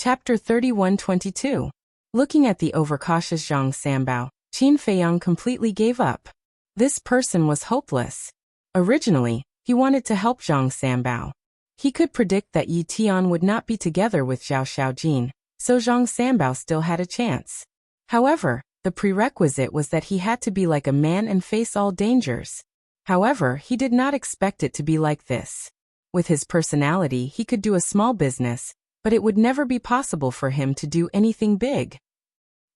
Chapter 31-22. Looking at the overcautious Zhang Sanbao, Qin Feiyang completely gave up. This person was hopeless. Originally, he wanted to help Zhang Sanbao. He could predict that Yi Tian would not be together with Zhao Xiaojin, so Zhang Sanbao still had a chance. However, the prerequisite was that he had to be like a man and face all dangers. However, he did not expect it to be like this. With his personality, he could do a small business, but it would never be possible for him to do anything big.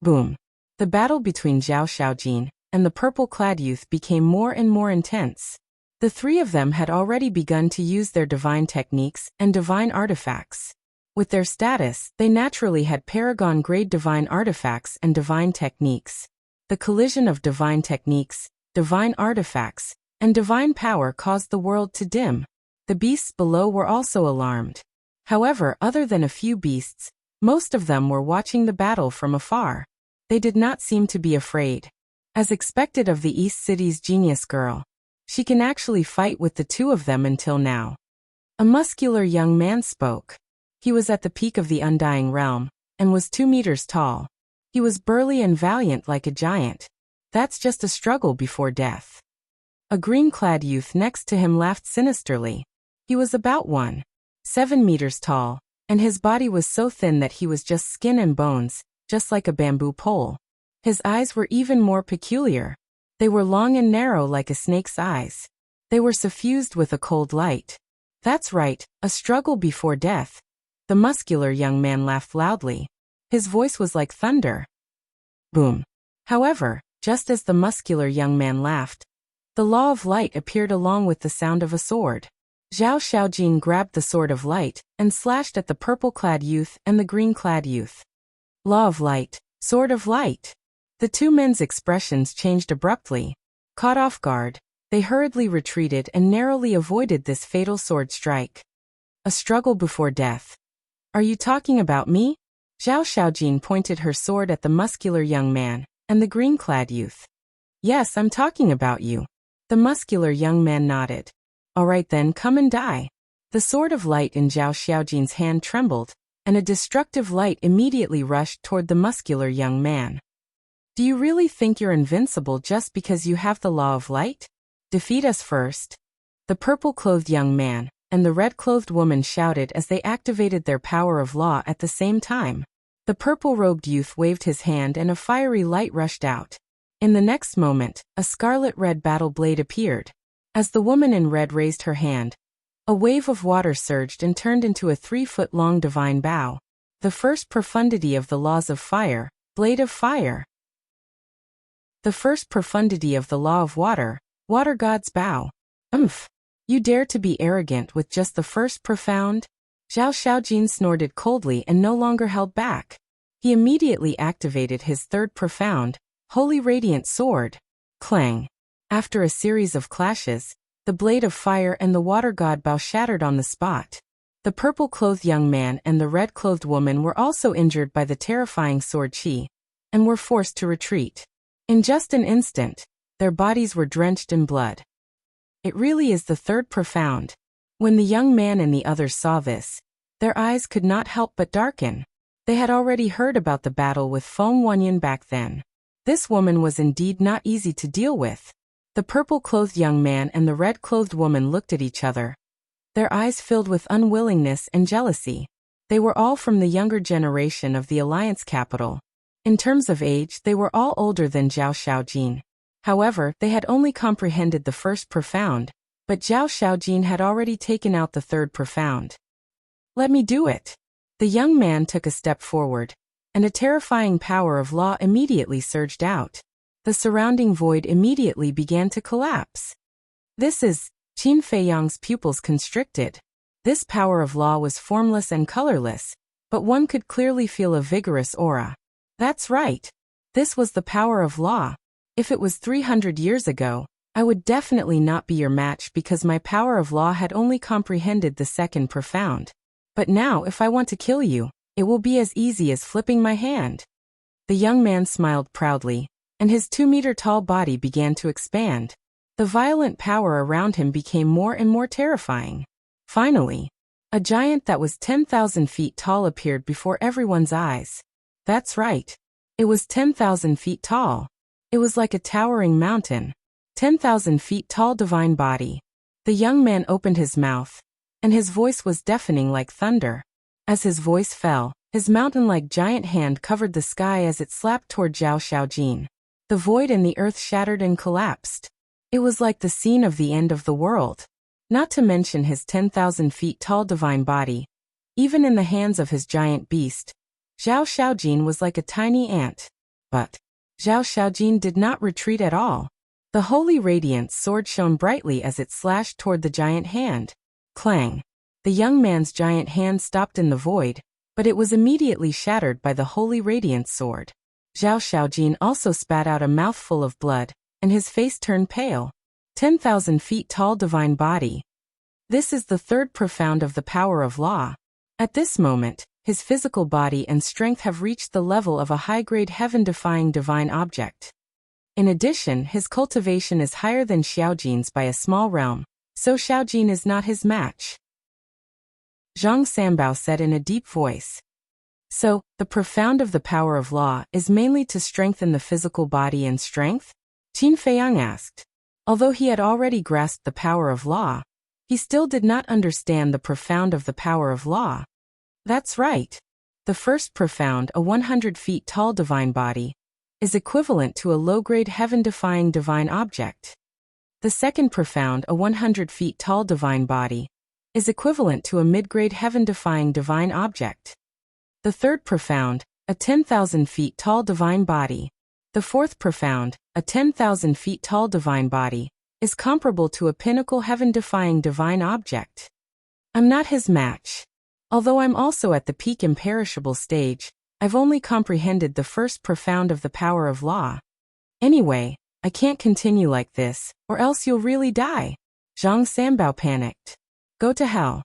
Boom. The battle between Zhao Xiaojin and the purple-clad youth became more and more intense. The three of them had already begun to use their divine techniques and divine artifacts. With their status, they naturally had paragon-grade divine artifacts and divine techniques. The collision of divine techniques, divine artifacts, and divine power caused the world to dim. The beasts below were also alarmed. However, other than a few beasts, most of them were watching the battle from afar. They did not seem to be afraid. As expected of the East City's genius girl, she can actually fight with the two of them until now. A muscular young man spoke. He was at the peak of the Undying Realm, and was 2 meters tall. He was burly and valiant like a giant. That's just a struggle before death. A green-clad youth next to him laughed sinisterly. He was about 1.7 meters tall, and his body was so thin that he was just skin and bones, just like a bamboo pole. His eyes were even more peculiar. They were long and narrow like a snake's eyes. They were suffused with a cold light. That's right, a struggle before death. The muscular young man laughed loudly. His voice was like thunder. Boom. However, just as the muscular young man laughed, the law of light appeared along with the sound of a sword. Zhao Xiaojin grabbed the sword of light and slashed at the purple-clad youth and the green-clad youth. Law of light, sword of light. The two men's expressions changed abruptly. Caught off guard, they hurriedly retreated and narrowly avoided this fatal sword strike. A struggle before death. Are you talking about me? Zhao Xiaojin pointed her sword at the muscular young man and the green-clad youth. Yes, I'm talking about you. The muscular young man nodded. All right then, come and die. The sword of light in Zhao Xiaojin's hand trembled, and a destructive light immediately rushed toward the muscular young man. Do you really think you're invincible just because you have the law of light? Defeat us first. The purple-clothed young man and the red-clothed woman shouted as they activated their power of law at the same time. The purple-robed youth waved his hand and a fiery light rushed out. In the next moment, a scarlet-red battle blade appeared. As the woman in red raised her hand, a wave of water surged and turned into a 3-foot-long divine bow. The first profundity of the laws of fire, blade of fire. The first profundity of the law of water, water god's bow. You dare to be arrogant with just the first profound? Zhao Xiaojin snorted coldly and no longer held back. He immediately activated his third profound, holy radiant sword. Clang. After a series of clashes, the blade of fire and the water god bow shattered on the spot. The purple-clothed young man and the red-clothed woman were also injured by the terrifying sword qi, and were forced to retreat. In just an instant, their bodies were drenched in blood. It really is the third profound. When the young man and the others saw this, their eyes could not help but darken. They had already heard about the battle with Feng Wenyan back then. This woman was indeed not easy to deal with. The purple-clothed young man and the red-clothed woman looked at each other. Their eyes filled with unwillingness and jealousy. They were all from the younger generation of the Alliance capital. In terms of age, they were all older than Zhao Xiaojin. However, they had only comprehended the first profound, but Zhao Xiaojin had already taken out the third profound. Let me do it. The young man took a step forward, and a terrifying power of law immediately surged out. The surrounding void immediately began to collapse. This is, Qin Feiyang's pupils constricted. This power of law was formless and colorless, but one could clearly feel a vigorous aura. That's right. This was the power of law. If it was 300 years ago, I would definitely not be your match because my power of law had only comprehended the second profound. But now if I want to kill you, it will be as easy as flipping my hand. The young man smiled proudly, and his 2-meter-tall body began to expand. The violent power around him became more and more terrifying. Finally, A giant that was 10,000 feet tall appeared before everyone's eyes. That's right. It was 10,000 feet tall. It was like a towering mountain. 10,000 feet tall divine body. The young man opened his mouth, and his voice was deafening like thunder. As his voice fell, his mountain-like giant hand covered the sky as it slapped toward Zhao Xiaojin. The void and the earth shattered and collapsed. It was like the scene of the end of the world. Not to mention his 10,000 feet tall divine body. Even in the hands of his giant beast, Zhao Xiaojin was like a tiny ant. But Zhao Xiaojin did not retreat at all. The holy radiance sword shone brightly as it slashed toward the giant hand. Clang! The young man's giant hand stopped in the void, but it was immediately shattered by the holy radiance sword. Zhao Xiaojin also spat out a mouthful of blood, and his face turned pale. 10,000 feet tall divine body. This is the third profound of the power of law. At this moment, his physical body and strength have reached the level of a high-grade heaven-defying divine object. In addition, his cultivation is higher than Xiaojin's by a small realm, so Xiaojin is not his match. Zhang Sanbao said in a deep voice. So, the profound of the power of law is mainly to strengthen the physical body and strength? Qin Feiyang asked. Although he had already grasped the power of law, he still did not understand the profound of the power of law. That's right. The first profound, a 100 feet tall divine body, is equivalent to a low-grade heaven-defying divine object. The second profound, a 100 feet tall divine body, is equivalent to a mid-grade heaven-defying divine object. The third profound, a 10,000 feet tall divine body. The fourth profound, a 10,000 feet tall divine body, is comparable to a pinnacle heaven-defying divine object. I'm not his match. Although I'm also at the peak imperishable stage, I've only comprehended the first profound of the power of law. Anyway, I can't continue like this, or else you'll really die. Zhang Sanbao panicked. Go to hell.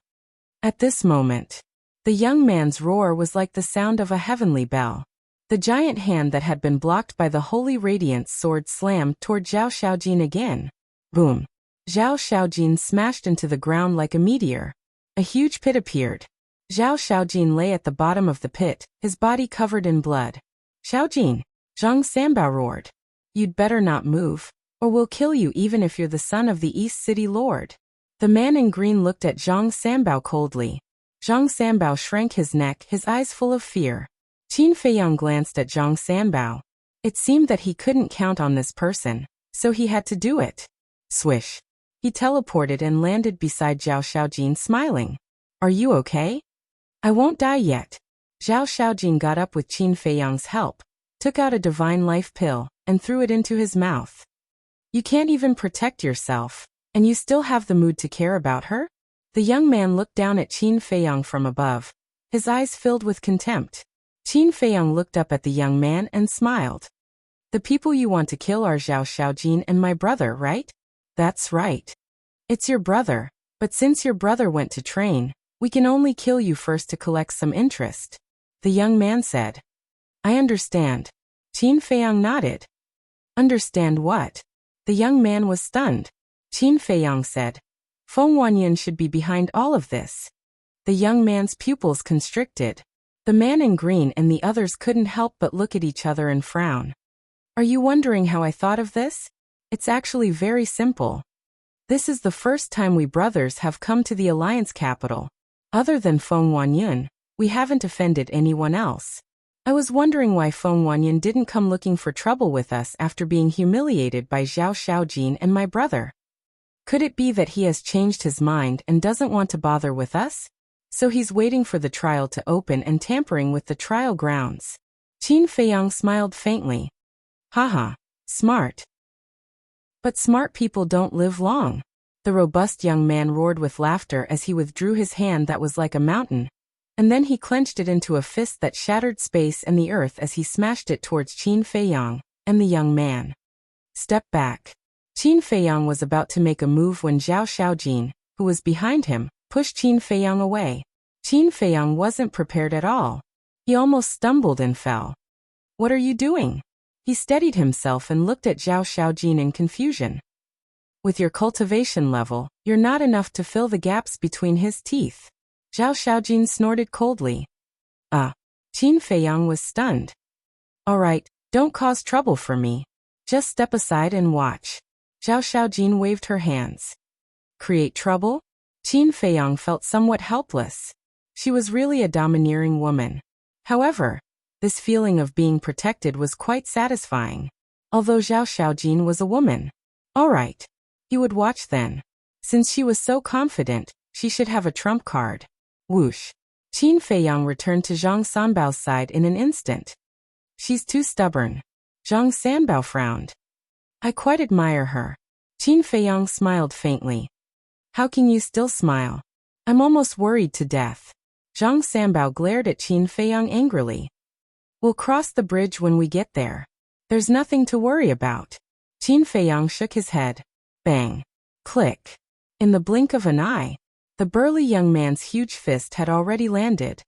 At this moment, the young man's roar was like the sound of a heavenly bell. The giant hand that had been blocked by the holy radiance sword slammed toward Zhao Xiaojin again. Boom! Zhao Xiaojin smashed into the ground like a meteor. A huge pit appeared. Zhao Xiaojin lay at the bottom of the pit, his body covered in blood. Xiaojin! Zhang Sanbao roared. You'd better not move, or we'll kill you even if you're the son of the East City Lord. The man in green looked at Zhang Sanbao coldly. Zhang Sanbao shrank his neck, his eyes full of fear. Qin Feiyang glanced at Zhang Sanbao. It seemed that he couldn't count on this person, so he had to do it. Swish. He teleported and landed beside Zhao Xiaojin smiling. Are you okay? I won't die yet. Zhao Xiaojin got up with Qin Feiyang's help, took out a divine life pill, and threw it into his mouth. You can't even protect yourself, and you still have the mood to care about her? The young man looked down at Qin Feiyang from above, his eyes filled with contempt. Qin Feiyang looked up at the young man and smiled. The people you want to kill are Zhao Xiaojin and my brother, right? That's right. It's your brother, but since your brother went to train, we can only kill you first to collect some interest. The young man said. I understand. Qin Feiyang nodded. Understand what? The young man was stunned. Qin Feiyang said. Feng Wanyan should be behind all of this. The young man's pupils constricted. The man in green and the others couldn't help but look at each other and frown. Are you wondering how I thought of this? It's actually very simple. This is the first time we brothers have come to the Alliance capital. Other than Feng Wanyan, we haven't offended anyone else. I was wondering why Feng Wanyan didn't come looking for trouble with us after being humiliated by Zhao Xiaojin and my brother. Could it be that he has changed his mind and doesn't want to bother with us? So he's waiting for the trial to open and tampering with the trial grounds. Qin Feiyang smiled faintly. Haha, smart. But smart people don't live long. The robust young man roared with laughter as he withdrew his hand that was like a mountain, and then he clenched it into a fist that shattered space and the earth as he smashed it towards Qin Feiyang and the young man. Step back. Qin Feiyang was about to make a move when Zhao Xiaojin, who was behind him, pushed Qin Feiyang away. Qin Feiyang wasn't prepared at all. He almost stumbled and fell. What are you doing? He steadied himself and looked at Zhao Xiaojin in confusion. With your cultivation level, you're not enough to fill the gaps between his teeth. Zhao Xiaojin snorted coldly. Qin Feiyang was stunned. All right, don't cause trouble for me. Just step aside and watch. Zhao Xiaojin waved her hands. Create trouble? Qin Feiyang felt somewhat helpless. She was really a domineering woman. However, this feeling of being protected was quite satisfying. Although Zhao Xiaojin was a woman. All right. He would watch then. Since she was so confident, she should have a trump card. Whoosh. Qin Feiyang returned to Zhang Sanbao's side in an instant. She's too stubborn. Zhang Sanbao frowned. I quite admire her. Qin Feiyang smiled faintly. How can you still smile? I'm almost worried to death. Zhang Sanbao glared at Qin Feiyang angrily. We'll cross the bridge when we get there. There's nothing to worry about. Qin Feiyang shook his head. Bang. Click. In the blink of an eye, the burly young man's huge fist had already landed.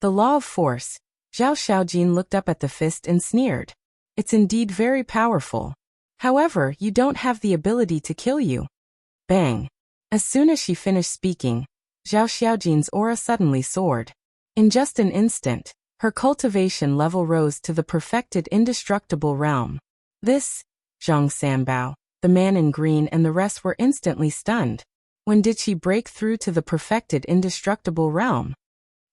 The law of force. Zhao Xiaojin looked up at the fist and sneered. It's indeed very powerful. However, you don't have the ability to kill you. Bang. As soon as she finished speaking, Zhao Xiaojin's aura suddenly soared. In just an instant, her cultivation level rose to the perfected indestructible realm. This, Zhang Sanbao, the man in green and the rest were instantly stunned. When did she break through to the perfected indestructible realm?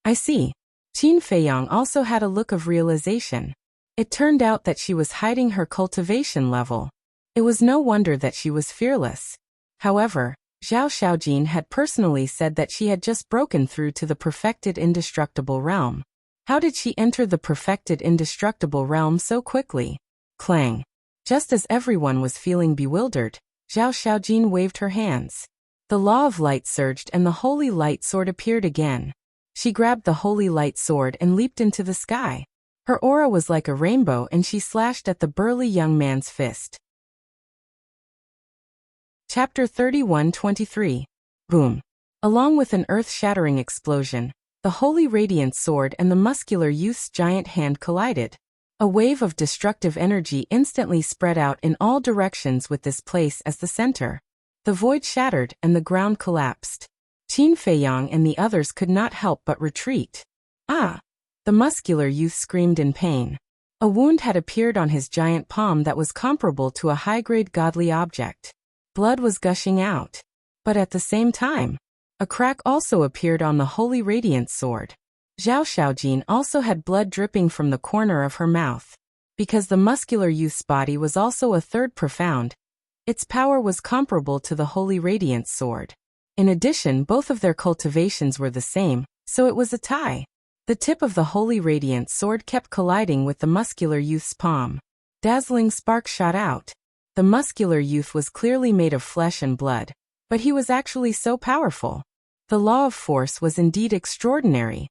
I see. Qin Feiyang also had a look of realization. It turned out that she was hiding her cultivation level. It was no wonder that she was fearless. However, Zhao Xiaojin had personally said that she had just broken through to the perfected indestructible realm. How did she enter the perfected indestructible realm so quickly? Clang. Just as everyone was feeling bewildered, Zhao Xiaojin waved her hands. The law of light surged and the holy light sword appeared again. She grabbed the holy light sword and leaped into the sky. Her aura was like a rainbow and she slashed at the burly young man's fist. Chapter 31-23. Boom. Along with an earth-shattering explosion, the holy radiant sword and the muscular youth's giant hand collided. A wave of destructive energy instantly spread out in all directions with this place as the center. The void shattered and the ground collapsed. Qin Feiyang and the others could not help but retreat. Ah! The muscular youth screamed in pain. A wound had appeared on his giant palm that was comparable to a high-grade godly object. Blood was gushing out. But at the same time, a crack also appeared on the holy radiant sword. Zhao Xiaojin also had blood dripping from the corner of her mouth. Because the muscular youth's body was also a third profound, its power was comparable to the holy radiant sword. In addition, both of their cultivations were the same, so it was a tie. The tip of the holy radiant sword kept colliding with the muscular youth's palm. Dazzling sparks shot out. The muscular youth was clearly made of flesh and blood, but he was actually so powerful. The law of force was indeed extraordinary.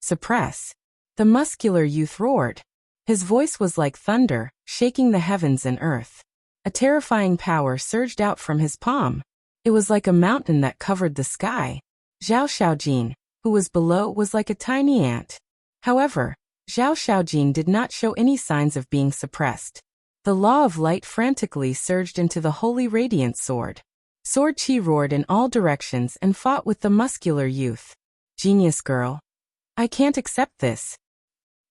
Suppress. The muscular youth roared. His voice was like thunder, shaking the heavens and earth. A terrifying power surged out from his palm. It was like a mountain that covered the sky. Zhao Xiaojin, who was below, was like a tiny ant. However, Zhao Xiaojin did not show any signs of being suppressed. The law of light frantically surged into the holy radiant sword. Sword Qi roared in all directions and fought with the muscular youth. Genius girl. I can't accept this.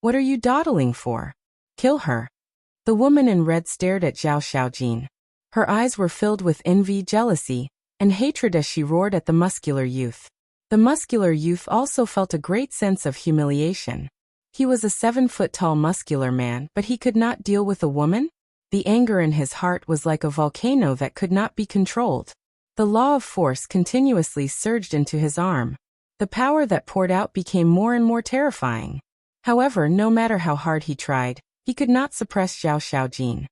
What are you dawdling for? Kill her. The woman in red stared at Zhao Xiaojin. Her eyes were filled with envy, jealousy, and hatred as she roared at the muscular youth. The muscular youth also felt a great sense of humiliation. He was a 7-foot-tall muscular man, but he could not deal with a woman? The anger in his heart was like a volcano that could not be controlled. The law of force continuously surged into his arm. The power that poured out became more and more terrifying. However, no matter how hard he tried, he could not suppress Zhao Xiaojin.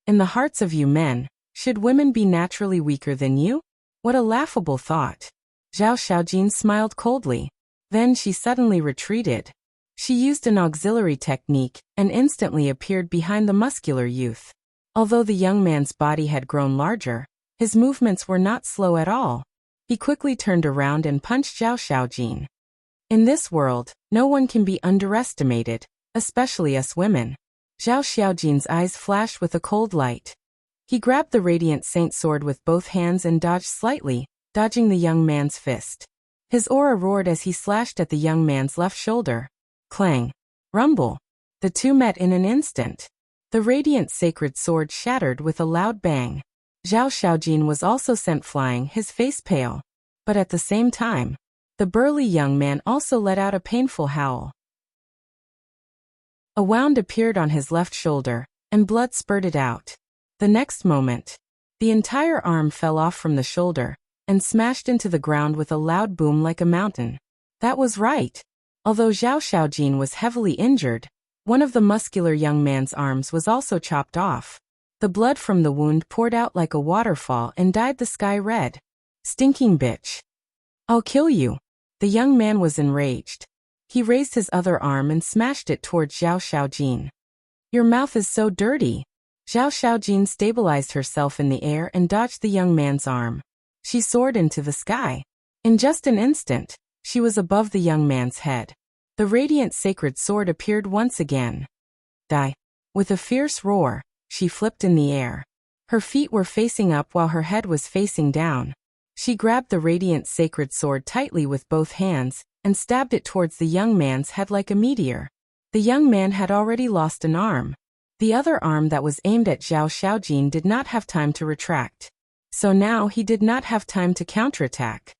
In the hearts of you men, should women be naturally weaker than you? What a laughable thought. Zhao Xiaojin smiled coldly. Then she suddenly retreated. She used an auxiliary technique and instantly appeared behind the muscular youth. Although the young man's body had grown larger, his movements were not slow at all. He quickly turned around and punched Zhao Xiaojin. In this world, no one can be underestimated, especially us women. Zhao Xiaojin's eyes flashed with a cold light. He grabbed the radiant saint sword with both hands and dodged slightly, dodging the young man's fist. His aura roared as he slashed at the young man's left shoulder. Clang. Rumble. The two met in an instant. The radiant sacred sword shattered with a loud bang. Zhao Xiaojin was also sent flying, his face pale. But at the same time, the burly young man also let out a painful howl. A wound appeared on his left shoulder, and blood spurted out. The next moment, the entire arm fell off from the shoulder and smashed into the ground with a loud boom like a mountain. That was right. Although Zhao Xiaojin was heavily injured, one of the muscular young man's arms was also chopped off. The blood from the wound poured out like a waterfall and dyed the sky red. Stinking bitch. I'll kill you. The young man was enraged. He raised his other arm and smashed it towards Zhao Xiaojin. Your mouth is so dirty. Zhao Xiaojin stabilized herself in the air and dodged the young man's arm. She soared into the sky. In just an instant, she was above the young man's head. The radiant sacred sword appeared once again. Die. With a fierce roar, she flipped in the air. Her feet were facing up while her head was facing down. She grabbed the radiant sacred sword tightly with both hands and stabbed it towards the young man's head like a meteor. The young man had already lost an arm. The other arm that was aimed at Zhao Xiaojin did not have time to retract. So now he did not have time to counterattack.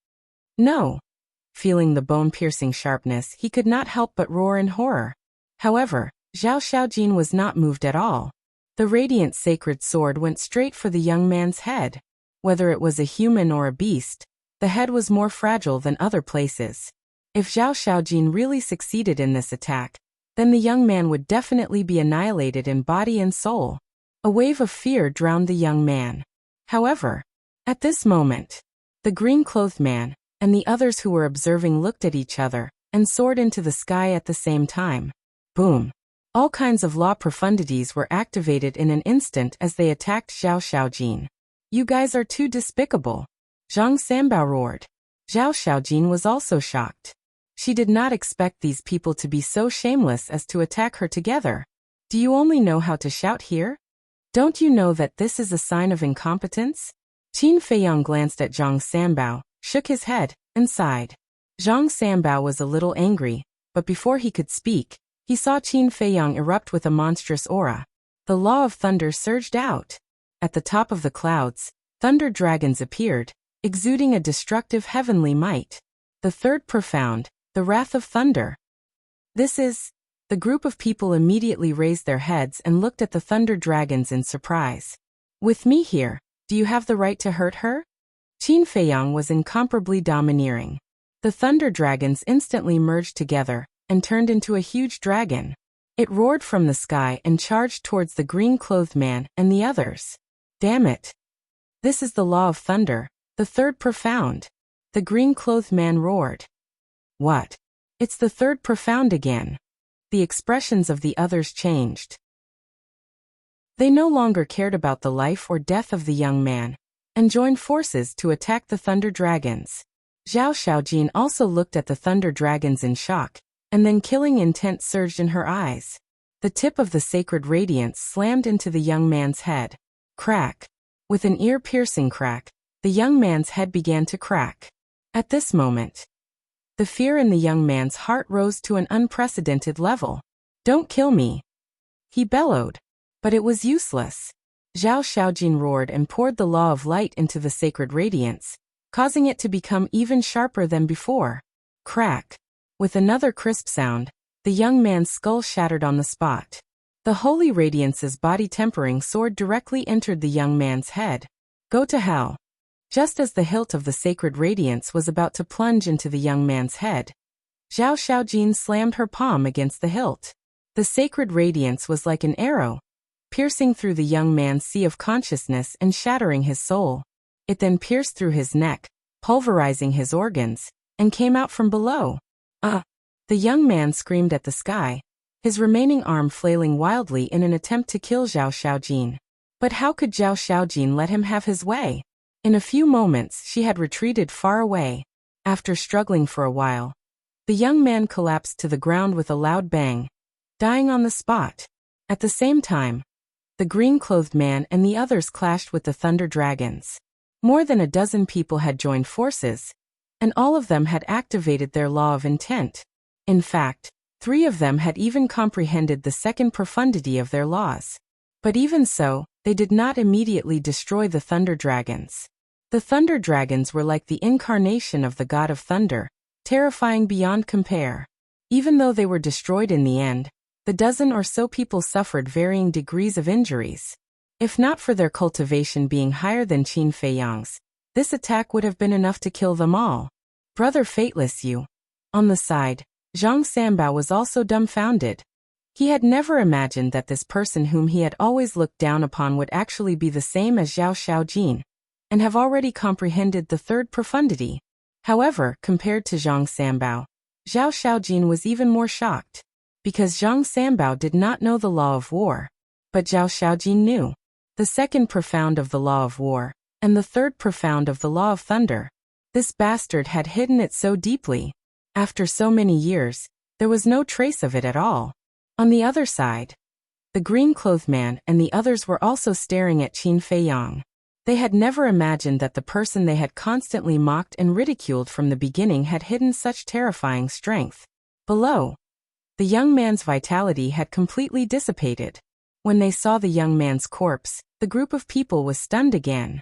No. Feeling the bone-piercing sharpness, he could not help but roar in horror. However, Zhao Xiaojin was not moved at all. The radiant sacred sword went straight for the young man's head. Whether it was a human or a beast, the head was more fragile than other places. If Zhao Xiaojin really succeeded in this attack, then the young man would definitely be annihilated in body and soul. A wave of fear drowned the young man. However, at this moment, the green-clothed man and the others who were observing looked at each other and soared into the sky at the same time. Boom! All kinds of law profundities were activated in an instant as they attacked Zhao Xiaojin. You guys are too despicable. Zhang Sanbao roared. Zhao Xiaojin was also shocked. She did not expect these people to be so shameless as to attack her together. Do you only know how to shout here? Don't you know that this is a sign of incompetence? Qin Feiyang glanced at Zhang Sanbao, shook his head, and sighed. Zhang Sanbao was a little angry, but before he could speak, he saw Qin Feiyang erupt with a monstrous aura. The law of thunder surged out. At the top of the clouds, thunder dragons appeared, exuding a destructive heavenly might. The third profound, the wrath of thunder. This is... The group of people immediately raised their heads and looked at the thunder dragons in surprise. With me here, do you have the right to hurt her? Qin Feiyang was incomparably domineering. The thunder dragons instantly merged together and turned into a huge dragon. It roared from the sky and charged towards the green-clothed man and the others. Damn it! This is the law of thunder, the third profound. The green-clothed man roared. What? It's the third profound again. The expressions of the others changed. They no longer cared about the life or death of the young man, and joined forces to attack the thunder dragons. Zhao Xiaojin also looked at the thunder dragons in shock, and then killing intent surged in her eyes. The tip of the sacred radiance slammed into the young man's head. Crack. With an ear-piercing crack, the young man's head began to crack. At this moment, the fear in the young man's heart rose to an unprecedented level. Don't kill me, he bellowed. But it was useless. Zhao Xiaojin roared and poured the law of light into the sacred radiance, causing it to become even sharper than before. Crack. With another crisp sound, the young man's skull shattered on the spot. The holy radiance's body tempering sword directly entered the young man's head. Go to hell. Just as the hilt of the sacred radiance was about to plunge into the young man's head, Zhao Xiaojin slammed her palm against the hilt. The sacred radiance was like an arrow, piercing through the young man's sea of consciousness and shattering his soul. It then pierced through his neck, pulverizing his organs, and came out from below. The young man screamed at the sky, his remaining arm flailing wildly in an attempt to kill Zhao Xiaojin. But how could Zhao Xiaojin let him have his way? In a few moments she had retreated far away. After struggling for a while, the young man collapsed to the ground with a loud bang, dying on the spot. At the same time, the green-clothed man and the others clashed with the thunder dragons. More than a dozen people had joined forces, and all of them had activated their law of intent. In fact, 3 of them had even comprehended the second profundity of their laws. But even so, they did not immediately destroy the thunder dragons. The thunder dragons were like the incarnation of the god of thunder, terrifying beyond compare. Even though they were destroyed in the end, the dozen or so people suffered varying degrees of injuries. If not for their cultivation being higher than Qin Feiyang's, this attack would have been enough to kill them all. Brother Fateless, you. On the side, Zhang Sanbao was also dumbfounded. He had never imagined that this person whom he had always looked down upon would actually be the same as Zhao Xiaojin, and have already comprehended the third profundity. However, compared to Zhang Sanbao, Zhao Xiaojin was even more shocked, because Zhang Sanbao did not know the law of war, but Zhao Xiaojin knew the second profound of the law of war, and the third profound of the law of thunder. This bastard had hidden it so deeply. After so many years, there was no trace of it at all. On the other side, the green-clothed man and the others were also staring at Qin Feiyang. They had never imagined that the person they had constantly mocked and ridiculed from the beginning had hidden such terrifying strength. Below, the young man's vitality had completely dissipated. When they saw the young man's corpse, the group of people was stunned again.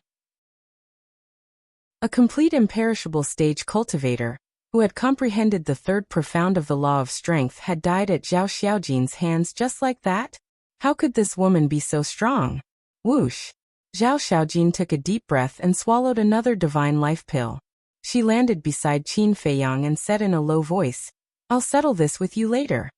A complete imperishable stage cultivator, who had comprehended the third profound of the law of strength, had died at Zhao Xiaojin's hands just like that? How could this woman be so strong? Whoosh! Zhao Xiaojin took a deep breath and swallowed another divine life pill. She landed beside Qin Feiyang and said in a low voice, "I'll settle this with you later."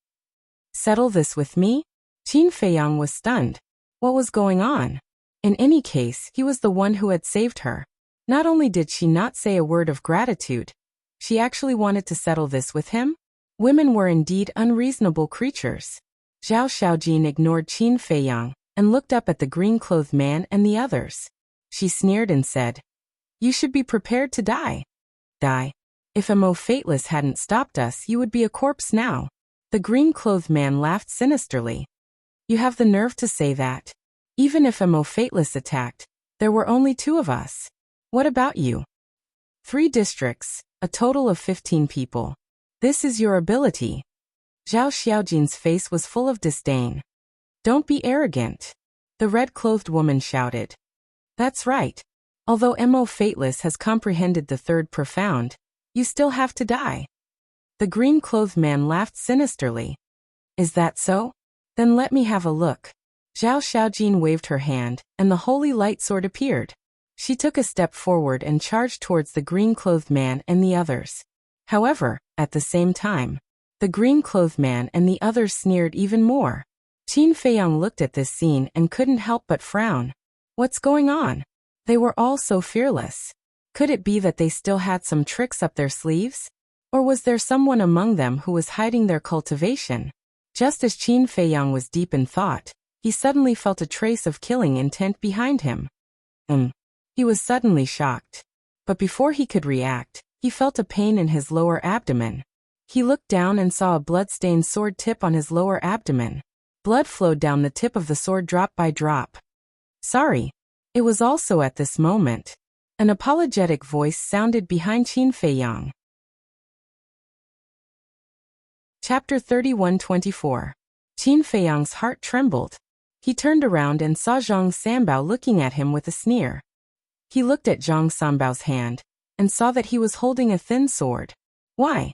Settle this with me? Qin Feiyang was stunned. What was going on? In any case, he was the one who had saved her. Not only did she not say a word of gratitude, she actually wanted to settle this with him? Women were indeed unreasonable creatures. Zhao Xiaojin ignored Qin Feiyang and looked up at the green-clothed man and the others. She sneered and said, "You should be prepared to die." Die? If Mo Fateless hadn't stopped us, you would be a corpse now. The green-clothed man laughed sinisterly. You have the nerve to say that. Even if Mo Fateless attacked, there were only 2 of us. What about you? 3 districts, a total of 15 people. This is your ability. Zhao Xiaojin's face was full of disdain. Don't be arrogant. The red-clothed woman shouted. That's right. Although Mo Fateless has comprehended the third profound, you still have to die. The green-clothed man laughed sinisterly. Is that so? Then let me have a look. Zhao Xiaojin waved her hand, and the holy light sword appeared. She took a step forward and charged towards the green-clothed man and the others. However, at the same time, the green-clothed man and the others sneered even more. Qin Feiyang looked at this scene and couldn't help but frown. What's going on? They were all so fearless. Could it be that they still had some tricks up their sleeves? Or was there someone among them who was hiding their cultivation? Just as Qin Feiyang was deep in thought, he suddenly felt a trace of killing intent behind him. He was suddenly shocked. But before he could react, he felt a pain in his lower abdomen. He looked down and saw a blood-stained sword tip on his lower abdomen. Blood flowed down the tip of the sword drop by drop. Sorry. It was also at this moment. An apologetic voice sounded behind Qin Feiyang. Chapter 31-24. Qin Feiyang's heart trembled. He turned around and saw Zhang Sanbao looking at him with a sneer. He looked at Zhang Sanbao's hand, and saw that he was holding a thin sword. Why?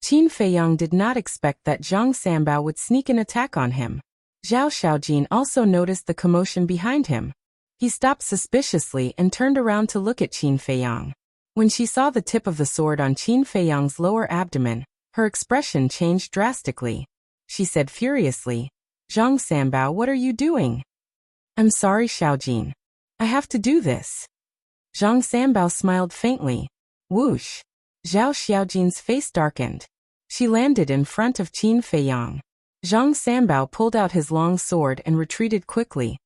Qin Feiyang did not expect that Zhang Sanbao would sneak an attack on him. Zhao Xiaojin also noticed the commotion behind him. He stopped suspiciously and turned around to look at Qin Feiyang. When she saw the tip of the sword on Qin Feiyang's lower abdomen, her expression changed drastically. She said furiously, "Zhang Sanbao, what are you doing?" "I'm sorry, Xiaojin. I have to do this." Zhang Sanbao smiled faintly. Whoosh! Zhao Xiaojin's face darkened. She landed in front of Qin Feiyang. Zhang Sanbao pulled out his long sword and retreated quickly.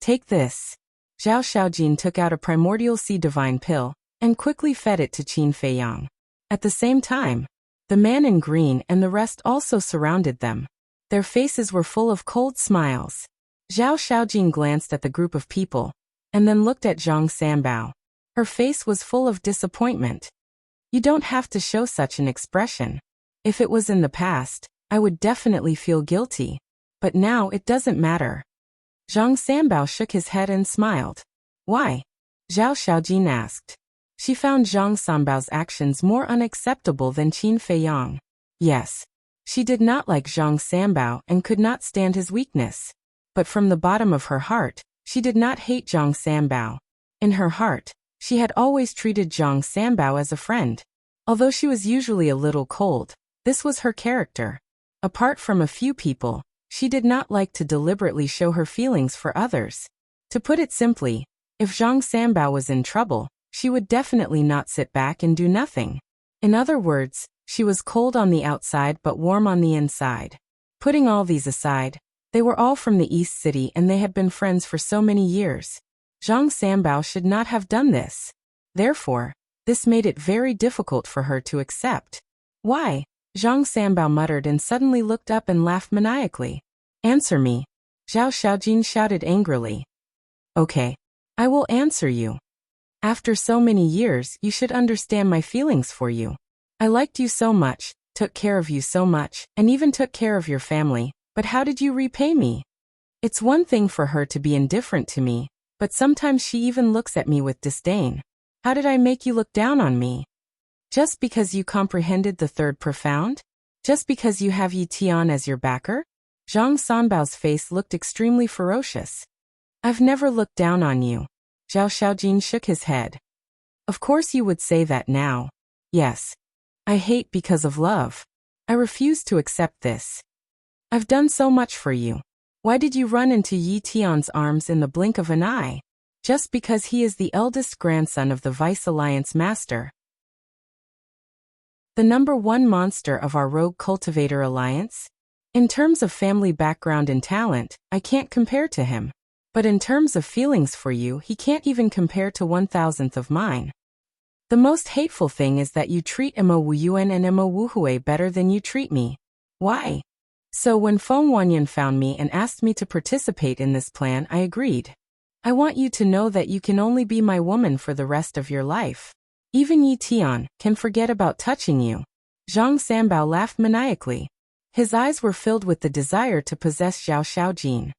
Take this. Zhao Xiaojin took out a primordial sea divine pill and quickly fed it to Qin Feiyang. At the same time, the man in green and the rest also surrounded them. Their faces were full of cold smiles. Zhao Xiaojin glanced at the group of people and then looked at Zhang Sanbao. Her face was full of disappointment. You don't have to show such an expression. If it was in the past, I would definitely feel guilty. But now it doesn't matter. Zhang Sanbao shook his head and smiled. Why? Zhao Xiaojin asked. She found Zhang Sanbao's actions more unacceptable than Qin Feiyang. Yes. She did not like Zhang Sanbao and could not stand his weakness. But from the bottom of her heart, she did not hate Zhang Sanbao. In her heart, she had always treated Zhang Sanbao as a friend. Although she was usually a little cold, this was her character. Apart from a few people, she did not like to deliberately show her feelings for others. To put it simply, if Zhang Sanbao was in trouble, she would definitely not sit back and do nothing. In other words, she was cold on the outside but warm on the inside. Putting all these aside, they were all from the East City and they had been friends for so many years. Zhang Sanbao should not have done this. Therefore, this made it very difficult for her to accept. Why? Zhang Sanbao muttered and suddenly looked up and laughed maniacally. Answer me. Zhao Xiaojin shouted angrily. Okay. I will answer you. After so many years, you should understand my feelings for you. I liked you so much, took care of you so much, and even took care of your family, but how did you repay me? It's one thing for her to be indifferent to me, but sometimes she even looks at me with disdain. How did I make you look down on me? Just because you comprehended the third profound? Just because you have Yi Tian as your backer? Zhang Sanbao's face looked extremely ferocious. I've never looked down on you. Zhao Xiaojin shook his head. Of course you would say that now. Yes. I hate because of love. I refuse to accept this. I've done so much for you. Why did you run into Yi Tian's arms in the blink of an eye? Just because he is the eldest grandson of the Vice Alliance Master. The #1 monster of our Rogue Cultivator Alliance? In terms of family background and talent, I can't compare to him. But in terms of feelings for you, he can't even compare to 1,000th of mine. The most hateful thing is that you treat Mo Wuyuan and Mo Wuhui better than you treat me. Why? So when Feng Wanyan found me and asked me to participate in this plan, I agreed. I want you to know that you can only be my woman for the rest of your life. Even Yi Tian can forget about touching you. Zhang Sanbao laughed maniacally. His eyes were filled with the desire to possess Zhao Xiaojin.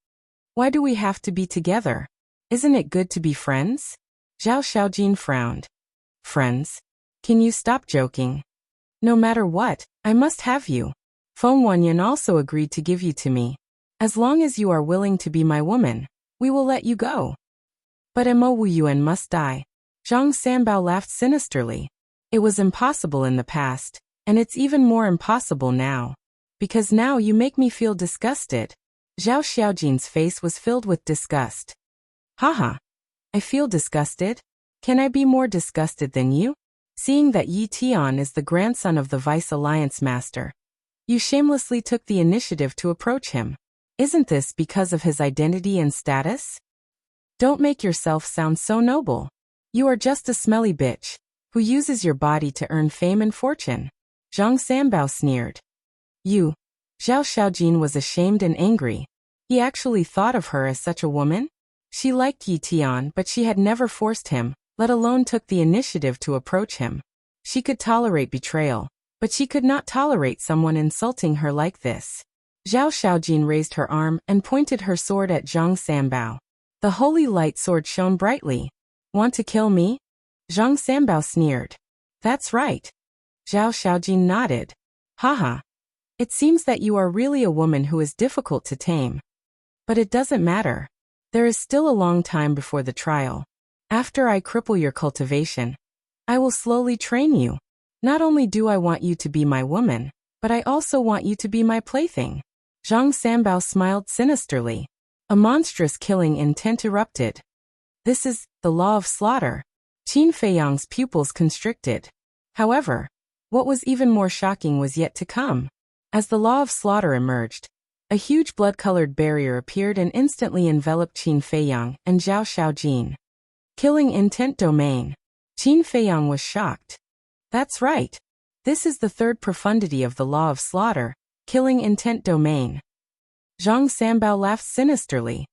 Why do we have to be together? Isn't it good to be friends? Zhao Xiaojin frowned. Friends? Can you stop joking? No matter what, I must have you. Feng Wanyan also agreed to give you to me. As long as you are willing to be my woman, we will let you go. But Mo Wuyuan must die. Zhang Sanbao laughed sinisterly. It was impossible in the past, and it's even more impossible now. Because now you make me feel disgusted. Zhao Xiaojin's face was filled with disgust. Haha. I feel disgusted? Can I be more disgusted than you? Seeing that Yi Tian is the grandson of the Vice Alliance Master, you shamelessly took the initiative to approach him. Isn't this because of his identity and status? Don't make yourself sound so noble. You are just a smelly bitch, who uses your body to earn fame and fortune. Zhang Sanbao sneered. You. Zhao Xiaojin was ashamed and angry. He actually thought of her as such a woman? She liked Yi Tian, but she had never forced him, let alone took the initiative to approach him. She could tolerate betrayal, but she could not tolerate someone insulting her like this. Zhao Xiaojin raised her arm and pointed her sword at Zhang Sanbao. The holy light sword shone brightly. Want to kill me? Zhang Sanbao sneered. That's right. Zhao Xiaojin nodded. Haha. It seems that you are really a woman who is difficult to tame. But it doesn't matter. There is still a long time before the trial. After I cripple your cultivation, I will slowly train you. Not only do I want you to be my woman, but I also want you to be my plaything. Zhang Sanbao smiled sinisterly. A monstrous killing intent erupted. This is the law of slaughter. Qin Feiyang's pupils constricted. However, what was even more shocking was yet to come. As the law of slaughter emerged, a huge blood-colored barrier appeared and instantly enveloped Qin Feiyang and Zhao Xiaojin. Killing intent domain. Qin Feiyang was shocked. That's right. This is the third profundity of the law of slaughter, killing intent domain. Zhang Sanbao laughed sinisterly.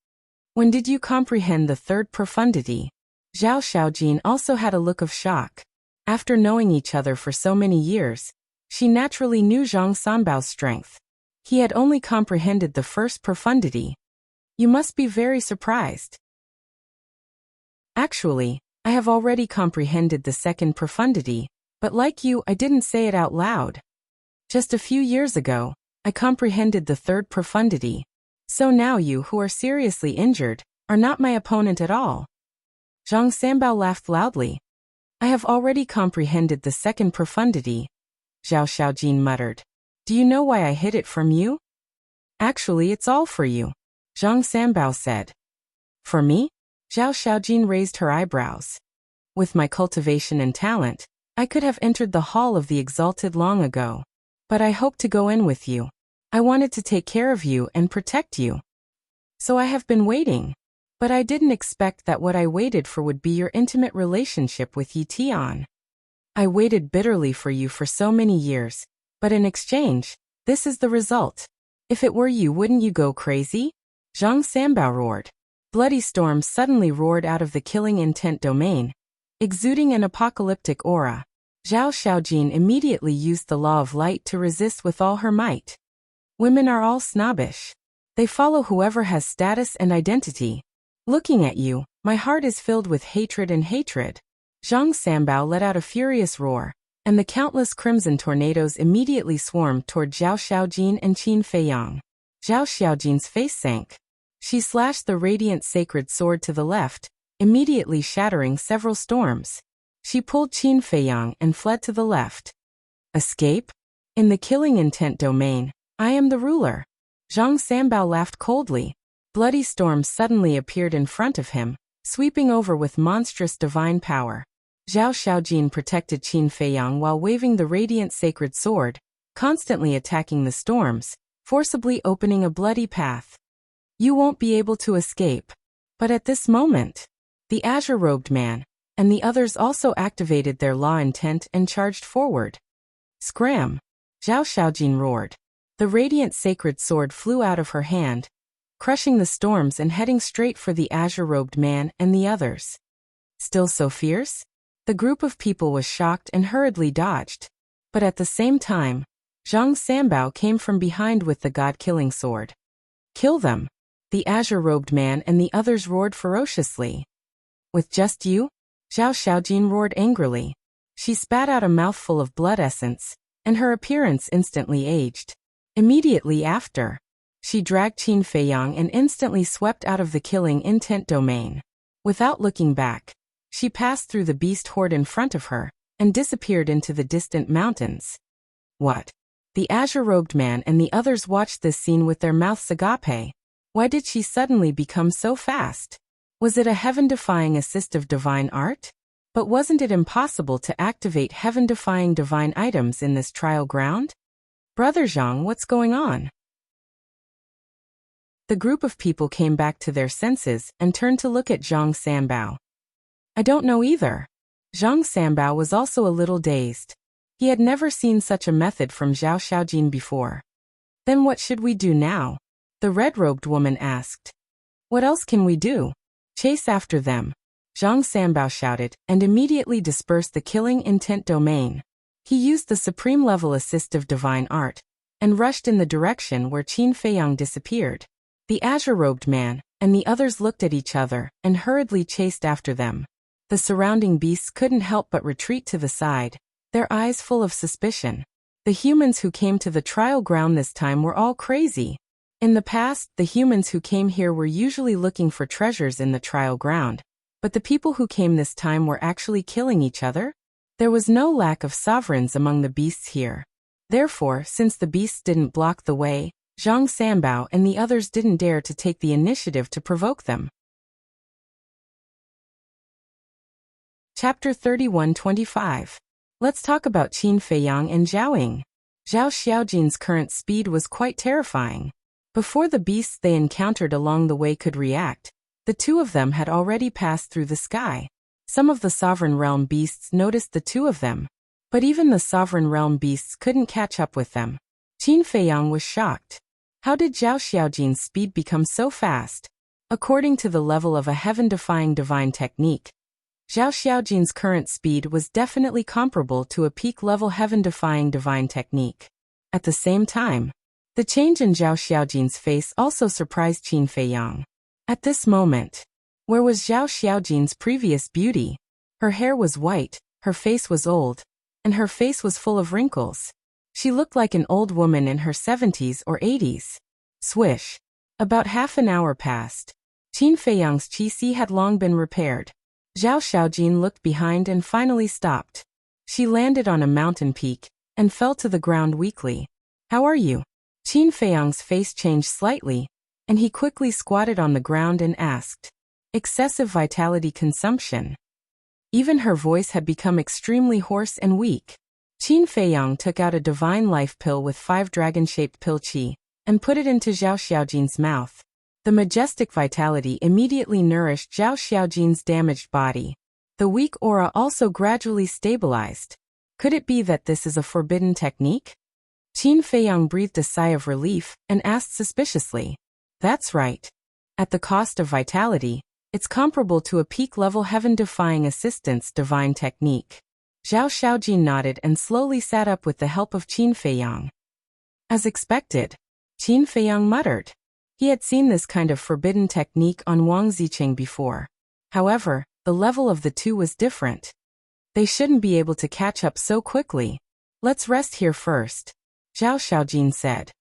When did you comprehend the third profundity? Zhao Xiaojin also had a look of shock. After knowing each other for so many years, she naturally knew Zhang Sanbao's strength. He had only comprehended the first profundity. You must be very surprised. Actually, I have already comprehended the second profundity, but like you, I didn't say it out loud. Just a few years ago, I comprehended the third profundity. So now you who are seriously injured are not my opponent at all. Zhang Sanbao laughed loudly. I have already comprehended the second profundity, Zhao Xiaojin muttered. Do you know why I hid it from you? Actually, it's all for you, Zhang Sanbao said. For me? Zhao Xiaojin raised her eyebrows. With my cultivation and talent, I could have entered the Hall of the Exalted long ago. But I hope to go in with you. I wanted to take care of you and protect you. So I have been waiting. But I didn't expect that what I waited for would be your intimate relationship with Yi Tian. I waited bitterly for you for so many years, but in exchange, this is the result. If it were you, wouldn't you go crazy? Zhang Sanbao roared. Bloody storms suddenly roared out of the killing intent domain, exuding an apocalyptic aura. Zhao Xiaojin immediately used the law of light to resist with all her might. Women are all snobbish. They follow whoever has status and identity. Looking at you, my heart is filled with hatred and hatred. Zhang Sanbao let out a furious roar, and the countless crimson tornadoes immediately swarmed toward Zhao Xiaojin and Qin Feiyang. Zhao Xiaojin's face sank. She slashed the radiant sacred sword to the left, immediately shattering several storms. She pulled Qin Feiyang and fled to the left. Escape? In the killing intent domain, I am the ruler. Zhang Sanbao laughed coldly. Bloody storms suddenly appeared in front of him, sweeping over with monstrous divine power. Zhao Xiaojin protected Qin Feiyang while waving the radiant sacred sword, constantly attacking the storms, forcibly opening a bloody path. You won't be able to escape. But at this moment, the azure-robed man and the others also activated their law intent and charged forward. Scram! Zhao Xiaojin roared. The radiant sacred sword flew out of her hand, crushing the storms and heading straight for the azure-robed man and the others. Still so fierce? The group of people was shocked and hurriedly dodged. But at the same time, Zhang Sanbao came from behind with the god-killing sword. Kill them! The azure-robed man and the others roared ferociously. With just you? Zhao Xiaojin roared angrily. She spat out a mouthful of blood essence, and her appearance instantly aged. Immediately after, she dragged Qin Feiyang and instantly swept out of the killing intent domain. Without looking back, she passed through the beast horde in front of her, and disappeared into the distant mountains. What? The azure-robed man and the others watched this scene with their mouths agape. Why did she suddenly become so fast? Was it a heaven-defying assistive divine art? But wasn't it impossible to activate heaven-defying divine items in this trial ground? Brother Zhang, what's going on? The group of people came back to their senses and turned to look at Zhang Sanbao. I don't know either. Zhang Sanbao was also a little dazed. He had never seen such a method from Zhao Xiaojin before. Then what should we do now? The red-robed woman asked. What else can we do? Chase after them, Zhang Sanbao shouted, and immediately dispersed the killing intent domain. He used the supreme-level assistive divine art, and rushed in the direction where Qin Feiyang disappeared. The azure-robed man and the others looked at each other and hurriedly chased after them. The surrounding beasts couldn't help but retreat to the side, their eyes full of suspicion. The humans who came to the trial ground this time were all crazy. In the past, the humans who came here were usually looking for treasures in the trial ground, but the people who came this time were actually killing each other. There was no lack of sovereigns among the beasts here. Therefore, since the beasts didn't block the way, Zhang Sanbao and the others didn't dare to take the initiative to provoke them. Chapter 31-25. Let's talk about Qin Feiyang and Zhaoying. Zhao Xiaojin's current speed was quite terrifying. Before the beasts they encountered along the way could react, the two of them had already passed through the sky. Some of the Sovereign Realm beasts noticed the two of them, but even the Sovereign Realm beasts couldn't catch up with them. Qin Feiyang was shocked. How did Zhao Xiaojin's speed become so fast? According to the level of a heaven-defying divine technique, Zhao Xiaojin's current speed was definitely comparable to a peak-level heaven-defying divine technique. At the same time, the change in Zhao Xiaojin's face also surprised Qin Feiyang. At this moment, where was Zhao Xiaojin's previous beauty? Her hair was white, her face was old, and her face was full of wrinkles. She looked like an old woman in her 70s or 80s. Swish. About half an hour passed. Qin Feiyang's qi had long been repaired. Zhao Xiaojin looked behind and finally stopped. She landed on a mountain peak and fell to the ground weakly. How are you? Qin Feiyang's face changed slightly, and he quickly squatted on the ground and asked. Excessive vitality consumption. Even her voice had become extremely hoarse and weak. Qin Feiyang took out a divine life pill with 5 dragon-shaped pill qi and put it into Zhao Xiaojin's mouth. The majestic vitality immediately nourished Zhao Xiaojin's damaged body. The weak aura also gradually stabilized. Could it be that this is a forbidden technique? Qin Feiyang breathed a sigh of relief and asked suspiciously. That's right. At the cost of vitality, it's comparable to a peak-level heaven-defying assistance divine technique. Zhao Xiaojin nodded and slowly sat up with the help of Qin Feiyang. As expected, Qin Feiyang muttered. He had seen this kind of forbidden technique on Wang Ziqing before. However, the level of the two was different. They shouldn't be able to catch up so quickly. Let's rest here first, Zhao Xiaojin said.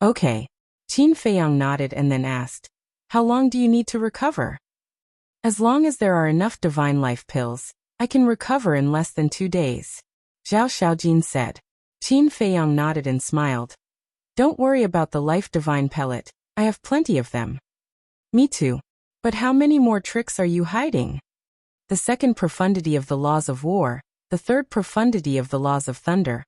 Okay. Qin Feiyang nodded and then asked, how long do you need to recover? As long as there are enough divine life pills, I can recover in less than 2 days, Zhao Xiaojin said. Qin Feiyang nodded and smiled. Don't worry about the life divine pellet, I have plenty of them. Me too. But how many more tricks are you hiding? The second profundity of the laws of war, the third profundity of the laws of thunder.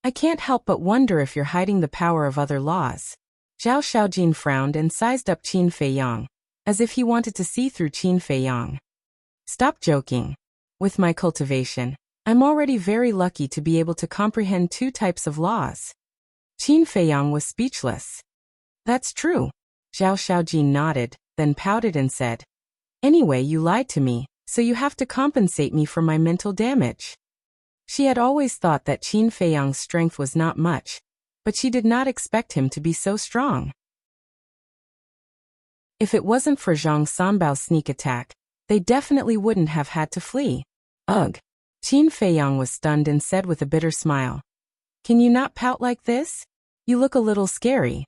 I can't help but wonder if you're hiding the power of other laws. Zhao Xiaojin frowned and sized up Qin Feiyang, as if he wanted to see through Qin Feiyang. Stop joking. With my cultivation, I'm already very lucky to be able to comprehend 2 types of laws. Qin Feiyang was speechless. That's true. Zhao Xiaojin nodded, then pouted and said. Anyway, you lied to me, so you have to compensate me for my mental damage. She had always thought that Qin Feiyang's strength was not much, but she did not expect him to be so strong. If it wasn't for Zhang Sanbao's sneak attack, they definitely wouldn't have had to flee. Ugh. Qin Feiyang was stunned and said with a bitter smile. Can you not pout like this? You look a little scary.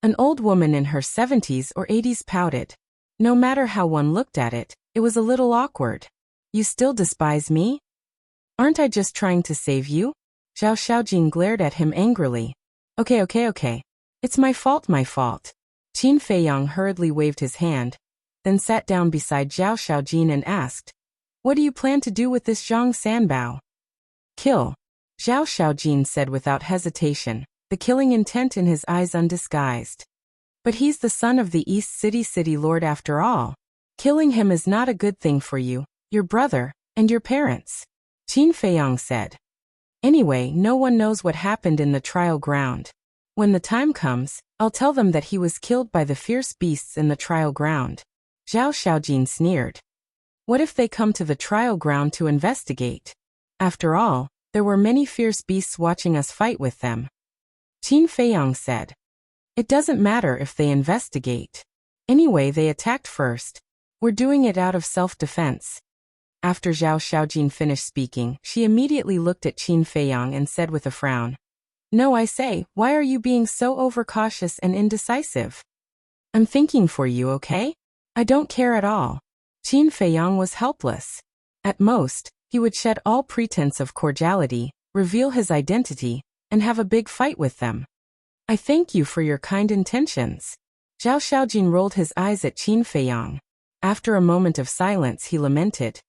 An old woman in her 70s or 80s pouted. No matter how one looked at it, it was a little awkward. You still despise me? Aren't I just trying to save you? Zhao Xiaojin glared at him angrily. Okay. It's my fault. Qin Feiyang hurriedly waved his hand, then sat down beside Zhao Xiaojin and asked, what do you plan to do with this Zhang Sanbao? Kill. Zhao Xiaojin said without hesitation, the killing intent in his eyes undisguised. But he's the son of the East City Lord after all. Killing him is not a good thing for you, your brother, and your parents, Qin Feiyang said. Anyway, no one knows what happened in the trial ground. When the time comes, I'll tell them that he was killed by the fierce beasts in the trial ground. Zhao Xiaojin sneered. What if they come to the trial ground to investigate? After all, there were many fierce beasts watching us fight with them. Qin Feiyang said. It doesn't matter if they investigate. Anyway, they attacked first. We're doing it out of self-defense. After Zhao Xiaojin finished speaking, she immediately looked at Qin Feiyang and said with a frown. No, I say, why are you being so overcautious and indecisive? I'm thinking for you, okay? I don't care at all. Qin Feiyang was helpless. At most, he would shed all pretense of cordiality, reveal his identity, and have a big fight with them. I thank you for your kind intentions. Zhao Xiaojin rolled his eyes at Qin Feiyang. After a moment of silence, he lamented.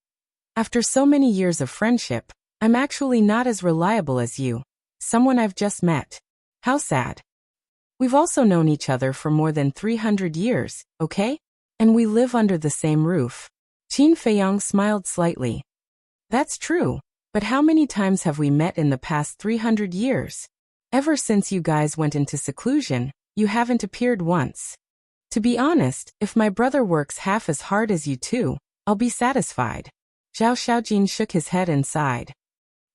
After so many years of friendship, I'm actually not as reliable as you, someone I've just met. How sad. We've also known each other for more than 300 years, okay? And we live under the same roof. Qin Feiyang smiled slightly. That's true, but how many times have we met in the past 300 years? Ever since you guys went into seclusion, you haven't appeared once. To be honest, if my brother works half as hard as you two, I'll be satisfied. Zhao Xiaojin shook his head and sighed.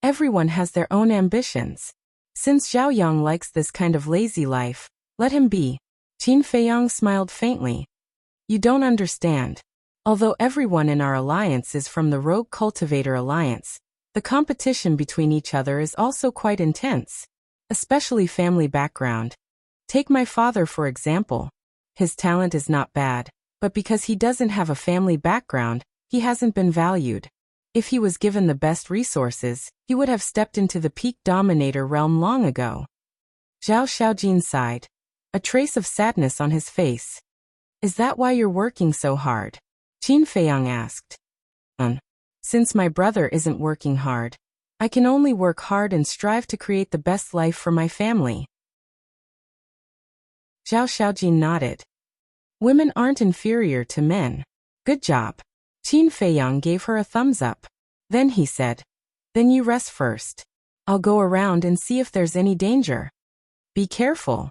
Everyone has their own ambitions. Since Zhao Yang likes this kind of lazy life, let him be. Qin Feiyang smiled faintly. You don't understand. Although everyone in our alliance is from the Rogue Cultivator Alliance, the competition between each other is also quite intense, especially family background. Take my father for example. His talent is not bad, but because he doesn't have a family background, he hasn't been valued. If he was given the best resources, he would have stepped into the peak dominator realm long ago. Zhao Xiaojin sighed, a trace of sadness on his face. Is that why you're working so hard? Qin Feiyang asked. Since my brother isn't working hard, I can only work hard and strive to create the best life for my family. Zhao Xiaojin nodded. Women aren't inferior to men. Good job. Qin Feiyang gave her a thumbs up. Then he said, then you rest first. I'll go around and see if there's any danger. Be careful.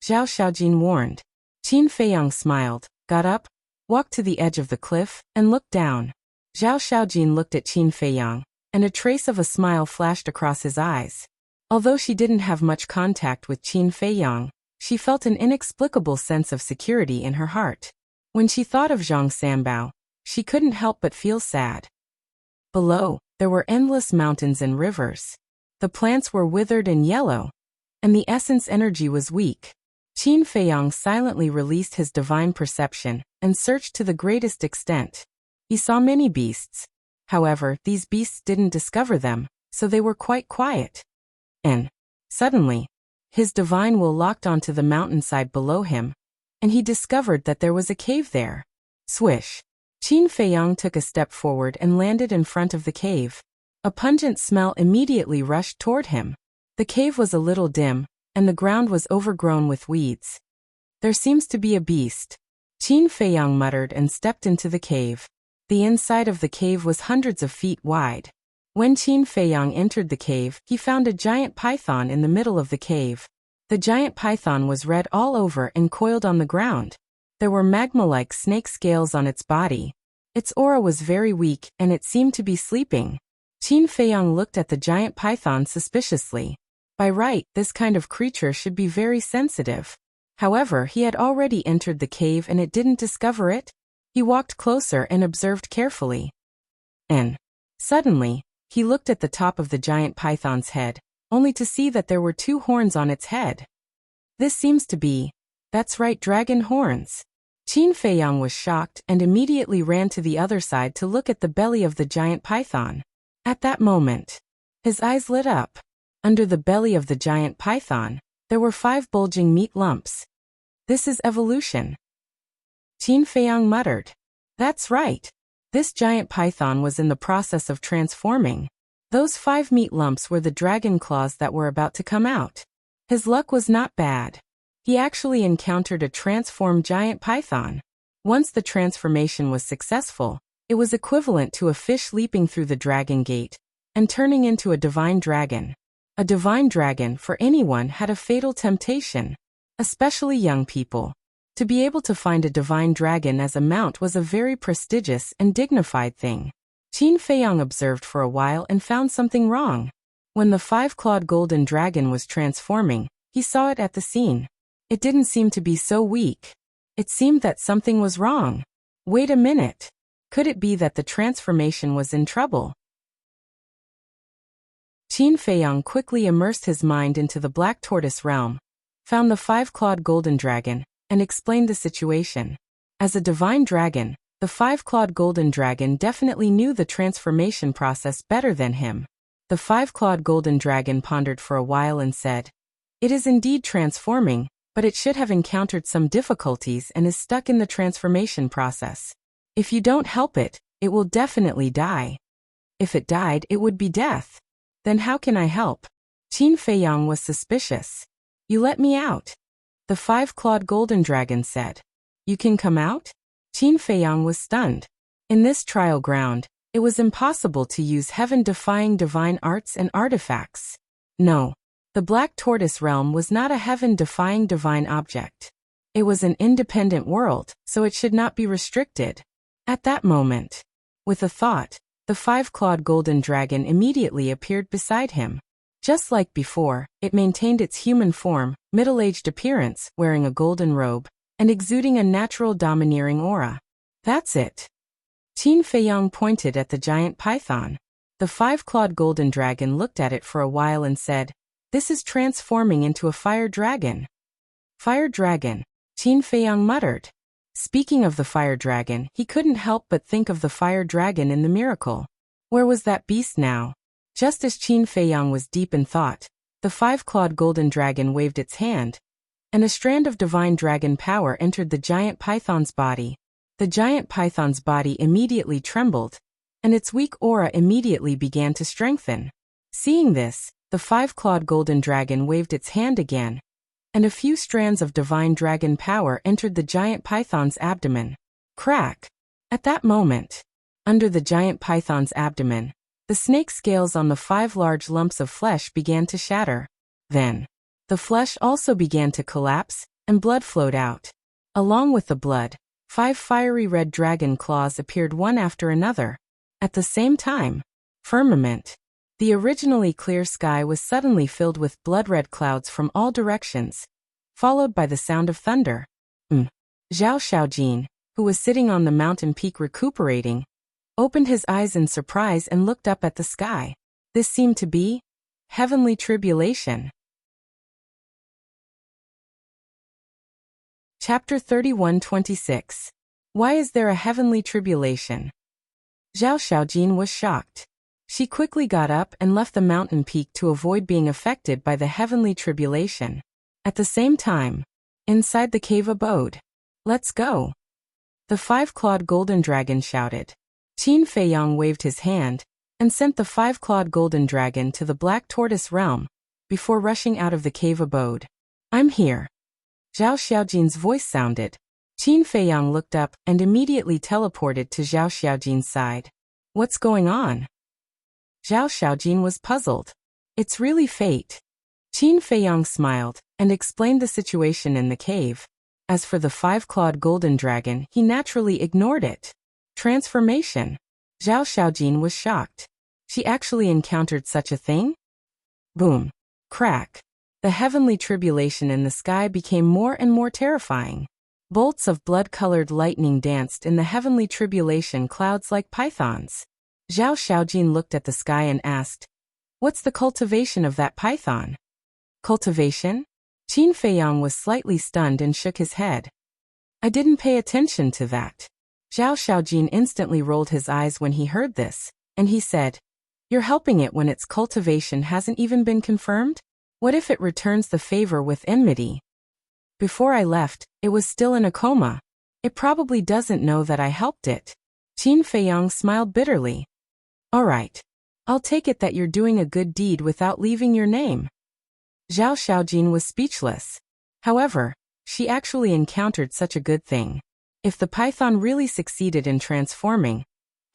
Zhao Xiaojin warned. Qin Feiyang smiled, got up, walked to the edge of the cliff, and looked down. Zhao Xiaojin looked at Qin Feiyang, and a trace of a smile flashed across his eyes. Although she didn't have much contact with Qin Feiyang, she felt an inexplicable sense of security in her heart. When she thought of Zhang Sanbao, she couldn't help but feel sad. Below, there were endless mountains and rivers. The plants were withered and yellow, and the essence energy was weak. Qin Feiyang silently released his divine perception and searched to the greatest extent. He saw many beasts. However, these beasts didn't discover them, so they were quite quiet. And, suddenly, his divine will locked onto the mountainside below him, and he discovered that there was a cave there. Swish! Qin Feiyang took a step forward and landed in front of the cave. A pungent smell immediately rushed toward him. The cave was a little dim, and the ground was overgrown with weeds. There seems to be a beast. Qin Feiyang muttered and stepped into the cave. The inside of the cave was hundreds of feet wide. When Qin Feiyang entered the cave, he found a giant python in the middle of the cave. The giant python was red all over and coiled on the ground. There were magma-like snake scales on its body. Its aura was very weak, and it seemed to be sleeping. Qin Feiyang looked at the giant python suspiciously. By right, this kind of creature should be very sensitive. However, he had already entered the cave and it didn't discover it. He walked closer and observed carefully. And, suddenly, he looked at the top of the giant python's head, only to see that there were two horns on its head. This seems to be, that's right, dragon horns. Qin Feiyang was shocked and immediately ran to the other side to look at the belly of the giant python. At that moment, his eyes lit up. Under the belly of the giant python, there were 5 bulging meat lumps. This is evolution. Qin Feiyang muttered. That's right. This giant python was in the process of transforming. Those 5 meat lumps were the dragon claws that were about to come out. His luck was not bad. He actually encountered a transformed giant python. Once the transformation was successful, it was equivalent to a fish leaping through the dragon gate and turning into a divine dragon. A divine dragon for anyone had a fatal temptation, especially young people. To be able to find a divine dragon as a mount was a very prestigious and dignified thing. Qin Feiyang observed for a while and found something wrong. When the 5-clawed golden dragon was transforming, he saw it at the scene. It didn't seem to be so weak. It seemed that something was wrong. Wait a minute. Could it be that the transformation was in trouble? Qin Feiyang quickly immersed his mind into the Black Tortoise realm, found the 5-clawed golden dragon, and explained the situation. As a divine dragon, the 5-clawed golden dragon definitely knew the transformation process better than him. The 5-clawed golden dragon pondered for a while and said, "It is indeed transforming, but it should have encountered some difficulties and is stuck in the transformation process. If you don't help it, it will definitely die. If it died, it would be death. Then how can I help?" Qin Feiyang was suspicious. "You let me out," the 5-clawed golden dragon said. "You can come out?" Qin Feiyang was stunned. In this trial ground, it was impossible to use heaven-defying divine arts and artifacts. No, the Black Tortoise realm was not a heaven-defying divine object. It was an independent world, so it should not be restricted. At that moment, with a thought, The five-clawed golden dragon immediately appeared beside him. Just like before, it maintained its human form, middle-aged appearance, wearing a golden robe, and exuding a natural domineering aura. That's it. Qin Feiyang pointed at the giant python. The five-clawed golden dragon looked at it for a while and said, "This is transforming into a fire dragon." Fire dragon, Qin Feiyang muttered. Speaking of the fire dragon, he couldn't help but think of the fire dragon in the miracle. Where was that beast now? Just as Qin Feiyang was deep in thought, the five-clawed golden dragon waved its hand, and a strand of divine dragon power entered the giant python's body. The giant python's body immediately trembled, and its weak aura immediately began to strengthen. Seeing this, the five-clawed golden dragon waved its hand again, and a few strands of divine dragon power entered the giant python's abdomen. Crack! At that moment, under the giant python's abdomen, the snake scales on the 5 large lumps of flesh began to shatter. Then, the flesh also began to collapse, and blood flowed out. Along with the blood, 5 fiery red dragon claws appeared one after another. At the same time, firmament, the originally clear sky was suddenly filled with blood-red clouds from all directions, followed by the sound of thunder. Zhao Xiaojin, who was sitting on the mountain peak recuperating, opened his eyes in surprise and looked up at the sky. This seemed to be heavenly tribulation. Chapter 31:26. Why is there a heavenly tribulation? Zhao Xiaojin was shocked. She quickly got up and left the mountain peak to avoid being affected by the heavenly tribulation. At the same time, inside the cave abode, "Let's go!" The five-clawed golden dragon shouted. Qin Feiyang waved his hand and sent the five-clawed golden dragon to the black tortoise realm before rushing out of the cave abode. "I'm here." Zhao Xiaojin's voice sounded. Qin Feiyang looked up and immediately teleported to Zhao Xiaojin's side. "What's going on?" Zhao Xiaojin was puzzled. "It's really fate." Qin Feiyang smiled and explained the situation in the cave. As for the five-clawed golden dragon, he naturally ignored it. Transformation. Zhao Xiaojin was shocked. She actually encountered such a thing? Boom. Crack. The heavenly tribulation in the sky became more and more terrifying. Bolts of blood-colored lightning danced in the heavenly tribulation clouds like pythons. Zhao Xiaojin looked at the sky and asked, "What's the cultivation of that python?" Cultivation? Qin Feiyang was slightly stunned and shook his head. "I didn't pay attention to that." Zhao Xiaojin instantly rolled his eyes when he heard this, and he said, "You're helping it when its cultivation hasn't even been confirmed? What if it returns the favor with enmity? Before I left, it was still in a coma. It probably doesn't know that I helped it." Qin Feiyang smiled bitterly. "All right. I'll take it that you're doing a good deed without leaving your name." Zhao Xiaojin was speechless. However, she actually encountered such a good thing. If the python really succeeded in transforming,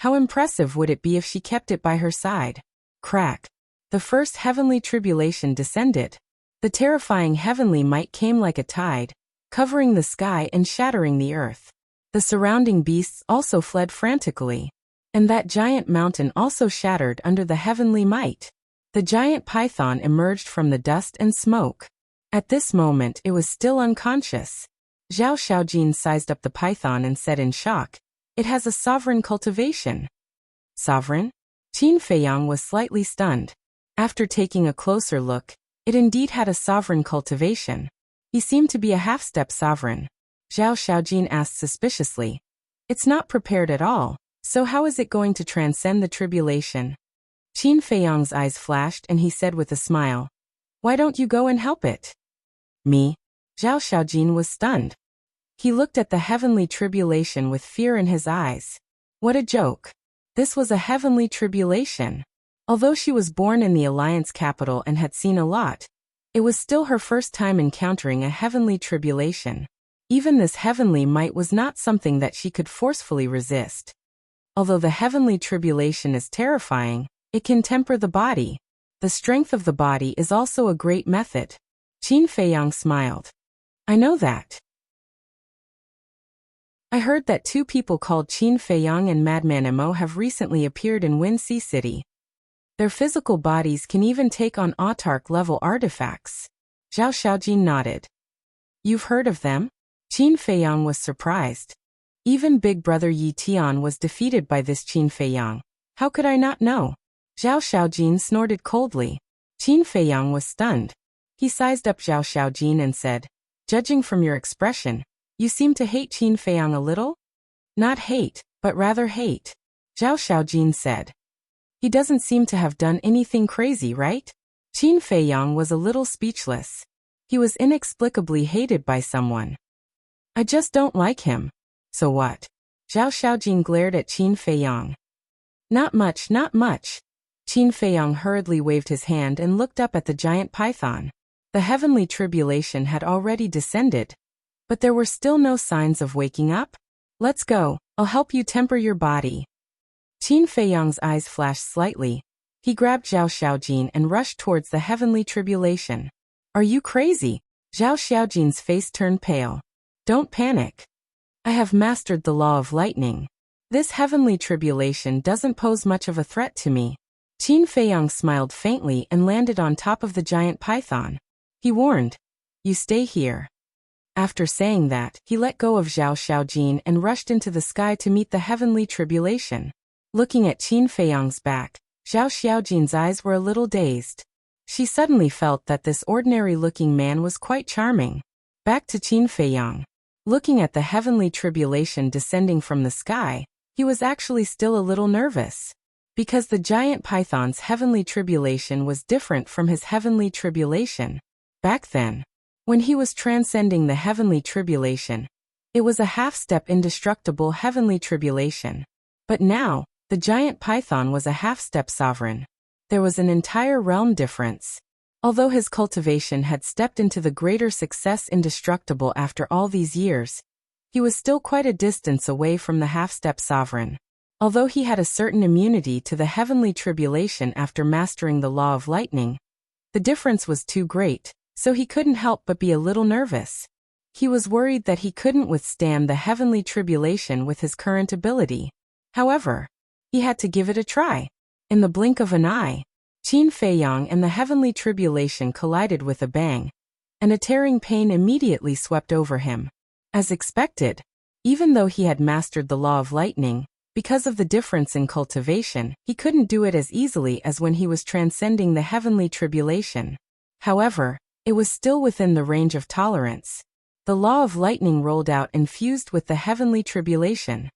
how impressive would it be if she kept it by her side? Crack. The first heavenly tribulation descended. The terrifying heavenly might came like a tide, covering the sky and shattering the earth. The surrounding beasts also fled frantically. And that giant mountain also shattered under the heavenly might. The giant python emerged from the dust and smoke. At this moment it was still unconscious. Zhao Xiaojin sized up the python and said in shock, "It has a sovereign cultivation." Sovereign? Qin Feiyang was slightly stunned. After taking a closer look, it indeed had a sovereign cultivation. He seemed to be a half-step sovereign. Zhao Xiaojin asked suspiciously, "It's not prepared at all, so how is it going to transcend the tribulation?" Qin Feiyang's eyes flashed and he said with a smile, "Why don't you go and help it?" "Me?" Zhao Xiaojin was stunned. He looked at the heavenly tribulation with fear in his eyes. What a joke. This was a heavenly tribulation. Although she was born in the Alliance capital and had seen a lot, it was still her first time encountering a heavenly tribulation. Even this heavenly might was not something that she could forcefully resist. Although the heavenly tribulation is terrifying, it can temper the body. The strength of the body is also a great method. Qin Feiyang smiled. "I know that." I heard that two people called Qin Feiyang and Madman Mo have recently appeared in Wuxia City. Their physical bodies can even take on autarch-level artifacts. Zhao Xiaojin nodded. You've heard of them? Qin Feiyang was surprised. Even Big Brother Yi Tian was defeated by this Qin Feiyang. How could I not know? Zhao Xiaojin snorted coldly. Qin Feiyang was stunned. He sized up Zhao Xiaojin and said, judging from your expression, you seem to hate Qin Feiyang a little? Not hate, but rather hate. Zhao Xiaojin said. He doesn't seem to have done anything crazy, right? Qin Feiyang was a little speechless. He was inexplicably hated by someone. I just don't like him. So what? Zhao Xiaojin glared at Qin Feiyang. Not much, not much. Qin Feiyang hurriedly waved his hand and looked up at the giant python. The heavenly tribulation had already descended, but there were still no signs of waking up. Let's go, I'll help you temper your body. Qin Feiyang's eyes flashed slightly. He grabbed Zhao Xiaojin and rushed towards the heavenly tribulation. Are you crazy? Zhao Xiaojin's face turned pale. Don't panic. I have mastered the law of lightning. This heavenly tribulation doesn't pose much of a threat to me. Qin Feiyang smiled faintly and landed on top of the giant python. He warned, you stay here. After saying that, he let go of Zhao Xiaojin and rushed into the sky to meet the heavenly tribulation. Looking at Qin Feiyang's back, Zhao Xiaojin's eyes were a little dazed. She suddenly felt that this ordinary-looking man was quite charming. Back to Qin Feiyang. Looking at the heavenly tribulation descending from the sky, he was actually still a little nervous. Because the giant python's heavenly tribulation was different from his heavenly tribulation. Back then, when he was transcending the heavenly tribulation, it was a half-step indestructible heavenly tribulation. But now, the giant python was a half-step sovereign. There was an entire realm difference. Although his cultivation had stepped into the greater success indestructible after all these years, he was still quite a distance away from the half-step sovereign. Although he had a certain immunity to the heavenly tribulation after mastering the law of lightning, the difference was too great, so he couldn't help but be a little nervous. He was worried that he couldn't withstand the heavenly tribulation with his current ability. However, he had to give it a try. In the blink of an eye, Qin Feiyang and the heavenly tribulation collided with a bang, and a tearing pain immediately swept over him. As expected, even though he had mastered the law of lightning, because of the difference in cultivation, he couldn't do it as easily as when he was transcending the heavenly tribulation. However, it was still within the range of tolerance. The law of lightning rolled out and fused with the heavenly tribulation.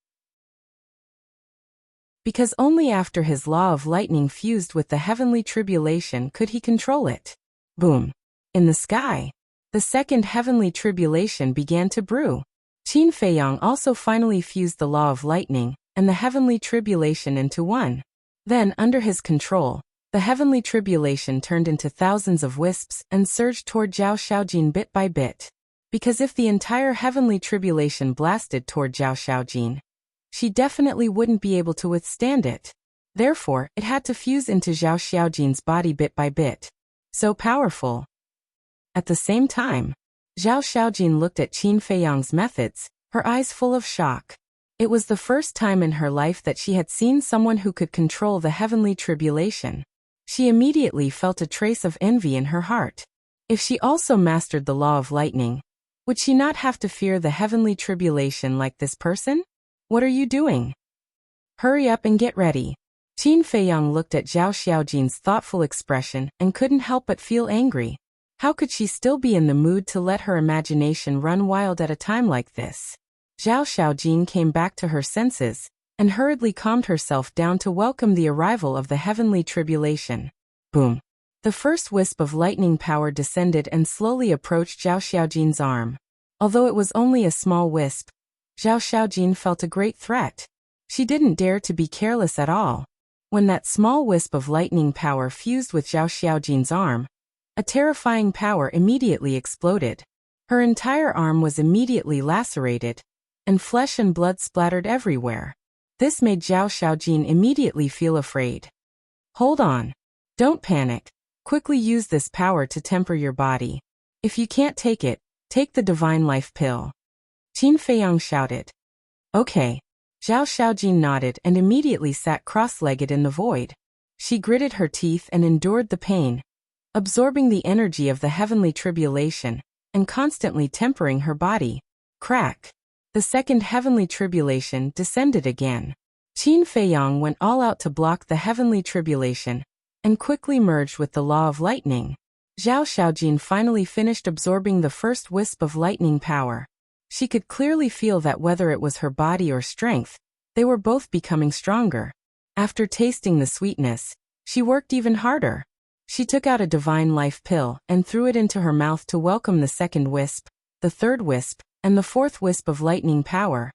Because only after his law of lightning fused with the heavenly tribulation could he control it. Boom! In the sky, the second heavenly tribulation began to brew. Qin Feiyang also finally fused the law of lightning and the heavenly tribulation into one. Then, under his control, the heavenly tribulation turned into thousands of wisps and surged toward Zhao Xiaojin bit by bit. Because if the entire heavenly tribulation blasted toward Zhao Xiaojin, she definitely wouldn't be able to withstand it. Therefore, it had to fuse into Zhao Xiaojin's body bit by bit. So powerful. At the same time, Zhao Xiaojin looked at Qin Feiyang's methods, her eyes full of shock. It was the first time in her life that she had seen someone who could control the heavenly tribulation. She immediately felt a trace of envy in her heart. If she also mastered the law of lightning, would she not have to fear the heavenly tribulation like this person? What are you doing? Hurry up and get ready. Qin Feiyang looked at Zhao Xiaojin's thoughtful expression and couldn't help but feel angry. How could she still be in the mood to let her imagination run wild at a time like this? Zhao Xiaojin came back to her senses and hurriedly calmed herself down to welcome the arrival of the heavenly tribulation. Boom! The first wisp of lightning power descended and slowly approached Zhao Xiaojin's arm. Although it was only a small wisp, Zhao Xiaojin felt a great threat. She didn't dare to be careless at all. When that small wisp of lightning power fused with Zhao Xiaojin's arm, a terrifying power immediately exploded. Her entire arm was immediately lacerated, and flesh and blood splattered everywhere. This made Zhao Xiaojin immediately feel afraid. Hold on. Don't panic. Quickly use this power to temper your body. If you can't take it, take the divine life pill. Qin Feiyang shouted. Okay. Zhao Xiaojin nodded and immediately sat cross-legged in the void. She gritted her teeth and endured the pain, absorbing the energy of the heavenly tribulation, and constantly tempering her body. Crack. The second heavenly tribulation descended again. Qin Feiyang went all out to block the heavenly tribulation, and quickly merged with the law of lightning. Zhao Xiaojin finally finished absorbing the first wisp of lightning power. She could clearly feel that whether it was her body or strength, they were both becoming stronger. After tasting the sweetness, she worked even harder. She took out a divine life pill and threw it into her mouth to welcome the second wisp, the third wisp, and the fourth wisp of lightning power.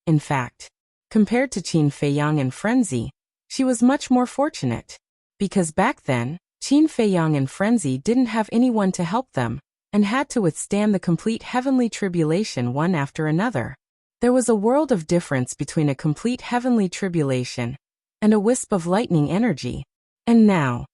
In fact, compared to Qin Feiyang and Frenzy, she was much more fortunate. Because back then, Qin Feiyang and Frenzy didn't have anyone to help them, and had to withstand the complete heavenly tribulation one after another. There was a world of difference between a complete heavenly tribulation and a wisp of lightning energy. And now,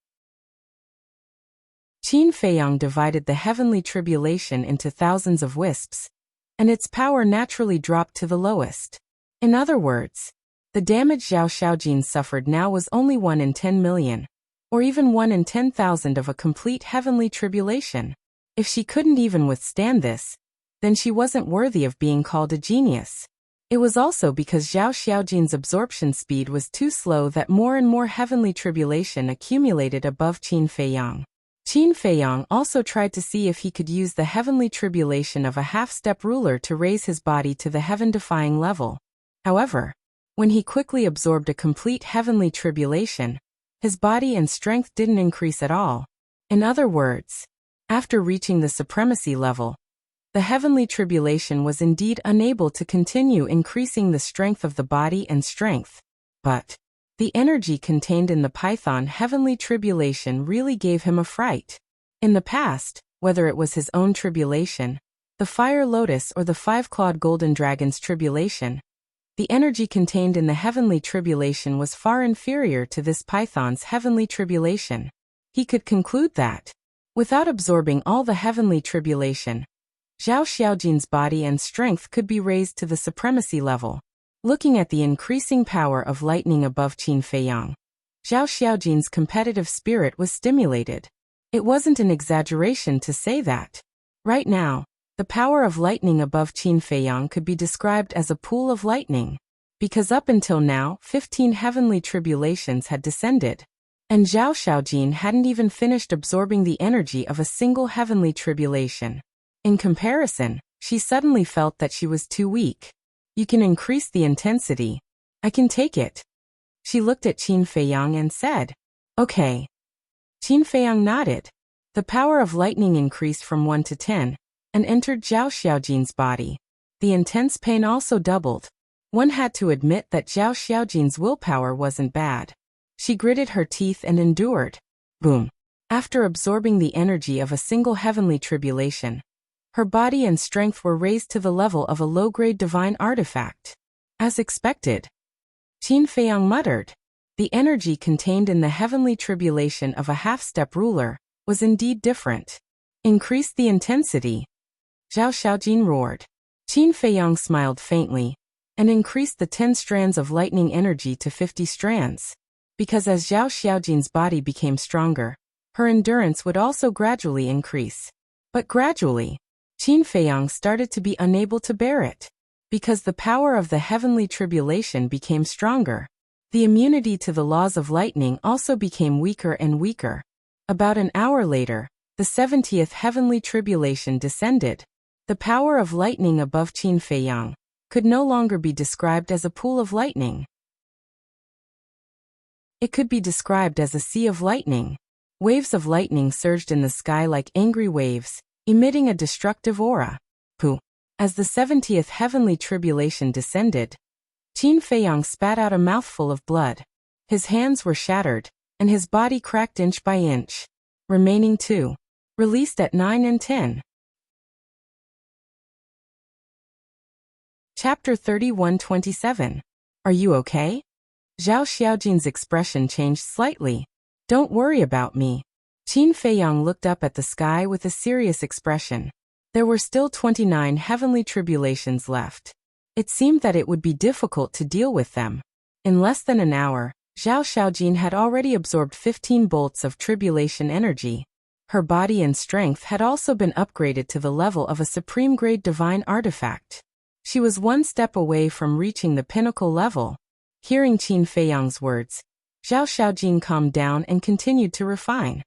Qin Feiyang divided the heavenly tribulation into thousands of wisps, and its power naturally dropped to the lowest. In other words, the damage Zhao Xiaojin suffered now was only 1 in 10 million, or even 1 in 10,000 of a complete heavenly tribulation. If she couldn't even withstand this, then she wasn't worthy of being called a genius. It was also because Zhao Xiaojin's absorption speed was too slow that more and more heavenly tribulation accumulated above Qin Feiyang. Qin Feiyang also tried to see if he could use the heavenly tribulation of a half-step ruler to raise his body to the heaven-defying level. However, when he quickly absorbed a complete heavenly tribulation, his body and strength didn't increase at all. In other words, after reaching the supremacy level, the heavenly tribulation was indeed unable to continue increasing the strength of the body and strength. But the energy contained in the Python heavenly tribulation really gave him a fright. In the past, whether it was his own tribulation, the Fire Lotus or the Five-Clawed Golden Dragon's tribulation, the energy contained in the heavenly tribulation was far inferior to this Python's heavenly tribulation. He could conclude that, without absorbing all the heavenly tribulation, Zhao Xiaojin's body and strength could be raised to the supremacy level. Looking at the increasing power of lightning above Qin Feiyang, Zhao Xiaojin's competitive spirit was stimulated. It wasn't an exaggeration to say that. Right now, the power of lightning above Qin Feiyang could be described as a pool of lightning, because up until now, 15 heavenly tribulations had descended, and Zhao Xiaojin hadn't even finished absorbing the energy of a single heavenly tribulation. In comparison, she suddenly felt that she was too weak. You can increase the intensity. I can take it. She looked at Qin Feiyang and said, "Okay." Qin Feiyang nodded. The power of lightning increased from 1 to 10, and entered Zhao Xiaojin's body. The intense pain also doubled. One had to admit that Zhao Xiaojin's willpower wasn't bad. She gritted her teeth and endured. Boom. After absorbing the energy of a single heavenly tribulation, her body and strength were raised to the level of a low-grade divine artifact. As expected, Qin Feiyang muttered. The energy contained in the heavenly tribulation of a half-step ruler was indeed different. Increase the intensity. Zhao Xiaojin roared. Qin Feiyang smiled faintly, and increased the 10 strands of lightning energy to 50 strands. Because as Zhao Xiaojin's body became stronger, her endurance would also gradually increase. But gradually, Qin Feiyang started to be unable to bear it. Because the power of the heavenly tribulation became stronger, the immunity to the laws of lightning also became weaker and weaker. About an hour later, the 70th heavenly tribulation descended. The power of lightning above Qin Feiyang could no longer be described as a pool of lightning. It could be described as a sea of lightning. Waves of lightning surged in the sky like angry waves, emitting a destructive aura. Pooh. As the 70th heavenly tribulation descended, Qin Feiyang spat out a mouthful of blood. His hands were shattered, and his body cracked inch by inch. Remaining 2. Released at 9 and 10. Chapter 31-27. Are you okay? Zhao Xiaojin's expression changed slightly. Don't worry about me. Qin Feiyang looked up at the sky with a serious expression. There were still 29 heavenly tribulations left. It seemed that it would be difficult to deal with them. In less than an hour, Zhao Xiaojin had already absorbed 15 bolts of tribulation energy. Her body and strength had also been upgraded to the level of a supreme-grade divine artifact. She was one step away from reaching the pinnacle level. Hearing Qin Feiyang's words, Zhao Xiaojin calmed down and continued to refine.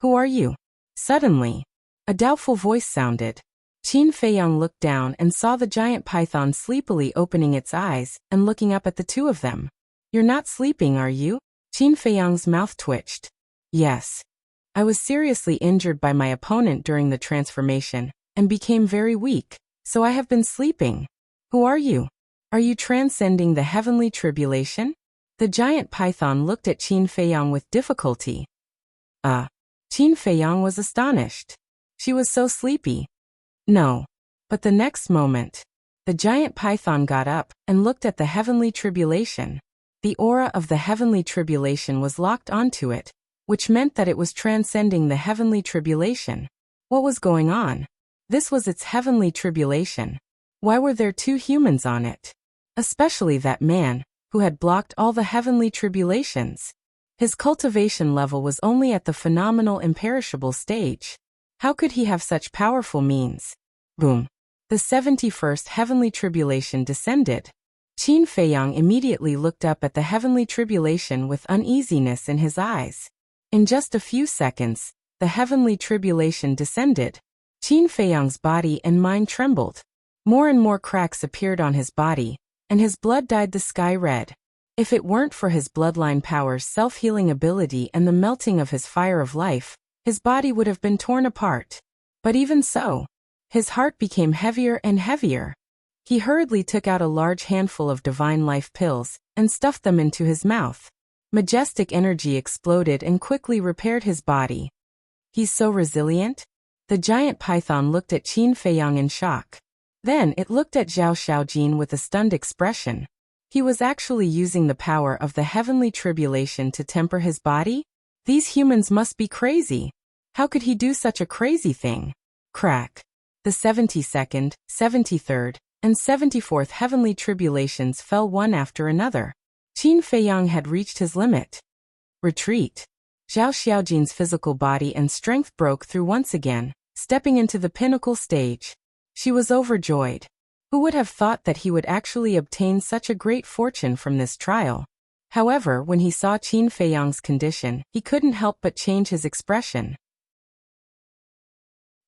"Who are you?" Suddenly, a doubtful voice sounded. Qin Feiyang looked down and saw the giant python sleepily opening its eyes and looking up at the two of them. "You're not sleeping, are you?" Qin Feiyang's mouth twitched. "Yes. I was seriously injured by my opponent during the transformation and became very weak, so I have been sleeping." "Who are you? Are you transcending the heavenly tribulation?" The giant python looked at Qin Feiyang with difficulty. Qin Feiyang was astonished. She was so sleepy. "No." But the next moment, the giant python got up and looked at the heavenly tribulation. The aura of the heavenly tribulation was locked onto it, which meant that it was transcending the heavenly tribulation. What was going on? This was its heavenly tribulation. Why were there two humans on it? Especially that man, who had blocked all the heavenly tribulations. His cultivation level was only at the phenomenal imperishable stage. How could he have such powerful means? Boom. The 71st heavenly tribulation descended. Qin Feiyang immediately looked up at the heavenly tribulation with uneasiness in his eyes. In just a few seconds, the heavenly tribulation descended. Qin Feiyang's body and mind trembled. More and more cracks appeared on his body, and his blood dyed the sky red. If it weren't for his bloodline power's self-healing ability and the melting of his fire of life, his body would have been torn apart. But even so, his heart became heavier and heavier. He hurriedly took out a large handful of divine life pills and stuffed them into his mouth. Majestic energy exploded and quickly repaired his body. "He's so resilient?" The giant python looked at Qin Feiyang in shock. Then it looked at Zhao Xiaojin with a stunned expression. He was actually using the power of the heavenly tribulation to temper his body? These humans must be crazy. How could he do such a crazy thing? Crack. The 72nd, 73rd, and 74th heavenly tribulations fell one after another. Qin Feiyang had reached his limit. Retreat. Zhao Xiaojin's physical body and strength broke through once again, stepping into the pinnacle stage. She was overjoyed. Who would have thought that he would actually obtain such a great fortune from this trial? However, when he saw Qin Feiyang's condition, he couldn't help but change his expression.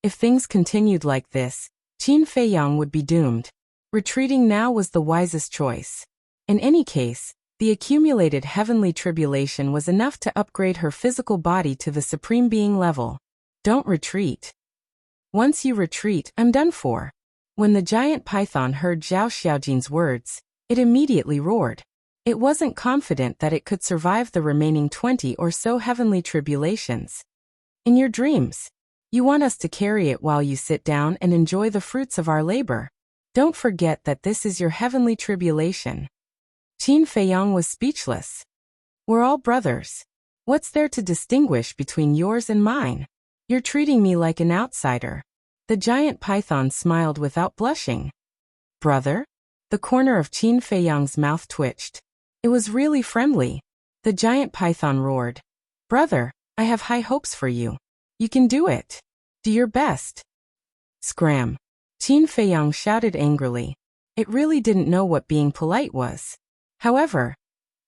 If things continued like this, Qin Feiyang would be doomed. Retreating now was the wisest choice. In any case, the accumulated heavenly tribulation was enough to upgrade her physical body to the supreme being level. Don't retreat. Once you retreat, I'm done for. When the giant python heard Zhao Xiaojin's words, it immediately roared. It wasn't confident that it could survive the remaining 20 or so heavenly tribulations. In your dreams, you want us to carry it while you sit down and enjoy the fruits of our labor. Don't forget that this is your heavenly tribulation. Qin Feiyang was speechless. We're all brothers. What's there to distinguish between yours and mine? You're treating me like an outsider. The giant python smiled without blushing. Brother? The corner of Qin Feiyang's mouth twitched. It was really friendly. The giant python roared. Brother, I have high hopes for you. You can do it. Do your best. Scram. Qin Feiyang shouted angrily. It really didn't know what being polite was. However,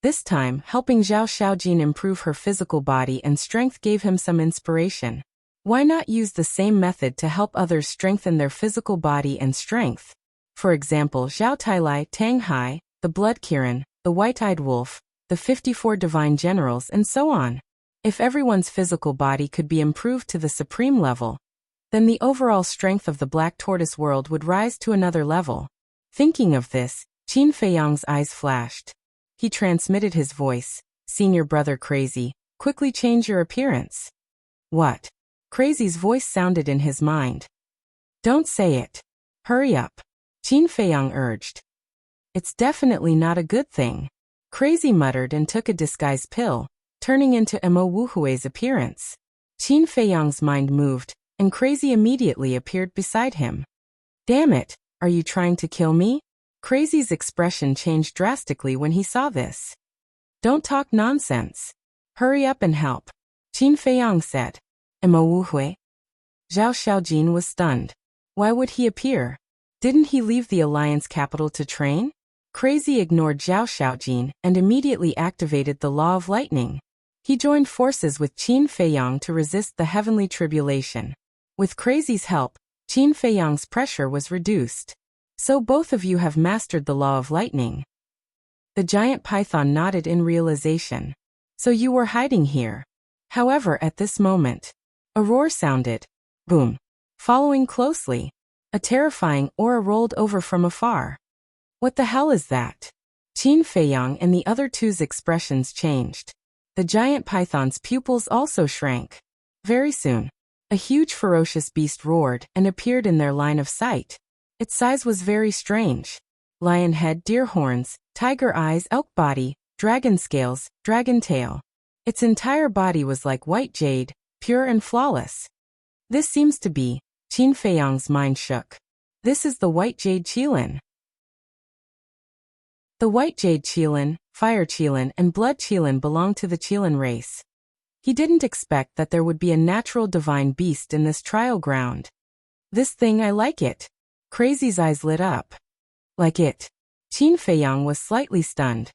this time, helping Zhao Xiaojin improve her physical body and strength gave him some inspiration. Why not use the same method to help others strengthen their physical body and strength? For example, Zhao Tailai, Tang Hai, the Blood Kirin, the White-Eyed Wolf, the 54 Divine Generals, and so on. If everyone's physical body could be improved to the supreme level, then the overall strength of the Black Tortoise world would rise to another level. Thinking of this, Qin Feiyang's eyes flashed. He transmitted his voice. Seeing your brother crazy, quickly change your appearance. What? Crazy's voice sounded in his mind. Don't say it. Hurry up. Qin Feiyang urged. It's definitely not a good thing. Crazy muttered and took a disguise pill, turning into Mo Wuhui's appearance. Qin Feiyang's mind moved, and Crazy immediately appeared beside him. Damn it, are you trying to kill me? Crazy's expression changed drastically when he saw this. Don't talk nonsense. Hurry up and help, Qin Feiyang said. Emma Wu Hui? Zhao Xiaojin was stunned. Why would he appear? Didn't he leave the Alliance capital to train? Crazy ignored Zhao Xiaojin and immediately activated the Law of Lightning. He joined forces with Qin Feiyang to resist the heavenly tribulation. With Crazy's help, Qin Feiyang's pressure was reduced. So both of you have mastered the Law of Lightning. The giant python nodded in realization. So you were hiding here. However, at this moment, a roar sounded. Boom. Following closely, a terrifying aura rolled over from afar. What the hell is that? Qin Feiyang and the other two's expressions changed. The giant python's pupils also shrank. Very soon, a huge ferocious beast roared and appeared in their line of sight. Its size was very strange. Lion head, deer horns, tiger eyes, elk body, dragon scales, dragon tail. Its entire body was like white jade, pure and flawless. This seems to be, Qin Feiyang's mind shook. This is the white jade qilin. The white jade qilin, fire qilin and blood qilin belong to the qilin race. He didn't expect that there would be a natural divine beast in this trial ground. This thing, I like it. Crazy's eyes lit up. Like it. Qin Feiyang was slightly stunned.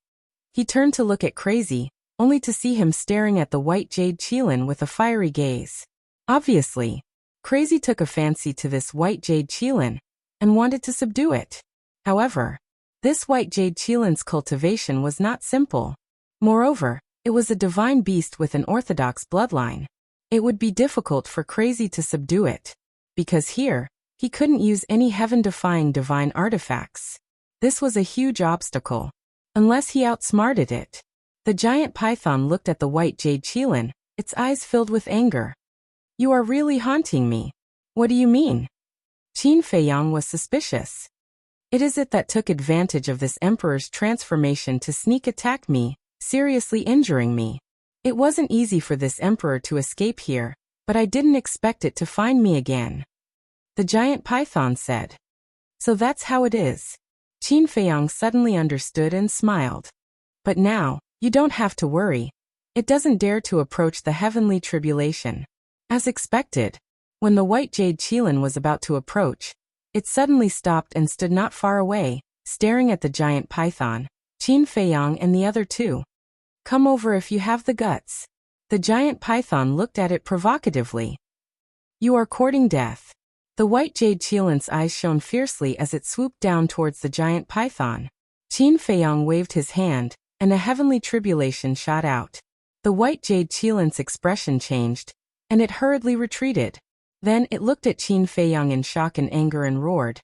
He turned to look at Crazy, only to see him staring at the white jade qilin with a fiery gaze. Obviously, Crazy took a fancy to this white jade qilin and wanted to subdue it. However, this white jade qilin's cultivation was not simple. Moreover, it was a divine beast with an orthodox bloodline. It would be difficult for Crazy to subdue it, because here, he couldn't use any heaven-defying divine artifacts. This was a huge obstacle, unless he outsmarted it. The giant python looked at the white jade qilin, its eyes filled with anger. You are really haunting me. What do you mean? Qin Feiyang was suspicious. It is it that took advantage of this emperor's transformation to sneak attack me, seriously injuring me. It wasn't easy for this emperor to escape here, but I didn't expect it to find me again. The giant python said. So that's how it is. Qin Feiyang suddenly understood and smiled. But now, you don't have to worry. It doesn't dare to approach the heavenly tribulation. As expected, when the white jade qilin was about to approach, it suddenly stopped and stood not far away, staring at the giant python, Qin Feiyang and the other two. Come over if you have the guts. The giant python looked at it provocatively. You are courting death. The white jade qilin's eyes shone fiercely as it swooped down towards the giant python. Qin Feiyang waved his hand, and a heavenly tribulation shot out. The white jade qilin's expression changed, and it hurriedly retreated. Then it looked at Qin Feiyang in shock and anger and roared.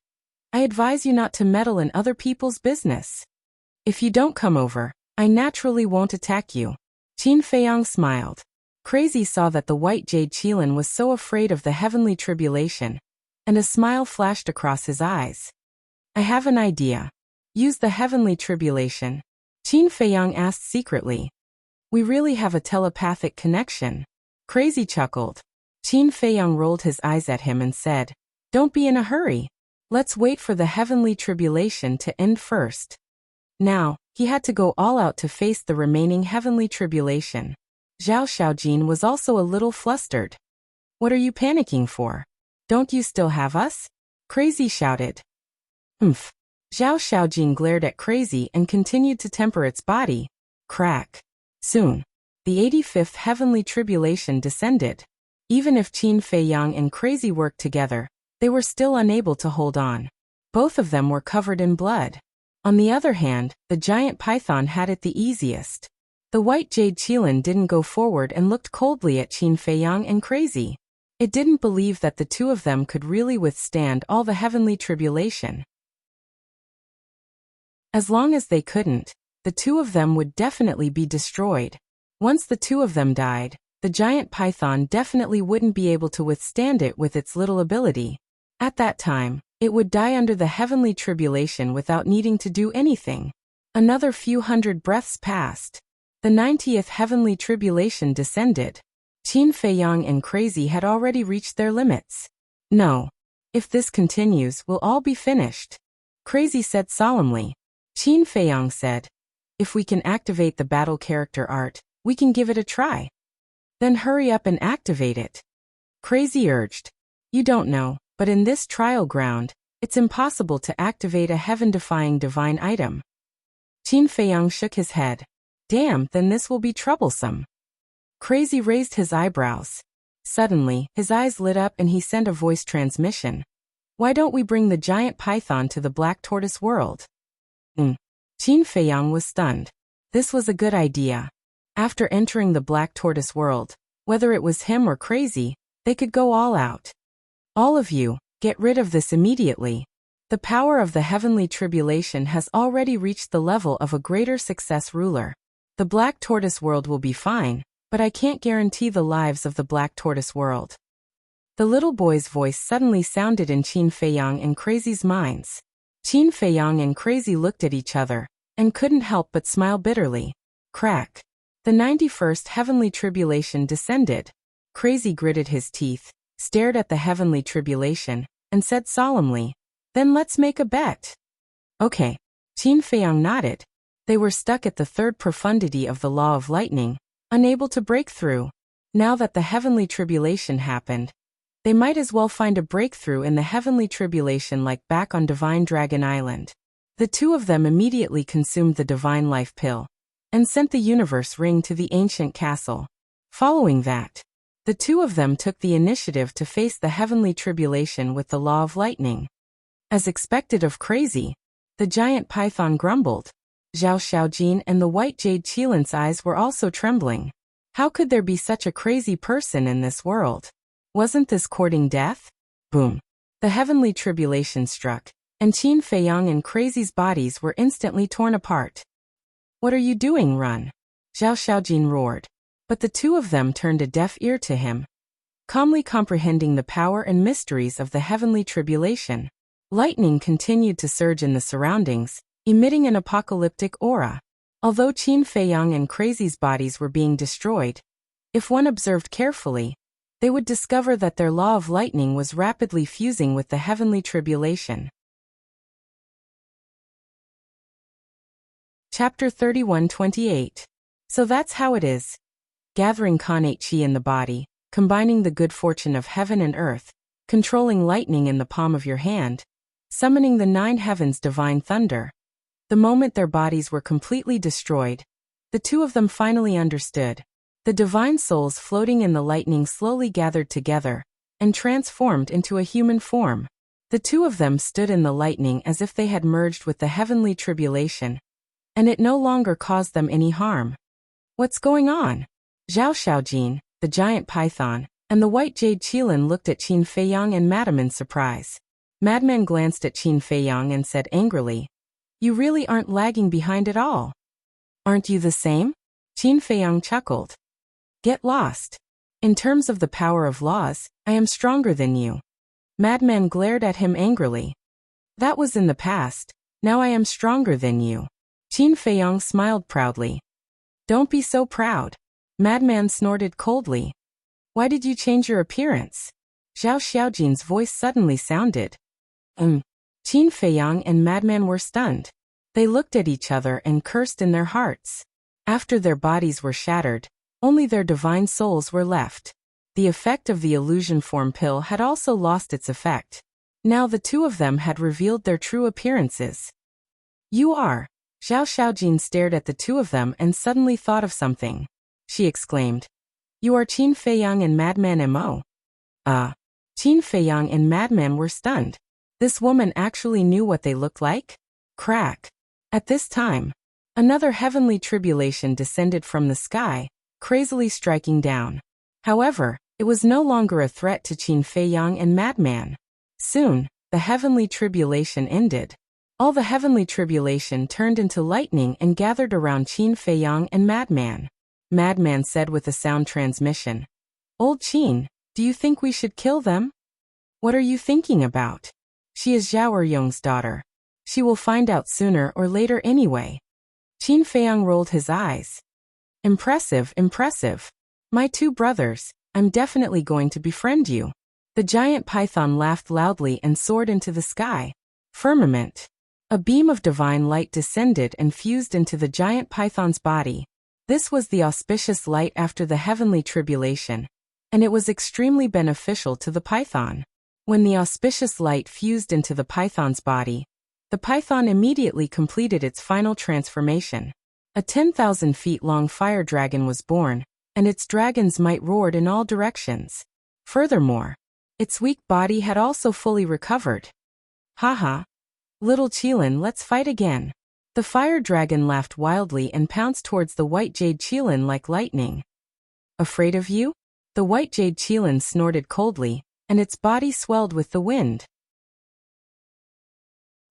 I advise you not to meddle in other people's business. If you don't come over, I naturally won't attack you. Qin Feiyang smiled. Crazy saw that the white jade qilin was so afraid of the heavenly tribulation, and a smile flashed across his eyes. I have an idea. Use the heavenly tribulation. Qin Feiyang asked secretly. We really have a telepathic connection. Crazy chuckled. Qin Feiyang rolled his eyes at him and said, Don't be in a hurry. Let's wait for the heavenly tribulation to end first. Now, he had to go all out to face the remaining heavenly tribulation. Zhao Xiaojin was also a little flustered. What are you panicking for? Don't you still have us? Crazy shouted. Zhao Xiaojin glared at Crazy and continued to temper its body. Crack. Soon, the 85th heavenly tribulation descended. Even if Qin Feiyang and Crazy worked together, they were still unable to hold on. Both of them were covered in blood. On the other hand, the giant python had it the easiest. The white jade qilin didn't go forward and looked coldly at Qin Feiyang and Crazy. It didn't believe that the two of them could really withstand all the heavenly tribulation. As long as they couldn't, the two of them would definitely be destroyed. Once the two of them died, the giant python definitely wouldn't be able to withstand it with its little ability. At that time, it would die under the heavenly tribulation without needing to do anything. Another few hundred breaths passed. The 90th heavenly tribulation descended. Qin Feiyang and Crazy had already reached their limits. No. If this continues, we'll all be finished. Crazy said solemnly. Qin Feiyang said, if we can activate the battle character art, we can give it a try. Then hurry up and activate it. Crazy urged. You don't know, but in this trial ground, it's impossible to activate a heaven-defying divine item. Qin Feiyang shook his head. Damn, then this will be troublesome. Crazy raised his eyebrows. Suddenly, his eyes lit up and he sent a voice transmission. Why don't we bring the giant python to the Black Tortoise world? Qin Feiyang was stunned. This was a good idea. After entering the Black Tortoise world, whether it was him or Crazy, they could go all out. All of you, get rid of this immediately. The power of the heavenly tribulation has already reached the level of a greater success ruler. The Black Tortoise world will be fine, but I can't guarantee the lives of the Black Tortoise world. The little boy's voice suddenly sounded in Qin Feiyang and Crazy's minds. Qin Feiyang and Crazy looked at each other, and couldn't help but smile bitterly. Crack. The 91st heavenly tribulation descended. Crazy gritted his teeth, stared at the heavenly tribulation, and said solemnly, then let's make a bet. Okay. Qin Feiyang nodded. They were stuck at the third profundity of the law of lightning, unable to break through. Now that the heavenly tribulation happened, they might as well find a breakthrough in the heavenly tribulation like back on Divine Dragon Island. The two of them immediately consumed the divine life pill and sent the universe ring to the ancient castle. Following that, the two of them took the initiative to face the heavenly tribulation with the law of lightning. As expected of Crazy, the giant python grumbled. Zhao Xiaojin and the white jade Qilin's eyes were also trembling. How could there be such a crazy person in this world? Wasn't this courting death? Boom. The heavenly tribulation struck, and Qin Feiyang and Crazy's bodies were instantly torn apart. What are you doing, run? Zhao Xiaojin roared. But the two of them turned a deaf ear to him, calmly comprehending the power and mysteries of the heavenly tribulation. Lightning continued to surge in the surroundings, emitting an apocalyptic aura. Although Qin Feiyang and Crazy's bodies were being destroyed, if one observed carefully, they would discover that their law of lightning was rapidly fusing with the heavenly tribulation. Chapter 31:28. So that's how it is. Gathering Khanate Qi in the body, combining the good fortune of heaven and earth, controlling lightning in the palm of your hand, summoning the 9 heavens' divine thunder. The moment their bodies were completely destroyed, the two of them finally understood. The divine souls floating in the lightning slowly gathered together and transformed into a human form. The two of them stood in the lightning as if they had merged with the heavenly tribulation, and it no longer caused them any harm. What's going on? Zhao Xiaojin, the giant python, and the white jade Qilin looked at Qin Feiyang and Madame in surprise. Madman glanced at Qin Feiyang and said angrily, you really aren't lagging behind at all. Aren't you the same? Qin Feiyang chuckled. Get lost. In terms of the power of laws, I am stronger than you. Madman glared at him angrily. That was in the past, now I am stronger than you. Qin Feiyang smiled proudly. Don't be so proud. Madman snorted coldly. Why did you change your appearance? Zhao Xiaojin's voice suddenly sounded. Qin Feiyang and Madman were stunned. They looked at each other and cursed in their hearts. After their bodies were shattered, only their divine souls were left. The effect of the illusion form pill had also lost its effect. Now the two of them had revealed their true appearances. You are. Zhao Xiaojin stared at the two of them and suddenly thought of something. She exclaimed. You are Qin Feiyang and Madman Mo. Qin Feiyang and Madman were stunned. This woman actually knew what they looked like? Crack. At this time, another heavenly tribulation descended from the sky, crazily striking down. However, it was no longer a threat to Qin Feiyang and Madman. Soon, the heavenly tribulation ended. All the heavenly tribulation turned into lightning and gathered around Qin Feiyang and Madman. Madman said with a sound transmission. Old Qin, do you think we should kill them? What are you thinking about? She is Zhao Eryong's daughter. She will find out sooner or later anyway. Qin Feiyang rolled his eyes. Impressive, impressive. My two brothers, I'm definitely going to befriend you. The giant python laughed loudly and soared into the sky. Firmament. A beam of divine light descended and fused into the giant python's body. This was the auspicious light after the heavenly tribulation, and it was extremely beneficial to the python. When the auspicious light fused into the python's body, the python immediately completed its final transformation. A 10,000 feet long fire dragon was born, and its dragon's might roared in all directions. Furthermore, its weak body had also fully recovered. Haha. Little Qilin, let's fight again. The fire dragon laughed wildly and pounced towards the white jade Qilin like lightning. Afraid of you? The white jade Qilin snorted coldly, and its body swelled with the wind.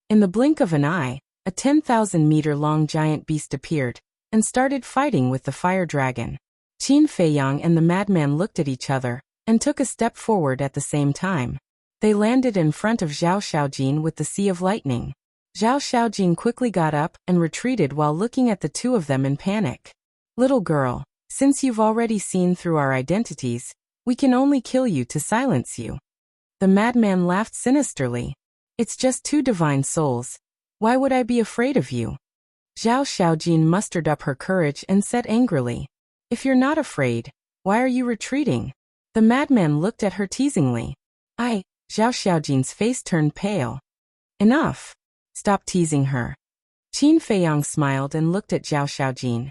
In the blink of an eye, a 10,000-meter-long giant beast appeared, and started fighting with the fire dragon. Qin Feiyang and the madman looked at each other, and took a step forward at the same time. They landed in front of Zhao Xiaojin with the Sea of Lightning. Zhao Xiaojin quickly got up and retreated while looking at the two of them in panic. Little girl, since you've already seen through our identities, we can only kill you to silence you. The madman laughed sinisterly. It's just two divine souls. Why would I be afraid of you? Zhao Xiaojin mustered up her courage and said angrily, if you're not afraid, why are you retreating? The madman looked at her teasingly. Zhao Xiaojin's face turned pale. Enough. Stop teasing her. Qin Feiyang smiled and looked at Zhao Xiaojin.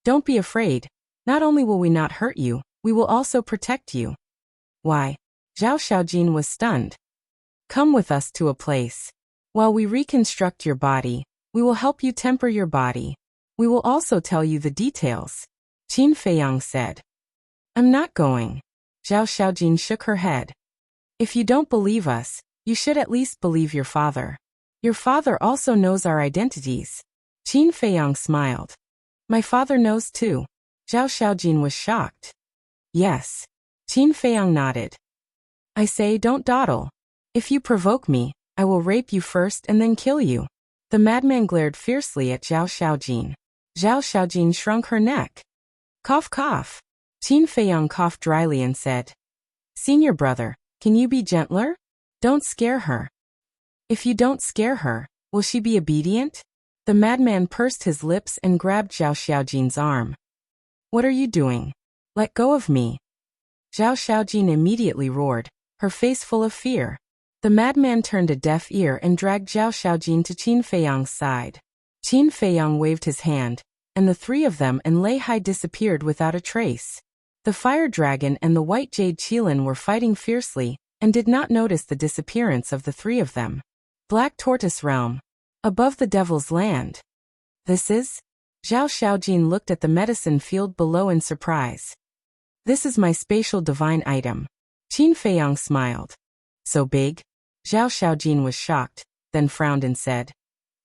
Don't be afraid. Not only will we not hurt you, we will also protect you. Why? Zhao Xiaojin was stunned. Come with us to a place. While we reconstruct your body, we will help you temper your body. We will also tell you the details. Qin Feiyang said. I'm not going. Zhao Xiaojin shook her head. If you don't believe us, you should at least believe your father. Your father also knows our identities. Qin Feiyang smiled. My father knows too. Zhao Xiaojin was shocked. Yes. Qin Feiyang nodded. I say, don't dawdle. If you provoke me, I will rape you first and then kill you. The madman glared fiercely at Zhao Xiaojin. Zhao Xiaojin shrunk her neck. Cough, cough. Qin Feiyang coughed dryly and said, Senior brother, can you be gentler? Don't scare her. If you don't scare her, will she be obedient? The madman pursed his lips and grabbed Zhao Xiaojin's arm. What are you doing? Let go of me. Zhao Xiaojin immediately roared, her face full of fear. The madman turned a deaf ear and dragged Zhao Xiaojin to Qin Feiyang's side. Qin Feiyang waved his hand, and the three of them and Lei Hai disappeared without a trace. The fire dragon and the white jade Qilin were fighting fiercely, and did not notice the disappearance of the three of them. Black Tortoise Realm. Above the Devil's Land. This is? Zhao Xiaojin looked at the medicine field below in surprise. This is my spatial divine item. Qin Feiyang smiled. So big? Zhao Xiaojin was shocked, then frowned and said,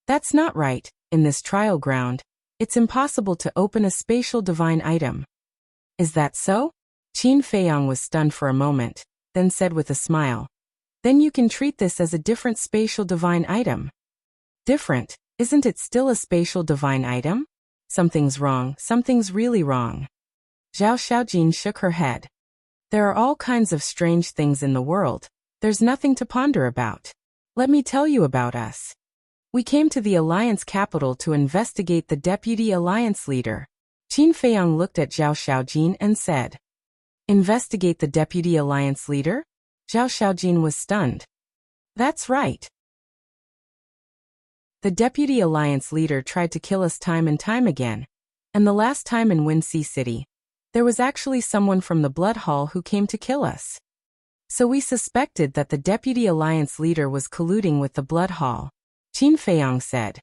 That's not right, in this trial ground, it's impossible to open a spatial divine item. Is that so? Qin Feiyang was stunned for a moment, then said with a smile. Then you can treat this as a different spatial divine item. Different? Isn't it still a spatial divine item? Something's wrong, something's really wrong. Zhao Xiaojin shook her head. There are all kinds of strange things in the world. There's nothing to ponder about. Let me tell you about us. We came to the Alliance capital to investigate the Deputy Alliance leader. Qin Feiyang looked at Zhao Xiaojin and said, Investigate the Deputy Alliance leader? Zhao Xiaojin was stunned. That's right. The Deputy Alliance leader tried to kill us time and time again, and the last time in Winxi City, there was actually someone from the Blood Hall who came to kill us. So we suspected that the Deputy Alliance leader was colluding with the Blood Hall. Qin Feiyang said.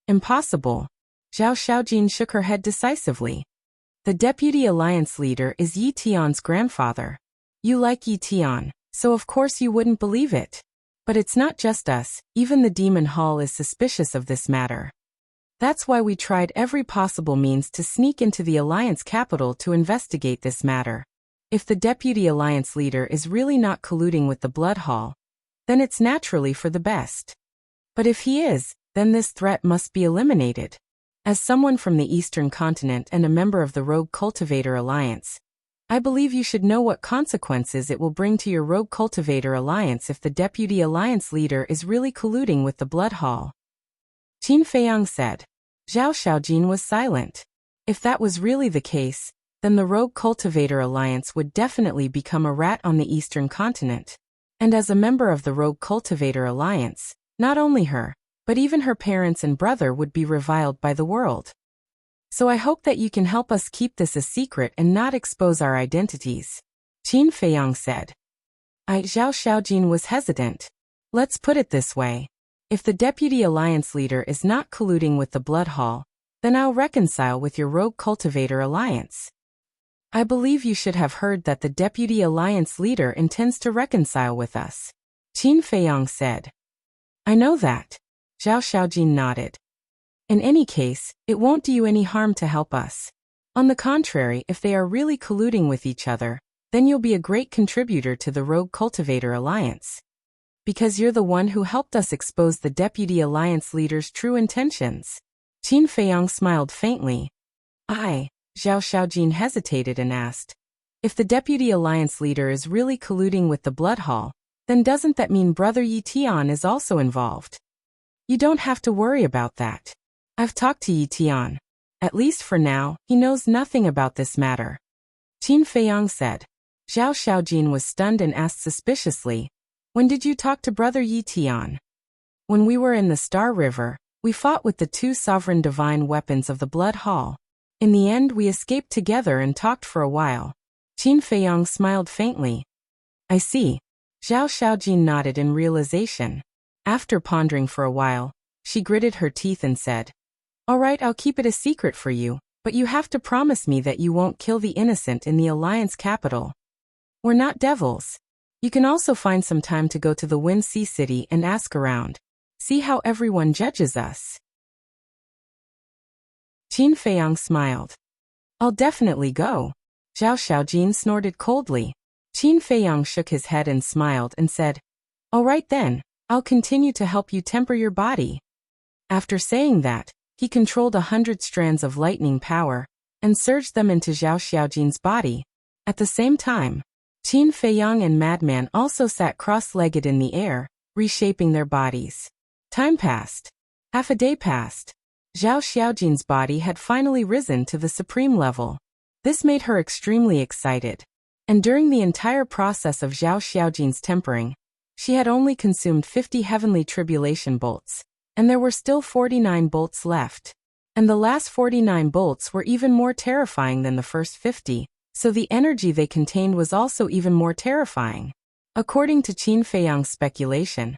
Impossible. Zhao Xiaojin shook her head decisively. The Deputy Alliance leader is Yi Tian's grandfather. You like Yi Tian, so of course you wouldn't believe it. But it's not just us, even the Demon Hall is suspicious of this matter. That's why we tried every possible means to sneak into the Alliance capital to investigate this matter. If the Deputy Alliance leader is really not colluding with the Blood Hall, then it's naturally for the best. But if he is, then this threat must be eliminated. As someone from the Eastern continent and a member of the Rogue Cultivator Alliance, I believe you should know what consequences it will bring to your Rogue Cultivator Alliance if the Deputy Alliance leader is really colluding with the Blood Hall. Qin Feiyang said. Zhao Xiaojin was silent. If that was really the case, then the Rogue Cultivator Alliance would definitely become a rat on the Eastern continent. And as a member of the Rogue Cultivator Alliance, not only her, but even her parents and brother would be reviled by the world. So I hope that you can help us keep this a secret and not expose our identities, Qin Feiyang said. Zhao Xiaojin was hesitant. Let's put it this way. If the Deputy Alliance leader is not colluding with the Blood Hall, then I'll reconcile with your Rogue Cultivator Alliance. I believe you should have heard that the Deputy Alliance leader intends to reconcile with us, Qin Feiyang said. I know that. Zhao Xiaojin nodded. In any case, it won't do you any harm to help us. On the contrary, if they are really colluding with each other, then you'll be a great contributor to the Rogue Cultivator Alliance. Because you're the one who helped us expose the Deputy Alliance leader's true intentions. Qin Feiyang smiled faintly. Zhao Xiaojin hesitated and asked. If the Deputy Alliance leader is really colluding with the Blood Hall, then doesn't that mean Brother Yi Tian is also involved? You don't have to worry about that. I've talked to Yi Tian. At least for now, he knows nothing about this matter. Qin Feiyang said. Zhao Xiaojin was stunned and asked suspiciously, when did you talk to Brother Yi Tian? When we were in the Star River, we fought with the two sovereign divine weapons of the Blood Hall. In the end, we escaped together and talked for a while. Qin Feiyang smiled faintly. I see. Zhao Xiaojin nodded in realization. After pondering for a while, she gritted her teeth and said, All right, I'll keep it a secret for you, but you have to promise me that you won't kill the innocent in the Alliance capital. We're not devils. You can also find some time to go to the Wind Sea City and ask around. See how everyone judges us. Qin Feiyang smiled. I'll definitely go. Zhao Xiaojin snorted coldly. Qin Feiyang shook his head and smiled and said, All right then, I'll continue to help you temper your body. After saying that, he controlled 100 strands of lightning power and surged them into Zhao Xiaojin's body. At the same time, Qin Feiyang and Madman also sat cross-legged in the air, reshaping their bodies. Time passed. Half a day passed. Zhao Xiaojin's body had finally risen to the supreme level. This made her extremely excited. And during the entire process of Zhao Xiaojin's tempering, she had only consumed 50 heavenly tribulation bolts, and there were still 49 bolts left. And the last 49 bolts were even more terrifying than the first 50, so the energy they contained was also even more terrifying. According to Qin Feiyang's speculation,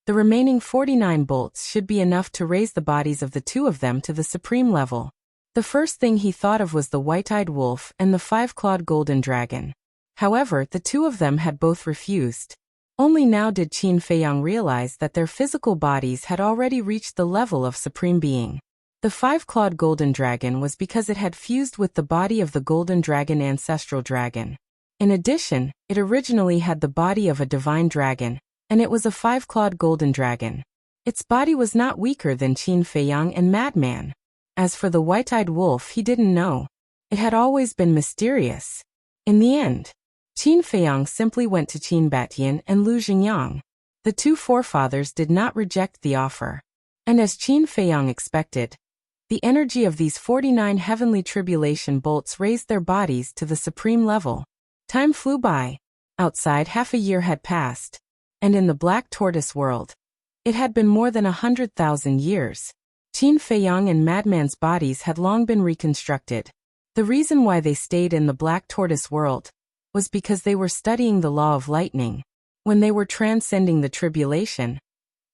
the remaining 49 bolts should be enough to raise the bodies of the two of them to the supreme level. The first thing he thought of was the white-eyed wolf and the five-clawed golden dragon. However, the two of them had both refused. Only now did Qin Feiyang realize that their physical bodies had already reached the level of supreme being. The five-clawed golden dragon was because it had fused with the body of the golden dragon ancestral dragon. In addition, it originally had the body of a divine dragon, and it was a five-clawed golden dragon. Its body was not weaker than Qin Feiyang and Madman. As for the white-eyed wolf, he didn't know. It had always been mysterious. In the end, Qin Feiyang simply went to Qin Batian and Lu Xingyang. The two forefathers did not reject the offer. And as Qin Feiyang expected, the energy of these 49 heavenly tribulation bolts raised their bodies to the supreme level. Time flew by. Outside, half a year had passed. And in the Black Tortoise world, it had been more than 100,000 years. Qin Feiyang and Madman's bodies had long been reconstructed. The reason why they stayed in the Black Tortoise world was because they were studying the law of lightning. When they were transcending the tribulation,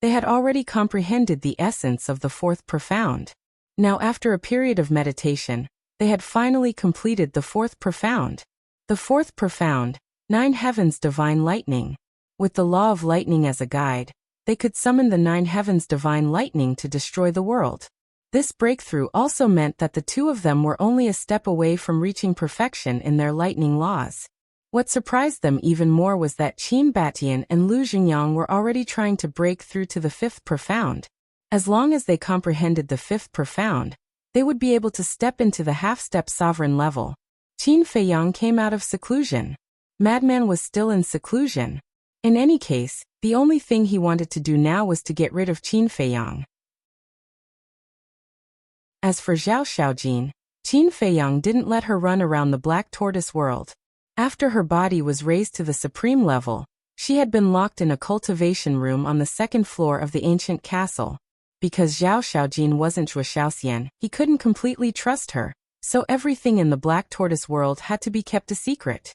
they had already comprehended the essence of the fourth profound. Now, after a period of meditation, they had finally completed the fourth profound. The fourth profound, 9 heavens divine lightning. With the law of lightning as a guide, they could summon the 9 heavens divine lightning to destroy the world. This breakthrough also meant that the two of them were only a step away from reaching perfection in their lightning laws. What surprised them even more was that Qin Batian and Lu Xingyang were already trying to break through to the fifth profound. As long as they comprehended the fifth profound, they would be able to step into the half-step sovereign level. Qin Feiyang came out of seclusion. Madman was still in seclusion. In any case, the only thing he wanted to do now was to get rid of Qin Feiyang. As for Zhao Xiaojin, Qin Feiyang didn't let her run around the Black Tortoise world. After her body was raised to the supreme level, she had been locked in a cultivation room on the second floor of the ancient castle. Because Zhao Xiaojin wasn't Zhuo Xiaoxian, he couldn't completely trust her, so everything in the Black Tortoise world had to be kept a secret.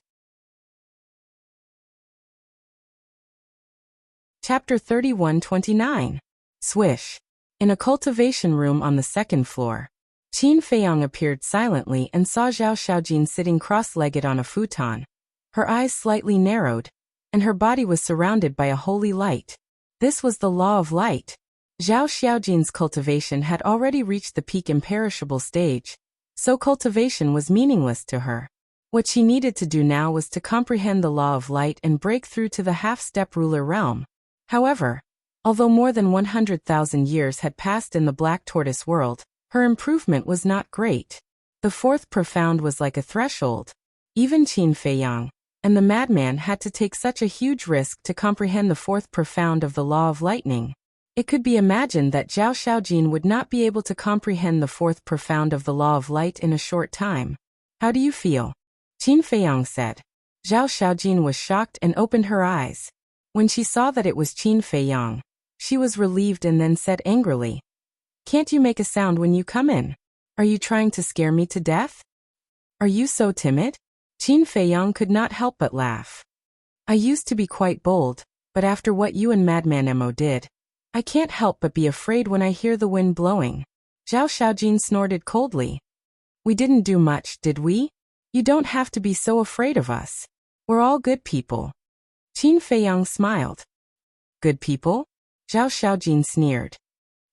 Chapter 31-29. Swish. In a cultivation room on the second floor, Qin Feiyang appeared silently and saw Zhao Xiaojin sitting cross-legged on a futon. Her eyes slightly narrowed, and her body was surrounded by a holy light. This was the law of light. Zhao Xiaojin's cultivation had already reached the peak imperishable stage, so cultivation was meaningless to her. What she needed to do now was to comprehend the law of light and break through to the half-step ruler realm. However, although more than 100,000 years had passed in the Black Tortoise world, her improvement was not great. The fourth profound was like a threshold. Even Qin Feiyang and the madman had to take such a huge risk to comprehend the fourth profound of the law of lightning. It could be imagined that Zhao Xiaojin would not be able to comprehend the fourth profound of the law of light in a short time. How do you feel? Qin Feiyang said. Zhao Xiaojin was shocked and opened her eyes. When she saw that it was Qin Feiyang, she was relieved and then said angrily, "Can't you make a sound when you come in? Are you trying to scare me to death? Are you so timid?" Qin Feiyang could not help but laugh. "I used to be quite bold, but after what you and Madman Mo did, I can't help but be afraid when I hear the wind blowing." Zhao Xiaojin snorted coldly. "We didn't do much, did we? You don't have to be so afraid of us. We're all good people." Qin Feiyang smiled. "Good people?" Zhao Xiaojin sneered.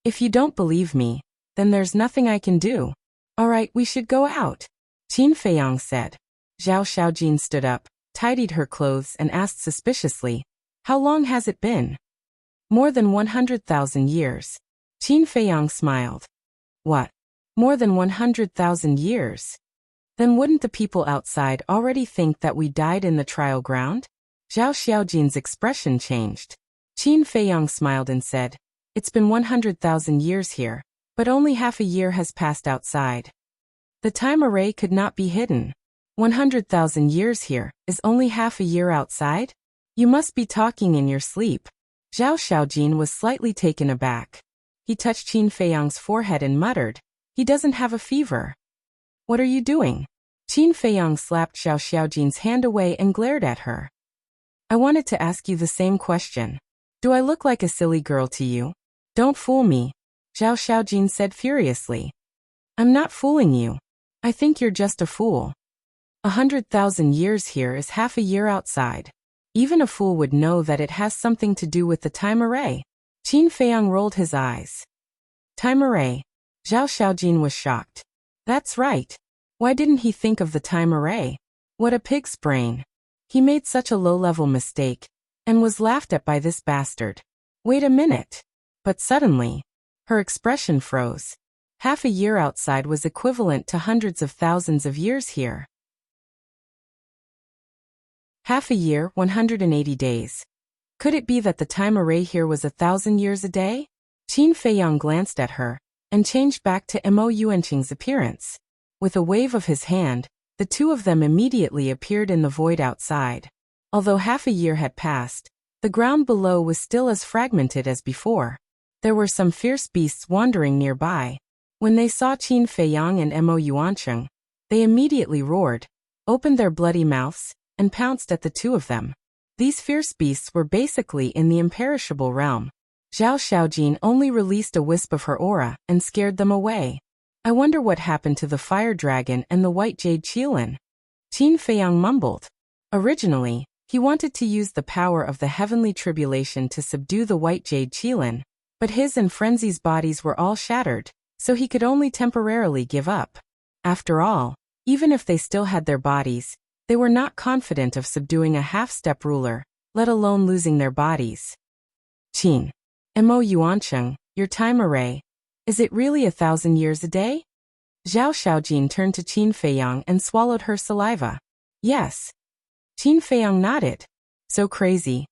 "If you don't believe me, then there's nothing I can do. All right, we should go out," Qin Feiyang said. Zhao Xiaojin stood up, tidied her clothes and asked suspiciously, "How long has it been?" "More than 100,000 years." Qin Feiyang smiled. "What? More than 100,000 years? Then wouldn't the people outside already think that we died in the trial ground?" Zhao Xiaojin's expression changed. Qin Feiyang smiled and said, "It's been 100,000 years here, but only half a year has passed outside. The time array could not be hidden. 100,000 years here is only half a year outside? You must be talking in your sleep." Zhao Xiaojin was slightly taken aback. He touched Qin Feiyang's forehead and muttered, "He doesn't have a fever." "What are you doing?" Qin Feiyang slapped Zhao Xiaojin's hand away and glared at her. "I wanted to ask you the same question. Do I look like a silly girl to you?" "Don't fool me," Zhao Xiaojin said furiously. "I'm not fooling you. I think you're just a fool. 100,000 years here is half a year outside. Even a fool would know that it has something to do with the time array." Qin Feiyang rolled his eyes. "Time array?" Zhao Xiaojin was shocked. "That's right. Why didn't he think of the time array? What a pig's brain. He made such a low-level mistake, and was laughed at by this bastard. Wait a minute." But suddenly, her expression froze. Half a year outside was equivalent to hundreds of thousands of years here. Half a year, 180 days. Could it be that the time array here was 1,000 years a day? Qin Feiyang glanced at her, and changed back to Mo Yuanqing's appearance. With a wave of his hand, the two of them immediately appeared in the void outside. Although half a year had passed, the ground below was still as fragmented as before. There were some fierce beasts wandering nearby. When they saw Qin Feiyang and Mo Yuanqing, they immediately roared, opened their bloody mouths, and pounced at the two of them. These fierce beasts were basically in the imperishable realm. Zhao Xiaojin only released a wisp of her aura and scared them away. "I wonder what happened to the fire dragon and the white jade qilin," Qin Feiyang mumbled. Originally, he wanted to use the power of the heavenly tribulation to subdue the white jade qilin, but his and Frenzy's bodies were all shattered, so he could only temporarily give up. After all, even if they still had their bodies, they were not confident of subduing a half-step ruler, let alone losing their bodies. "Qin, Mo Yuanqing, your time array. Is it really 1,000 years a day?" Zhao Xiaojin turned to Qin Feiyang and swallowed her saliva. "Yes." Qin Feiyang nodded. "So crazy.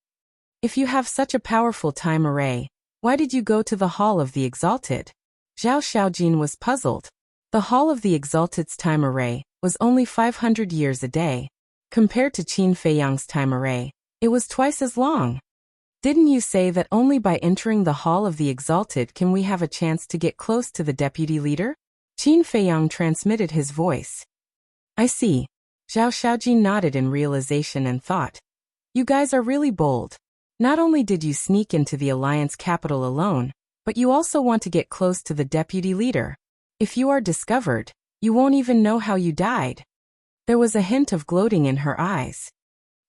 If you have such a powerful time array, why did you go to the Hall of the Exalted?" Zhao Xiaojin was puzzled. The Hall of the Exalted's time array was only 500 years a day. Compared to Qin Feiyang's time array, it was twice as long. Didn't you say that only by entering the Hall of the Exalted can we have a chance to get close to the deputy leader? Qin Feiyang transmitted his voice. I see. Zhao Xiaojin nodded in realization and thought. You guys are really bold. Not only did you sneak into the Alliance capital alone, but you also want to get close to the deputy leader. If you are discovered, you won't even know how you died. There was a hint of gloating in her eyes.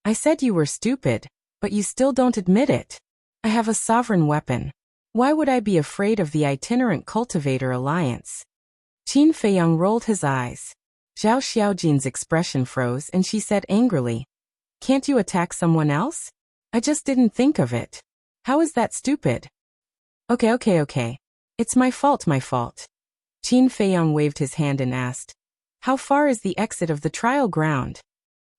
I said you were stupid, but you still don't admit it. I have a sovereign weapon. Why would I be afraid of the itinerant cultivator alliance? Qin Feiyang rolled his eyes. Zhao Xiaojin's expression froze and she said angrily, Can't you attack someone else? I just didn't think of it. How is that stupid? Okay. It's my fault. Qin Feiyang waved his hand and asked, How far is the exit of the trial ground?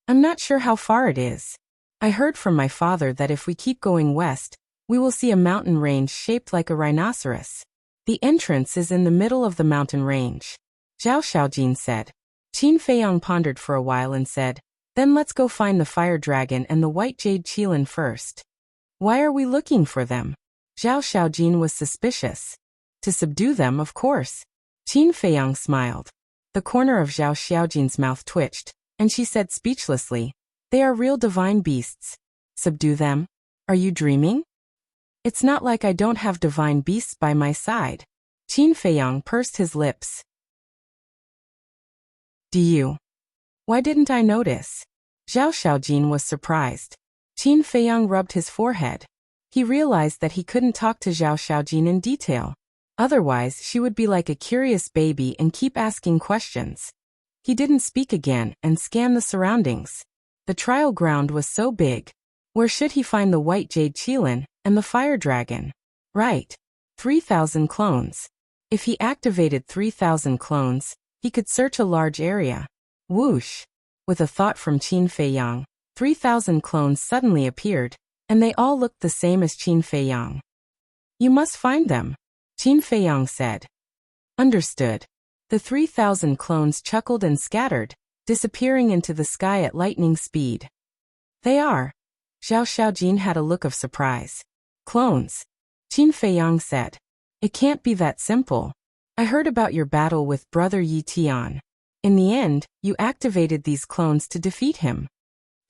I'm not sure how far it is. I heard from my father that if we keep going west, we will see a mountain range shaped like a rhinoceros. The entrance is in the middle of the mountain range. Zhao Xiaojin said. Qin Feiyang pondered for a while and said, Then let's go find the fire dragon and the white jade qilin first. Why are we looking for them? Zhao Xiaojin was suspicious. To subdue them, of course. Qin Feiyang smiled. The corner of Zhao Xiaojin's mouth twitched, and she said speechlessly, They are real divine beasts. Subdue them? Are you dreaming? It's not like I don't have divine beasts by my side. Qin Feiyang pursed his lips. Do you? Why didn't I notice? Zhao Xiaojin was surprised. Qin Feiyang rubbed his forehead. He realized that he couldn't talk to Zhao Xiaojin in detail. Otherwise, she would be like a curious baby and keep asking questions. He didn't speak again and scanned the surroundings. The trial ground was so big. Where should he find the white jade qilin and the fire dragon? Right. 3,000 clones. If he activated 3,000 clones, he could search a large area. Whoosh! With a thought from Qin Feiyang, 3,000 clones suddenly appeared, and they all looked the same as Qin Feiyang. You must find them, Qin Feiyang said. Understood. The 3,000 clones chuckled and scattered, disappearing into the sky at lightning speed. They are. Zhao Xiaojin had a look of surprise. Clones. Qin Feiyang said. It can't be that simple. I heard about your battle with Brother Yi Tian. In the end, you activated these clones to defeat him.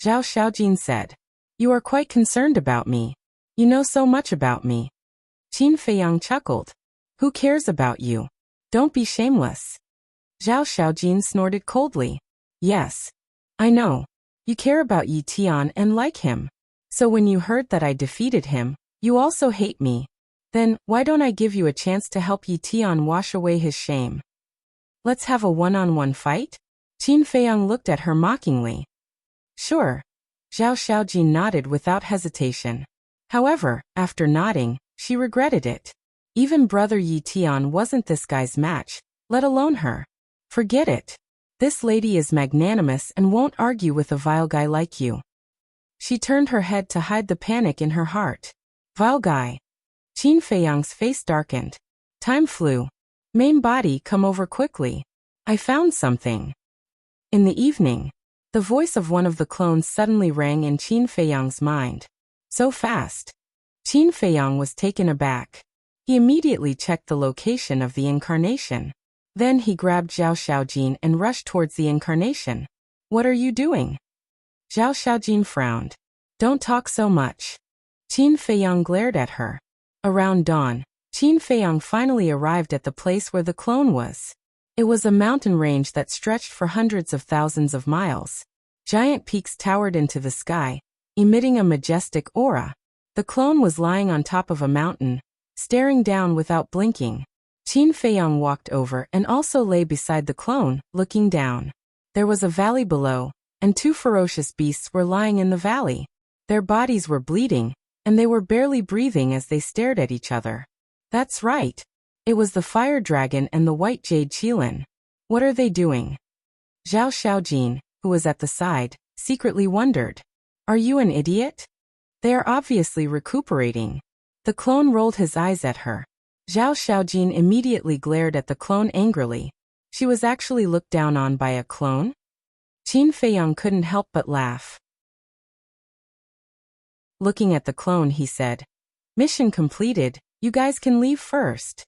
Zhao Xiaojin said. You are quite concerned about me. You know so much about me. Qin Feiyang chuckled. Who cares about you? Don't be shameless. Zhao Xiaojin snorted coldly. Yes. I know. You care about Yi Tian and like him. So when you heard that I defeated him, you also hate me. Then, why don't I give you a chance to help Yi Tian wash away his shame? Let's have a one-on-one fight? Qin Feiyang looked at her mockingly. Sure. Zhao Xiaojin nodded without hesitation. However, after nodding, she regretted it. Even Brother Yi Tian wasn't this guy's match, let alone her. Forget it. This lady is magnanimous and won't argue with a vile guy like you. She turned her head to hide the panic in her heart. Vile guy. Qin Feiyang's face darkened. Time flew. Main body, come over quickly. I found something. In the evening, the voice of one of the clones suddenly rang in Qin Feiyang's mind. So fast. Qin Feiyang was taken aback. He immediately checked the location of the incarnation. Then he grabbed Zhao Xiaojin and rushed towards the incarnation. What are you doing? Zhao Xiaojin frowned. Don't talk so much. Qin Feiyang glared at her. Around dawn, Qin Feiyang finally arrived at the place where the clone was. It was a mountain range that stretched for hundreds of thousands of miles. Giant peaks towered into the sky, emitting a majestic aura. The clone was lying on top of a mountain, staring down without blinking. Qin Feiyang walked over and also lay beside the clone, looking down. There was a valley below, and two ferocious beasts were lying in the valley. Their bodies were bleeding, and they were barely breathing as they stared at each other. That's right. It was the fire dragon and the white jade qilin. What are they doing? Zhao Xiaojin, who was at the side, secretly wondered. Are you an idiot? They are obviously recuperating. The clone rolled his eyes at her. Zhao Xiaojin immediately glared at the clone angrily. She was actually looked down on by a clone? Qin Feiyang couldn't help but laugh. Looking at the clone, he said, "Mission completed, you guys can leave first."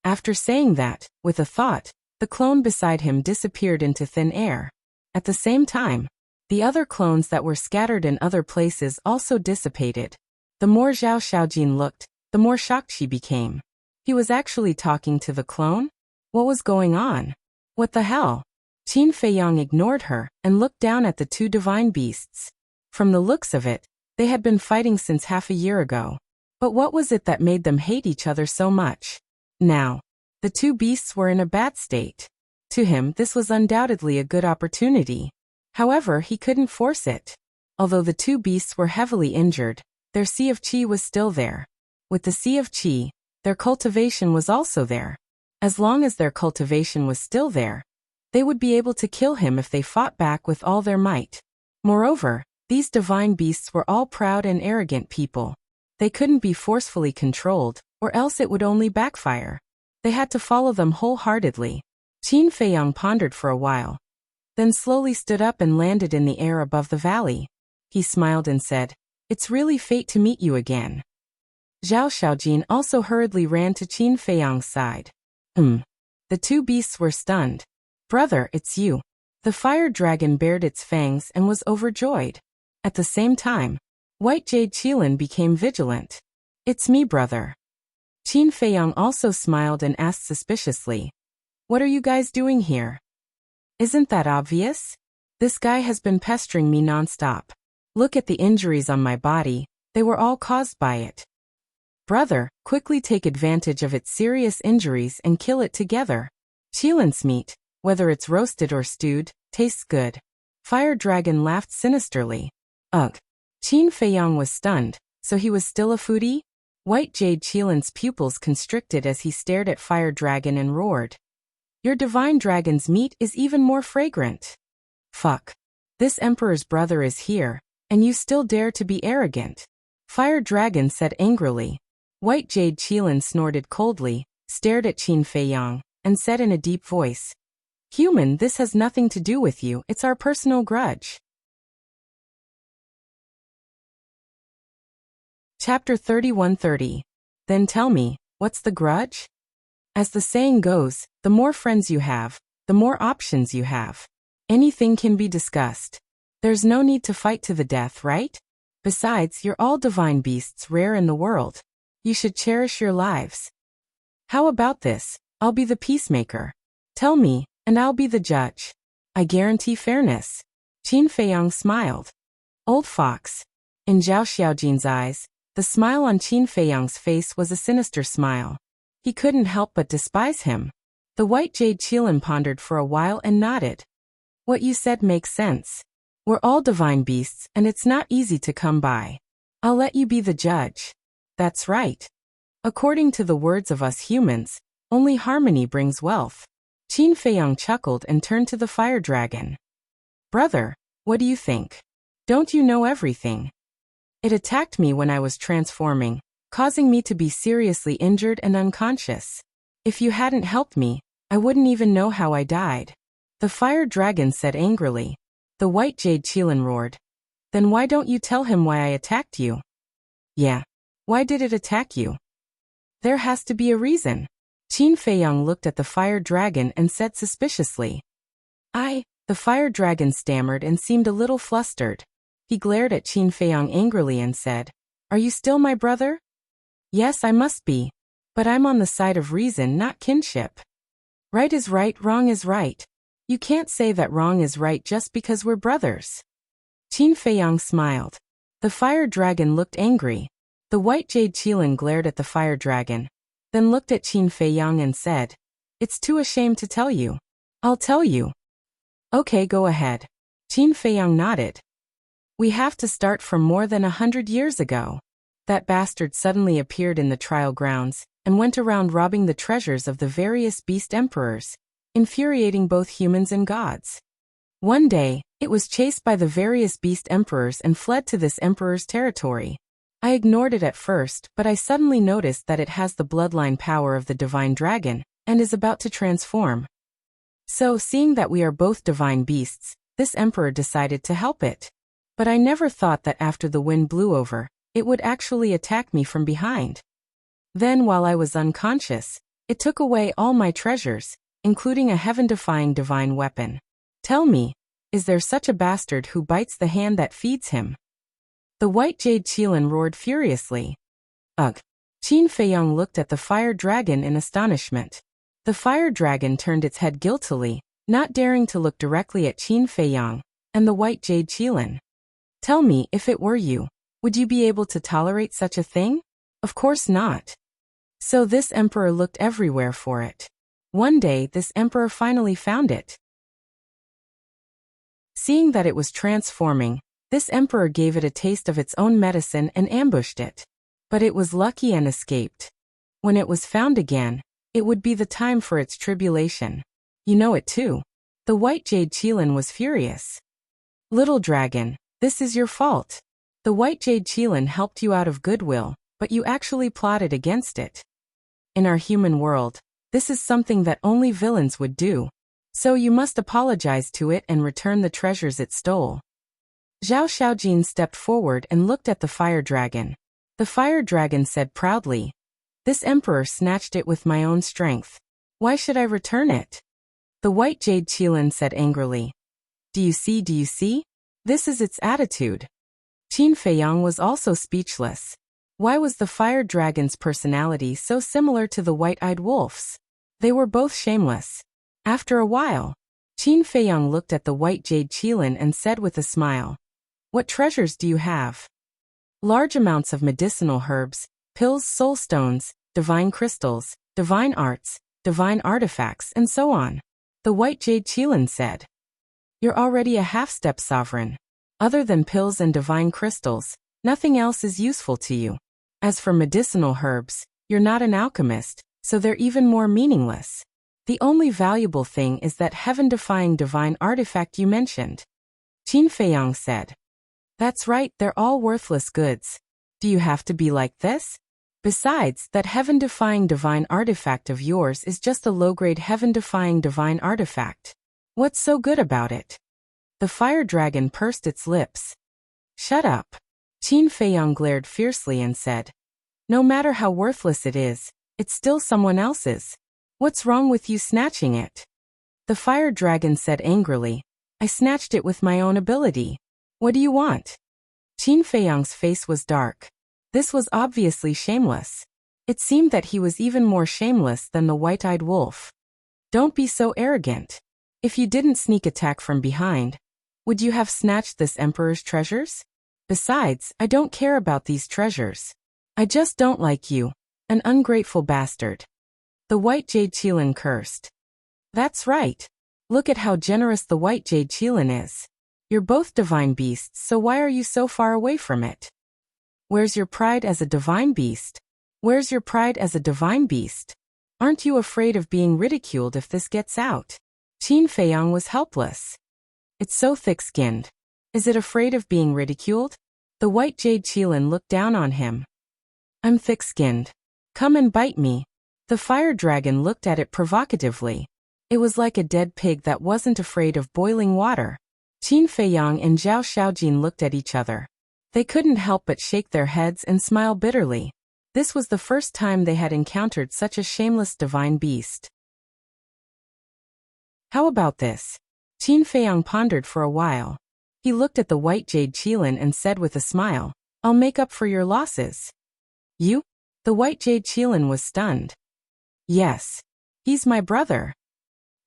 After saying that, with a thought, the clone beside him disappeared into thin air. At the same time, the other clones that were scattered in other places also dissipated. The more Zhao Xiaojin looked, the more shocked she became. He was actually talking to the clone? What was going on? What the hell? Qin Feiyang ignored her and looked down at the two divine beasts. From the looks of it, they had been fighting since half a year ago. But what was it that made them hate each other so much? Now, the two beasts were in a bad state. To him, this was undoubtedly a good opportunity. However, he couldn't force it. Although the two beasts were heavily injured, their sea of qi was still there. With the sea of qi, their cultivation was also there. As long as their cultivation was still there, they would be able to kill him if they fought back with all their might. Moreover, these divine beasts were all proud and arrogant people. They couldn't be forcefully controlled, or else it would only backfire. They had to follow them wholeheartedly. Qin Feiyang pondered for a while, then slowly stood up and landed in the air above the valley. He smiled and said, "It's really fate to meet you again." Zhao Xiaojin also hurriedly ran to Qin Feiyang's side. The two beasts were stunned. "Brother, it's you." The fire dragon bared its fangs and was overjoyed. At the same time, White Jade Qilin became vigilant. "It's me, brother." Qin Feiyang also smiled and asked suspiciously, "What are you guys doing here? Isn't that obvious? This guy has been pestering me non-stop. Look at the injuries on my body, they were all caused by it. Brother, quickly take advantage of its serious injuries and kill it together. Qilin's meat, whether it's roasted or stewed, tastes good." Fire Dragon laughed sinisterly. Ugh. Qin Feiyang was stunned, so he was still a foodie? White Jade Qilin's pupils constricted as he stared at Fire Dragon and roared. "Your divine dragon's meat is even more fragrant. Fuck. This emperor's brother is here, and you still dare to be arrogant." Fire Dragon said angrily. White Jade Qilin snorted coldly, stared at Qin Feiyang, and said in a deep voice, "Human, this has nothing to do with you, it's our personal grudge." Chapter 3130. Then tell me, what's the grudge? As the saying goes, the more friends you have, the more options you have. Anything can be discussed. There's no need to fight to the death, right? Besides, you're all divine beasts rare in the world. You should cherish your lives. How about this? I'll be the peacemaker. Tell me, and I'll be the judge. I guarantee fairness. Qin Feiyang smiled. Old fox. In Zhao Xiaojin's eyes, the smile on Qin Feiyang's face was a sinister smile. He couldn't help but despise him. The White Jade Qilin pondered for a while and nodded. What you said makes sense. We're all divine beasts, and it's not easy to come by. I'll let you be the judge. That's right. According to the words of us humans, only harmony brings wealth. Qin Feiyang chuckled and turned to the fire dragon. Brother, what do you think? Don't you know everything? It attacked me when I was transforming, causing me to be seriously injured and unconscious. If you hadn't helped me, I wouldn't even know how I died. The fire dragon said angrily. The White Jade Qilin roared. Then why don't you tell him why I attacked you? Yeah. Why did it attack you? There has to be a reason. Qin Feiyang looked at the fire dragon and said suspiciously. The fire dragon stammered and seemed a little flustered. He glared at Qin Feiyang angrily and said, Are you still my brother? Yes, I must be. But I'm on the side of reason, not kinship. Right is right, wrong is right. You can't say that wrong is right just because we're brothers. Qin Feiyang smiled. The fire dragon looked angry. The White Jade Qilin glared at the fire dragon, then looked at Qin Feiyang and said, It's too ashamed to tell you. I'll tell you. Okay, go ahead. Qin Feiyang nodded. We have to start from more than 100 years ago. That bastard suddenly appeared in the trial grounds and went around robbing the treasures of the various beast emperors, infuriating both humans and gods. One day, it was chased by the various beast emperors and fled to this emperor's territory. I ignored it at first, but I suddenly noticed that it has the bloodline power of the divine dragon, and is about to transform. So, seeing that we are both divine beasts, this emperor decided to help it. But I never thought that after the wind blew over, it would actually attack me from behind. Then, while I was unconscious, it took away all my treasures, including a heaven-defying divine weapon. Tell me, is there such a bastard who bites the hand that feeds him? The white jade Qilin roared furiously. Ugh! Qin Feiyang looked at the fire dragon in astonishment. The fire dragon turned its head guiltily, not daring to look directly at Qin Feiyang and the white jade Qilin. Tell me, if it were you, would you be able to tolerate such a thing? Of course not. So this emperor looked everywhere for it. One day, this emperor finally found it. Seeing that it was transforming, this emperor gave it a taste of its own medicine and ambushed it. But it was lucky and escaped. When it was found again, it would be the time for its tribulation. You know it too. The white jade Qilin was furious. Little dragon, this is your fault. The white jade Qilin helped you out of goodwill, but you actually plotted against it. In our human world, this is something that only villains would do. So you must apologize to it and return the treasures it stole. Zhao Xiaojin stepped forward and looked at the fire dragon. The fire dragon said proudly, "This emperor snatched it with my own strength. Why should I return it?" The white jade Qilin said angrily, Do you see? This is its attitude." Qin Feiyang was also speechless. Why was the fire dragon's personality so similar to the white-eyed wolf's? They were both shameless. After a while, Qin Feiyang looked at the white jade Qilin and said with a smile, "What treasures do you have?" "Large amounts of medicinal herbs, pills, soul stones, divine crystals, divine arts, divine artifacts, and so on," the white jade Qilin said. "You're already a half-step sovereign. Other than pills and divine crystals, nothing else is useful to you. As for medicinal herbs, you're not an alchemist, so they're even more meaningless. The only valuable thing is that heaven-defying divine artifact you mentioned." Qin Feiyang said. "That's right, they're all worthless goods. Do you have to be like this? Besides, that heaven-defying divine artifact of yours is just a low-grade heaven-defying divine artifact. What's so good about it?" The fire dragon pursed its lips. "Shut up." Qin Feiyang glared fiercely and said, "No matter how worthless it is, it's still someone else's. What's wrong with you snatching it?" The fire dragon said angrily, "I snatched it with my own ability. What do you want?" Qin Feiyang's face was dark. This was obviously shameless. It seemed that he was even more shameless than the white-eyed wolf. "Don't be so arrogant. If you didn't sneak attack from behind, would you have snatched this emperor's treasures? Besides, I don't care about these treasures. I just don't like you, an ungrateful bastard." The white jade Qilin cursed. "That's right. Look at how generous the white jade Qilin is. You're both divine beasts, so why are you so far away from it? Where's your pride as a divine beast? Where's your pride as a divine beast? Aren't you afraid of being ridiculed if this gets out?" Qin Feiyang was helpless. "It's so thick-skinned. Is it afraid of being ridiculed?" The white jade Qilin looked down on him. "I'm thick-skinned. Come and bite me." The fire dragon looked at it provocatively. It was like a dead pig that wasn't afraid of boiling water. Qin Feiyang and Zhao Xiaojin looked at each other. They couldn't help but shake their heads and smile bitterly. This was the first time they had encountered such a shameless divine beast. "How about this?" Qin Feiyang pondered for a while. He looked at the white jade Qilin and said with a smile, "I'll make up for your losses." "You?" The white jade Qilin was stunned. "Yes. He's my brother.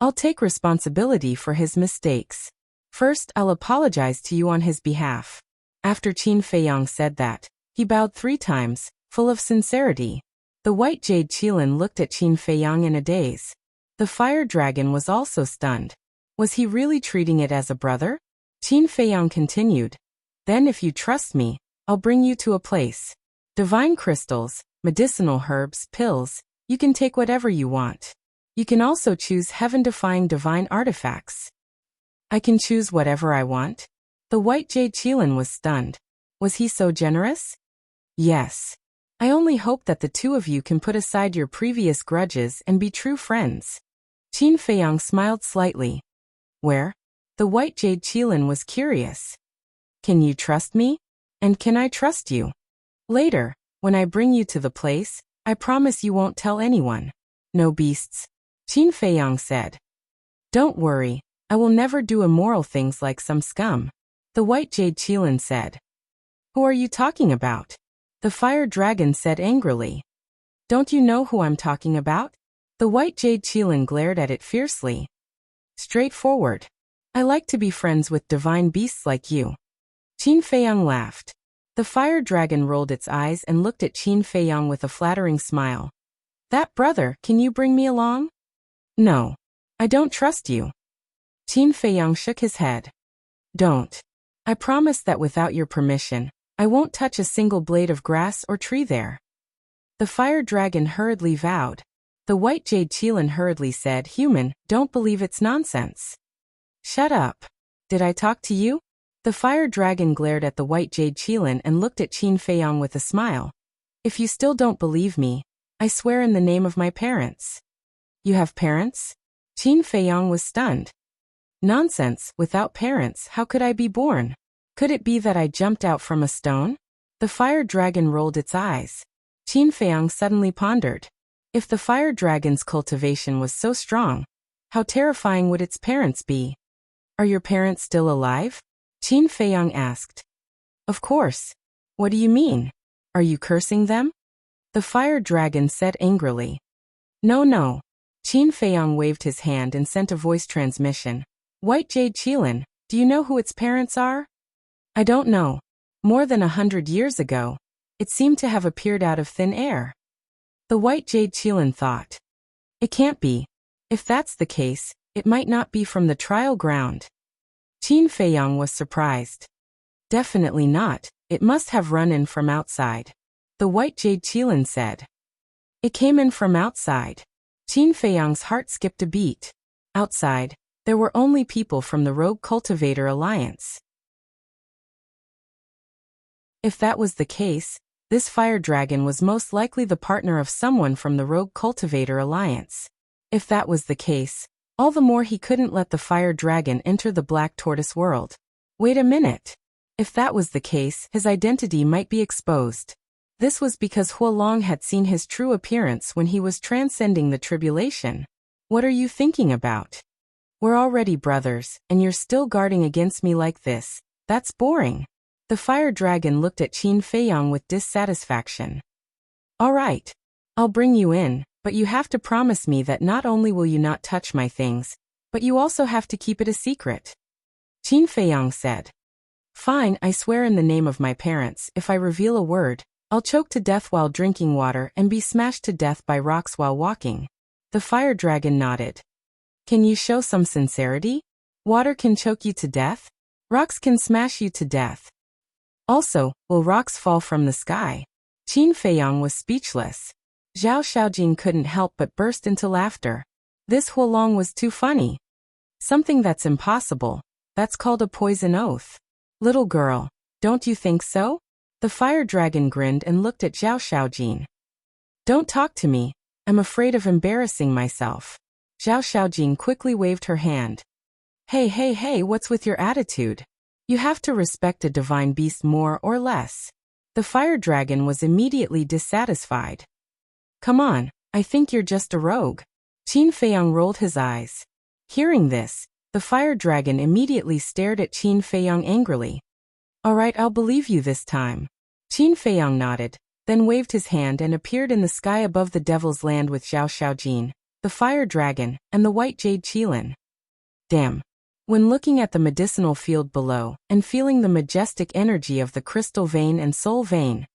I'll take responsibility for his mistakes. First, I'll apologize to you on his behalf." After Qin Feiyang said that, he bowed 3 times, full of sincerity. The white jade Qilin looked at Qin Feiyang in a daze. The fire dragon was also stunned. Was he really treating it as a brother? Qin Feiyang continued, "Then if you trust me, I'll bring you to a place. Divine crystals, medicinal herbs, pills, you can take whatever you want. You can also choose heaven-defying divine artifacts." "I can choose whatever I want?" The white jade Qilin was stunned. Was he so generous? Yes. I only hope that the two of you can put aside your previous grudges and be true friends. Qin Feiyang smiled slightly. Where? The white jade Qilin was curious. Can you trust me? And can I trust you? Later, when I bring you to the place, I promise you won't tell anyone. No beasts. Qin Feiyang said. Don't worry, I will never do immoral things like some scum. The white jade Qilin said. Who are you talking about? The fire dragon said angrily. Don't you know who I'm talking about? The white jade Qilin glared at it fiercely. Straightforward. I like to be friends with divine beasts like you. Qin Feiyang laughed. The fire dragon rolled its eyes and looked at Qin Feiyang with a flattering smile. That brother, can you bring me along? No. I don't trust you. Qin Feiyang shook his head. Don't. I promise that without your permission, I won't touch a single blade of grass or tree there. The fire dragon hurriedly vowed. The white jade Qilin hurriedly said, Human, don't believe it's nonsense. Shut up. Did I talk to you? The fire dragon glared at the white jade Qilin and looked at Qin Feiyang with a smile. If you still don't believe me, I swear in the name of my parents. You have parents? Qin Feiyang was stunned. Nonsense, without parents, how could I be born? Could it be that I jumped out from a stone? The fire dragon rolled its eyes. Qin Feiyang suddenly pondered. If the fire dragon's cultivation was so strong, how terrifying would its parents be? Are your parents still alive? Qin Feiyang asked. Of course. What do you mean? Are you cursing them? The fire dragon said angrily. No. Qin Feiyang waved his hand and sent a voice transmission. White jade Qilin, do you know who its parents are? I don't know. More than 100 years ago, it seemed to have appeared out of thin air. The white jade Qilin thought. It can't be. If that's the case, it might not be from the trial ground. Qin Feiyang was surprised. Definitely not, it must have run in from outside. The white jade Qilin said. It came in from outside. Qin Feiyang's heart skipped a beat. Outside, there were only people from the Rogue Cultivator Alliance. If that was the case, this fire dragon was most likely the partner of someone from the Rogue Cultivator Alliance. If that was the case, all the more he couldn't let the fire dragon enter the Black Tortoise world. Wait a minute. If that was the case, his identity might be exposed. This was because Huolong had seen his true appearance when he was transcending the tribulation. What are you thinking about? We're already brothers, and you're still guarding against me like this. That's boring. The fire dragon looked at Qin Feiyang with dissatisfaction. All right. I'll bring you in, but you have to promise me that not only will you not touch my things, but you also have to keep it a secret. Qin Feiyang said. Fine, I swear in the name of my parents, if I reveal a word, I'll choke to death while drinking water and be smashed to death by rocks while walking. The fire dragon nodded. Can you show some sincerity? Water can choke you to death? Rocks can smash you to death. Also, will rocks fall from the sky? Qin Feiyang was speechless. Zhao Xiaojin couldn't help but burst into laughter. This Huolong was too funny. Something that's impossible. That's called a poison oath. Little girl, don't you think so? The fire dragon grinned and looked at Zhao Xiaojin. Don't talk to me. I'm afraid of embarrassing myself. Zhao Xiaojin quickly waved her hand. Hey, what's with your attitude? You have to respect a divine beast more or less. The fire dragon was immediately dissatisfied. Come on, I think you're just a rogue. Qin Feiyang rolled his eyes. Hearing this, the fire dragon immediately stared at Qin Feiyang angrily. All right, I'll believe you this time. Qin Feiyang nodded, then waved his hand and appeared in the sky above the Devil's Land with Zhao Xiaojin, the fire dragon, and the white jade Qilin. Damn. When looking at the medicinal field below and feeling the majestic energy of the crystal vein and soul vein,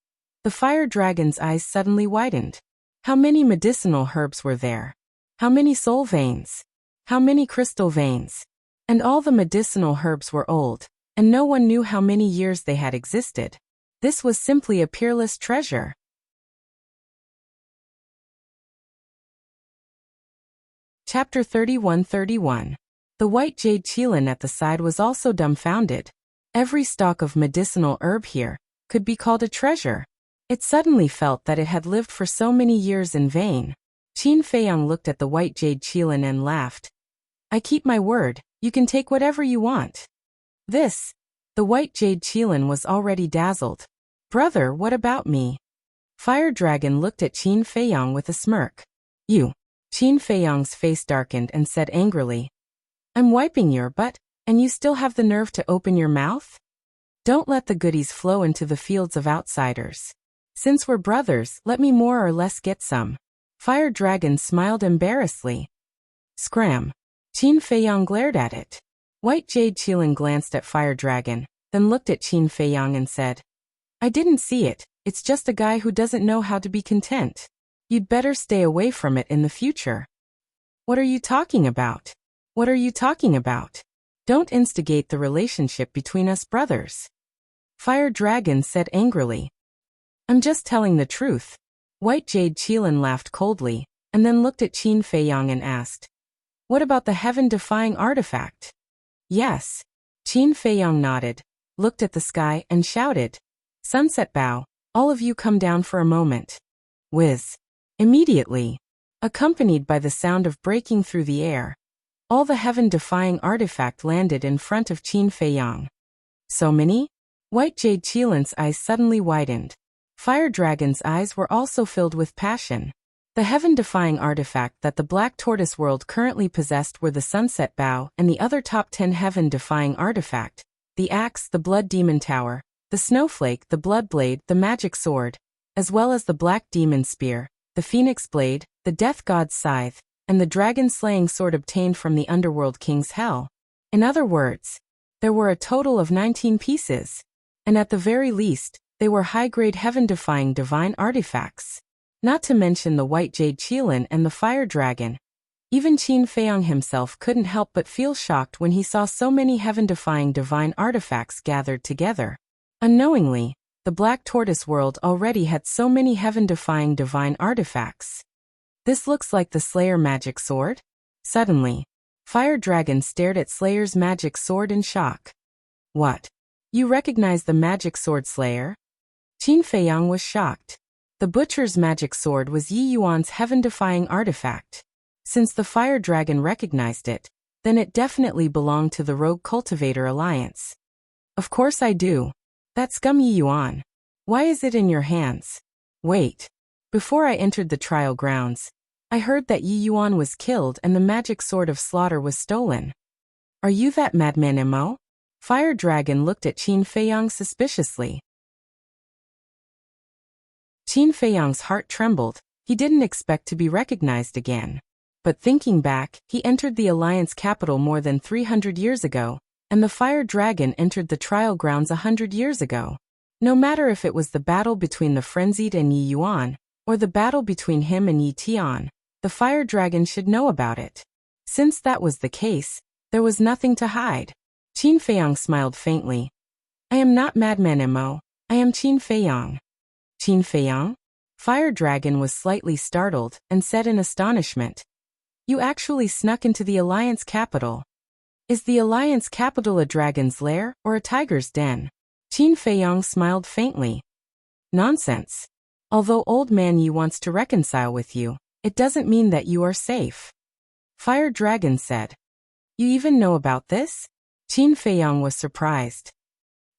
the fire dragon's eyes suddenly widened. How many medicinal herbs were there? How many soul veins? How many crystal veins? And all the medicinal herbs were old, and no one knew how many years they had existed. This was simply a peerless treasure. Chapter 31-31. The white jade Qilin at the side was also dumbfounded. Every stalk of medicinal herb here could be called a treasure. It suddenly felt that it had lived for so many years in vain. Qin Feiyang looked at the white jade qilin and laughed. I keep my word, you can take whatever you want. The white jade qilin was already dazzled. Brother, what about me? Fire Dragon looked at Qin Feiyang with a smirk. You. Qin Feiyang's face darkened and said angrily. I'm wiping your butt, and you still have the nerve to open your mouth? Don't let the goodies flow into the fields of outsiders. Since we're brothers, let me more or less get some. Fire Dragon smiled embarrassedly. Scram. Qin Feiyang glared at it. White Jade Qilin glanced at Fire Dragon, then looked at Qin Feiyang and said, I didn't see it, it's just a guy who doesn't know how to be content. You'd better stay away from it in the future. What are you talking about? What are you talking about? Don't instigate the relationship between us brothers. Fire Dragon said angrily. I'm just telling the truth. White Jade Qilin laughed coldly, and then looked at Qin Feiyang and asked, What about the heaven-defying artifact? Yes. Qin Feiyang nodded, looked at the sky and shouted, Sunset Bow, all of you come down for a moment. Whiz. Immediately, accompanied by the sound of breaking through the air, all the heaven-defying artifact landed in front of Qin Feiyang. So many? White Jade Qilin's eyes suddenly widened. Fire Dragon's eyes were also filled with passion. The heaven-defying artifact that the Black Tortoise world currently possessed were the Sunset Bow and the other top 10 heaven-defying artifact, the Axe, the Blood Demon Tower, the Snowflake, the Blood Blade, the Magic Sword, as well as the Black Demon Spear, the Phoenix Blade, the Death God's Scythe, and the dragon-slaying sword obtained from the Underworld King's Hell. In other words, there were a total of 19 pieces, and at the very least, they were high-grade heaven-defying divine artifacts. Not to mention the White Jade Qilin and the Fire Dragon. Even Qin Feiyang himself couldn't help but feel shocked when he saw so many heaven-defying divine artifacts gathered together. Unknowingly, the Black Tortoise world already had so many heaven-defying divine artifacts. This looks like the Slayer magic sword? Suddenly, Fire Dragon stared at Slayer's magic sword in shock. What? You recognize the magic sword Slayer? Qin Feiyang was shocked. The Butcher's magic sword was Yi Yuan's heaven-defying artifact. Since the Fire Dragon recognized it, then it definitely belonged to the Rogue Cultivator Alliance. Of course I do. That scum Yi Yuan. Why is it in your hands? Wait. Before I entered the trial grounds, I heard that Yi Yuan was killed and the magic sword of slaughter was stolen. Are you that madman Mo? Fire Dragon looked at Qin Feiyang suspiciously. Qin Feiyang's heart trembled. He didn't expect to be recognized again. But thinking back, he entered the Alliance capital more than 300 years ago, and the Fire Dragon entered the trial grounds 100 years ago. No matter if it was the battle between the Frenzied and Yi Yuan, or the battle between him and Yi Tian, the Fire Dragon should know about it. Since that was the case, there was nothing to hide. Qin Feiyang smiled faintly. I am not Madman Mo, I am Qin Feiyang. Qin Feiyang? Fire Dragon was slightly startled and said in astonishment. You actually snuck into the Alliance capital. Is the Alliance capital a dragon's lair or a tiger's den? Qin Feiyang smiled faintly. Nonsense. Although Old Man Yi wants to reconcile with you, it doesn't mean that you are safe. Fire Dragon said. You even know about this? Qin Feiyang was surprised.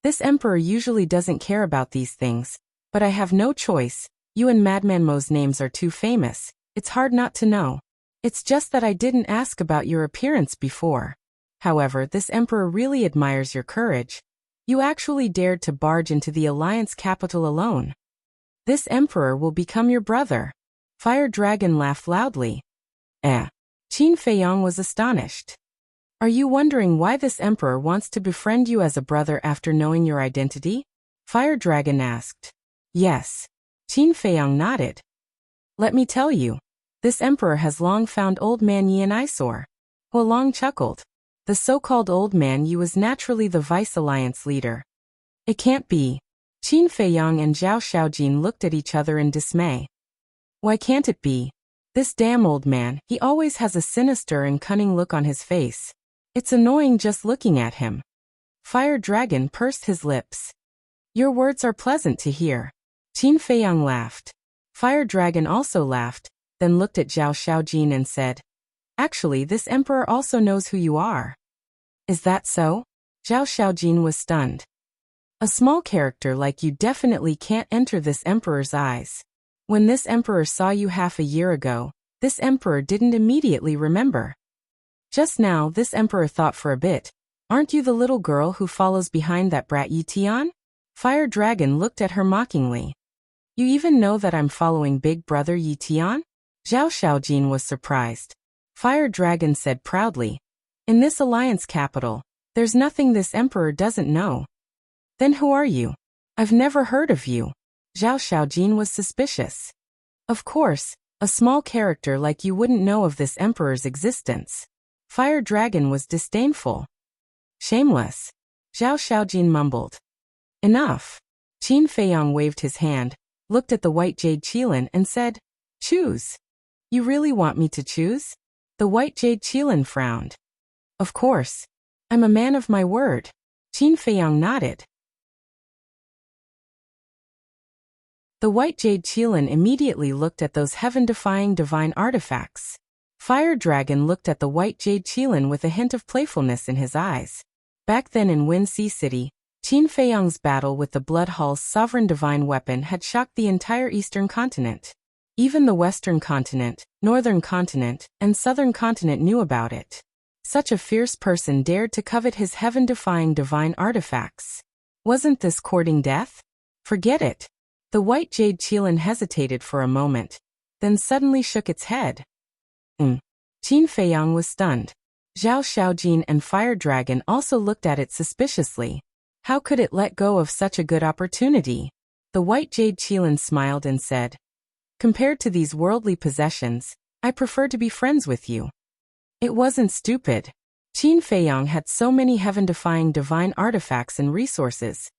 This emperor usually doesn't care about these things, but I have no choice. You and Madman Mo's names are too famous. It's hard not to know. It's just that I didn't ask about your appearance before. However, this emperor really admires your courage. You actually dared to barge into the Alliance capital alone. This emperor will become your brother. Fire Dragon laughed loudly. Qin Feiyang was astonished. Are you wondering why this emperor wants to befriend you as a brother after knowing your identity? Fire Dragon asked. Yes. Qin Feiyang nodded. Let me tell you. This emperor has long found Old Man Yi an eyesore. Huolong chuckled. The so-called Old Man Yi was naturally the Vice Alliance leader. It can't be. Qin Feiyang and Zhao Xiaojin looked at each other in dismay. Why can't it be? This damn old man, he always has a sinister and cunning look on his face. It's annoying just looking at him. Fire Dragon pursed his lips. Your words are pleasant to hear. Qin Feiyang laughed. Fire Dragon also laughed, then looked at Zhao Xiaojin and said, "Actually, this emperor also knows who you are." "Is that so?" Zhao Xiaojin was stunned. "A small character like you definitely can't enter this emperor's eyes. When this emperor saw you half a year ago, this emperor didn't immediately remember. Just now, this emperor thought for a bit. Aren't you the little girl who follows behind that brat Yi Tian?" Fire Dragon looked at her mockingly. "You even know that I'm following big brother Yi Tian?" Zhao Xiaojin was surprised. Fire Dragon said proudly, "In this alliance capital, there's nothing this emperor doesn't know." "Then who are you? I've never heard of you." Zhao Xiaojin was suspicious. "Of course, a small character like you wouldn't know of this emperor's existence." Fire Dragon was disdainful. "Shameless." Zhao Xiaojin mumbled. "Enough." Qin Feiyang waved his hand, looked at the white jade qilin and said, "Choose." "You really want me to choose?" The white jade qilin frowned. "Of course. I'm a man of my word." Qin Feiyang nodded. The white jade qilin immediately looked at those heaven-defying divine artifacts. Fire Dragon looked at the white jade qilin with a hint of playfulness in his eyes. Back then in Wind Sea City, Qin Feiyang's battle with the Blood Hall's sovereign divine weapon had shocked the entire eastern continent. Even the western continent, northern continent, and southern continent knew about it. Such a fierce person dared to covet his heaven-defying divine artifacts. Wasn't this courting death? Forget it. The white jade qilin hesitated for a moment, then suddenly shook its head. Qin Feiyang was stunned. Zhao Xiaojin and Fire Dragon also looked at it suspiciously. How could it let go of such a good opportunity? The white jade qilin smiled and said, "Compared to these worldly possessions, I prefer to be friends with you." It wasn't stupid. Qin Feiyang had so many heaven-defying divine artifacts and resources.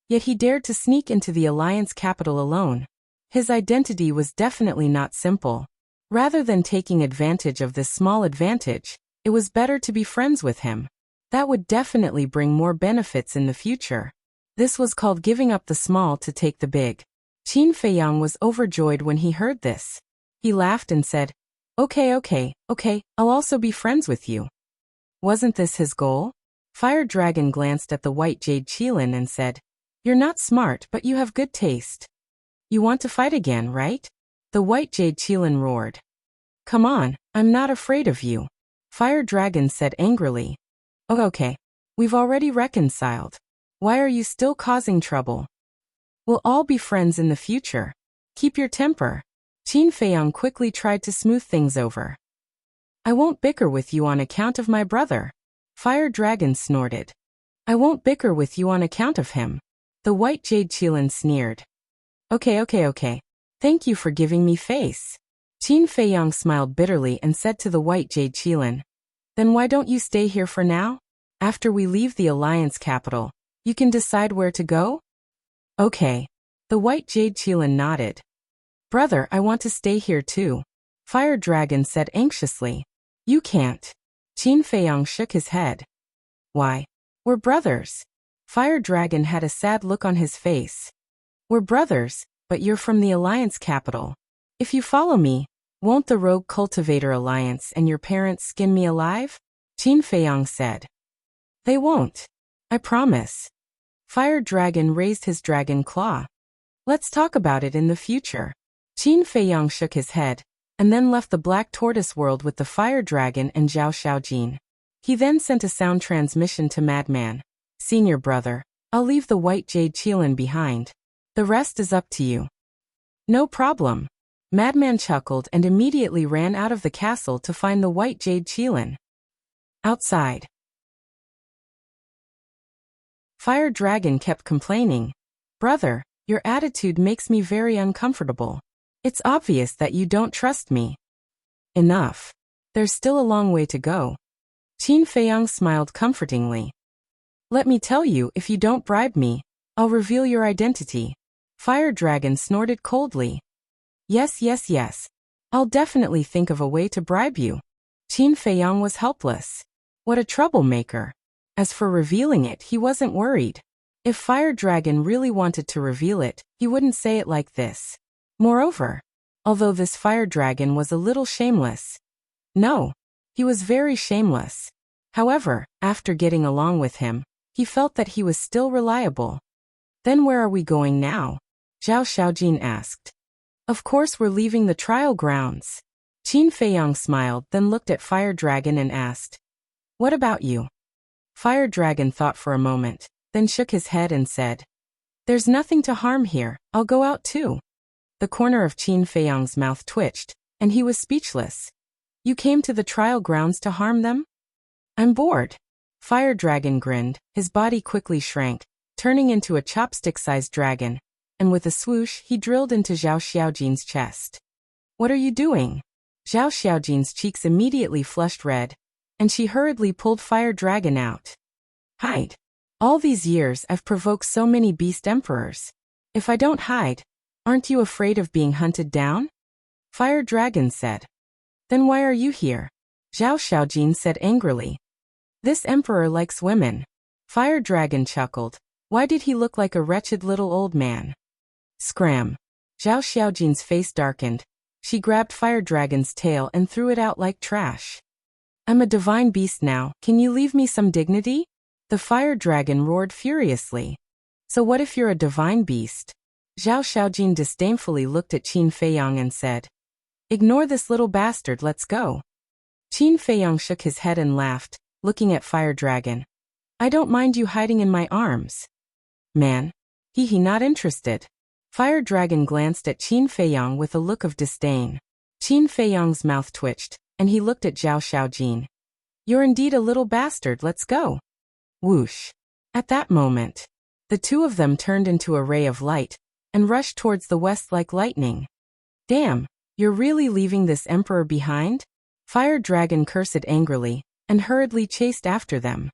Yet he dared to sneak into the alliance capital alone. His identity was definitely not simple. Rather than taking advantage of this small advantage, it was better to be friends with him. That would definitely bring more benefits in the future. This was called giving up the small to take the big. Qin Feiyang was overjoyed when he heard this. He laughed and said, Okay, I'll also be friends with you." Wasn't this his goal? Fire Dragon glanced at the white jade qilin and said, "You're not smart, but you have good taste. You want to fight again, right?" The white jade qilin roared. "Come on, I'm not afraid of you." Fire Dragon said angrily. "Oh, okay. We've already reconciled. Why are you still causing trouble? We'll all be friends in the future. Keep your temper." Qin Feiyang quickly tried to smooth things over. "I won't bicker with you on account of my brother." Fire Dragon snorted. "I won't bicker with you on account of him." The white jade qilin sneered. Okay. Thank you for giving me face." Qin Feiyang smiled bitterly and said to the white jade qilin, "Then why don't you stay here for now? After we leave the alliance capital, you can decide where to go?" "Okay." The white jade qilin nodded. "Brother, I want to stay here too." Fire Dragon said anxiously. "You can't." Qin Feiyang shook his head. "Why? We're brothers." Fire Dragon had a sad look on his face. "We're brothers, but you're from the alliance capital. If you follow me, won't the Rogue Cultivator Alliance and your parents skin me alive?" Qin Feiyang said. "They won't. I promise." Fire Dragon raised his dragon claw. "Let's talk about it in the future." Qin Feiyang shook his head, and then left the Black Tortoise world with the Fire Dragon and Zhao Xiaojin. He then sent a sound transmission to Madman. "Senior brother, I'll leave the white jade qilin behind. The rest is up to you." "No problem." Madman chuckled and immediately ran out of the castle to find the white jade qilin. Outside, Fire Dragon kept complaining. "Brother, your attitude makes me very uncomfortable. It's obvious that you don't trust me." "Enough. There's still a long way to go." Qin Feiyang smiled comfortingly. "Let me tell you, if you don't bribe me, I'll reveal your identity." Fire Dragon snorted coldly. Yes. I'll definitely think of a way to bribe you." Qin Feiyang was helpless. What a troublemaker. As for revealing it, he wasn't worried. If Fire Dragon really wanted to reveal it, he wouldn't say it like this. Moreover, although this Fire Dragon was a little shameless. No, he was very shameless. However, after getting along with him, he felt that he was still reliable. Then where are we going now? Zhao Xiaojin asked. Of course we're leaving the trial grounds. Qin Feiyang smiled, then looked at Fire Dragon and asked, What about you? Fire Dragon thought for a moment, then shook his head and said, There's nothing to harm here, I'll go out too. The corner of Qin Feiyang's mouth twitched, and he was speechless. You came to the trial grounds to harm them? I'm bored. Fire Dragon grinned, his body quickly shrank, turning into a chopstick-sized dragon, and with a swoosh he drilled into Zhao Xiaojin's chest. What are you doing? Zhao Xiaojin's cheeks immediately flushed red, and she hurriedly pulled Fire Dragon out. Hide. All these years I've provoked so many beast emperors. If I don't hide, aren't you afraid of being hunted down? Fire Dragon said. Then why are you here? Zhao Xiaojin said angrily. This emperor likes women. Fire Dragon chuckled. Why did he look like a wretched little old man? Scram. Zhao Xiaojin's face darkened. She grabbed Fire Dragon's tail and threw it out like trash. I'm a divine beast now, can you leave me some dignity? The Fire Dragon roared furiously. So what if you're a divine beast? Zhao Xiaojin disdainfully looked at Qin Feiyang and said, Ignore this little bastard, let's go. Qin Feiyang shook his head and laughed, looking at Fire Dragon. I don't mind you hiding in my arms. Man. He not interested. Fire Dragon glanced at Qin Feiyang with a look of disdain. Qin Feiyang's mouth twitched, and he looked at Zhao Xiaojin. You're indeed a little bastard, let's go. Whoosh. At that moment, the two of them turned into a ray of light, and rushed towards the west like lightning. Damn, you're really leaving this emperor behind? Fire Dragon cursed angrily, and hurriedly chased after them.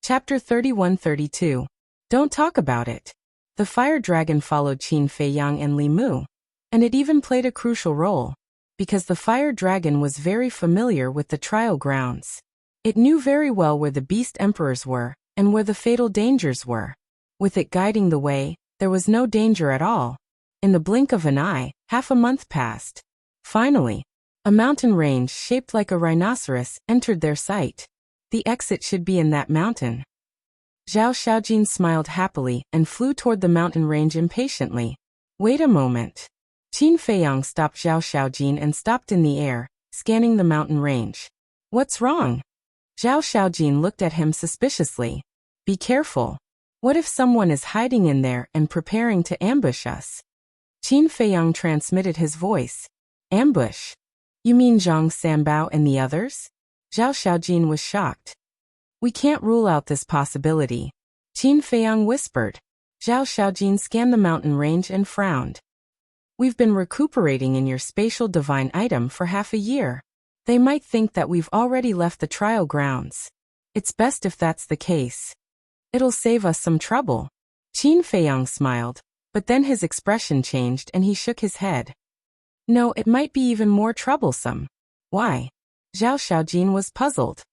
Chapter 31-32. Don't talk about it. The Fire Dragon followed Qin Feiyang and Li Mu, and it even played a crucial role, because the Fire Dragon was very familiar with the trial grounds. It knew very well where the beast emperors were, and where the fatal dangers were. With it guiding the way, there was no danger at all. In the blink of an eye, half a month passed. Finally, a mountain range shaped like a rhinoceros entered their sight. The exit should be in that mountain. Zhao Xiaojin smiled happily and flew toward the mountain range impatiently. Wait a moment. Qin Feiyang stopped Zhao Xiaojin and stopped in the air, scanning the mountain range. What's wrong? Zhao Xiaojin looked at him suspiciously. Be careful. What if someone is hiding in there and preparing to ambush us? Qin Feiyang transmitted his voice. Ambush? You mean Zhang Sanbao and the others? Zhao Xiaojin was shocked. We can't rule out this possibility. Qin Feiyang whispered. Zhao Xiaojin scanned the mountain range and frowned. We've been recuperating in your spatial divine item for half a year. They might think that we've already left the trial grounds. It's best if that's the case. It'll save us some trouble. Qin Feiyang smiled, but then his expression changed and he shook his head. No, it might be even more troublesome. Why? Zhao Xiaojin was puzzled.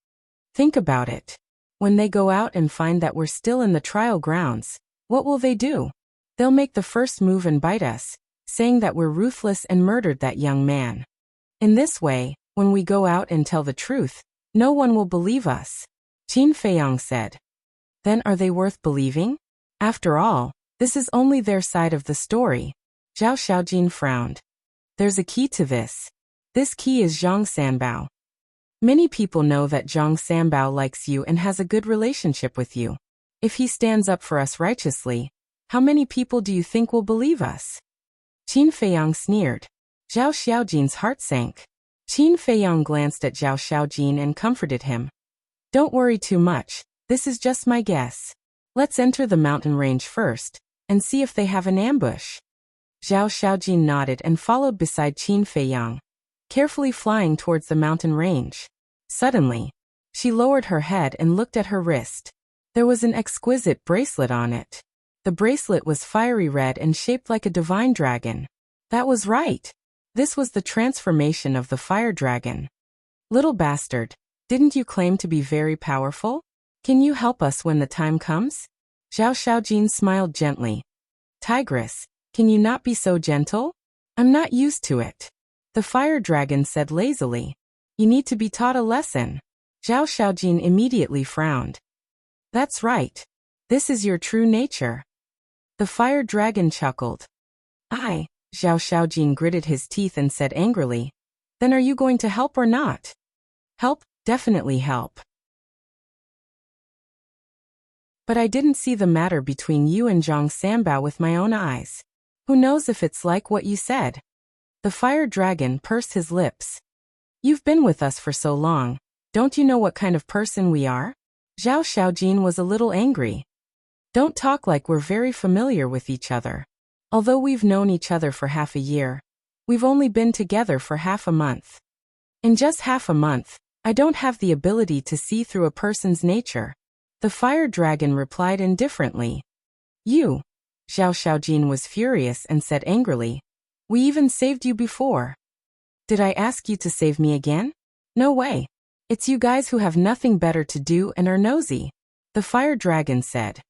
Think about it. When they go out and find that we're still in the trial grounds, what will they do? They'll make the first move and bite us, saying that we're ruthless and murdered that young man. In this way, when we go out and tell the truth, no one will believe us. Qin Feiyang said. Then are they worth believing? After all, this is only their side of the story. Zhao Xiaojin frowned. There's a key to this. This key is Zhang Sanbao. Many people know that Zhang Sanbao likes you and has a good relationship with you. If he stands up for us righteously, how many people do you think will believe us? Qin Feiyang sneered. Zhao Xiaojin's heart sank. Qin Feiyang glanced at Zhao Xiaojin and comforted him. Don't worry too much, this is just my guess. Let's enter the mountain range first, and see if they have an ambush. Zhao Xiaojin nodded and followed beside Qin Feiyang, carefully flying towards the mountain range. Suddenly, she lowered her head and looked at her wrist. There was an exquisite bracelet on it. The bracelet was fiery red and shaped like a divine dragon. That was right. This was the transformation of the fire dragon. Little bastard, Didn't you claim to be very powerful? Can you help us when the time comes? Zhao Xiaojin smiled gently. Tigress, can you not be so gentle? I'm not used to it. The fire dragon said lazily. You need to be taught a lesson. Zhao Xiaojin immediately frowned. That's right. This is your true nature. The fire dragon chuckled. Zhao Xiaojin gritted his teeth and said angrily. Then are you going to help or not? Help, definitely help. But I didn't see the matter between you and Zhang Sanbao with my own eyes. Who knows if it's like what you said? The fire dragon pursed his lips. You've been with us for so long. Don't you know what kind of person we are? Zhao Xiaojin was a little angry. Don't talk like we're very familiar with each other. Although we've known each other for half a year, we've only been together for half a month. In just half a month, I don't have the ability to see through a person's nature. The fire dragon replied indifferently. You. Zhao Xiaojin was furious and said angrily. We even saved you before. Did I ask you to save me again? No way. It's you guys who have nothing better to do and are nosy. The fire dragon said.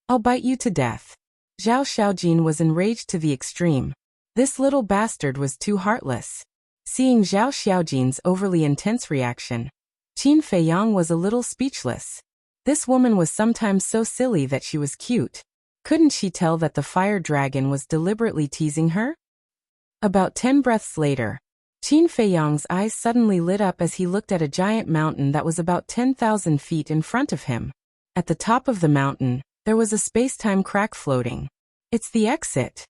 I'll bite you to death. Zhao Xiaojin was enraged to the extreme. This little bastard was too heartless. Seeing Zhao Xiaojin's overly intense reaction, Qin Feiyang was a little speechless. This woman was sometimes so silly that she was cute. Couldn't she tell that the fire dragon was deliberately teasing her? About 10 breaths later, Qin Feiyang's eyes suddenly lit up as he looked at a giant mountain that was about 10,000 feet in front of him. At the top of the mountain, there was a space-time crack floating. It's the exit.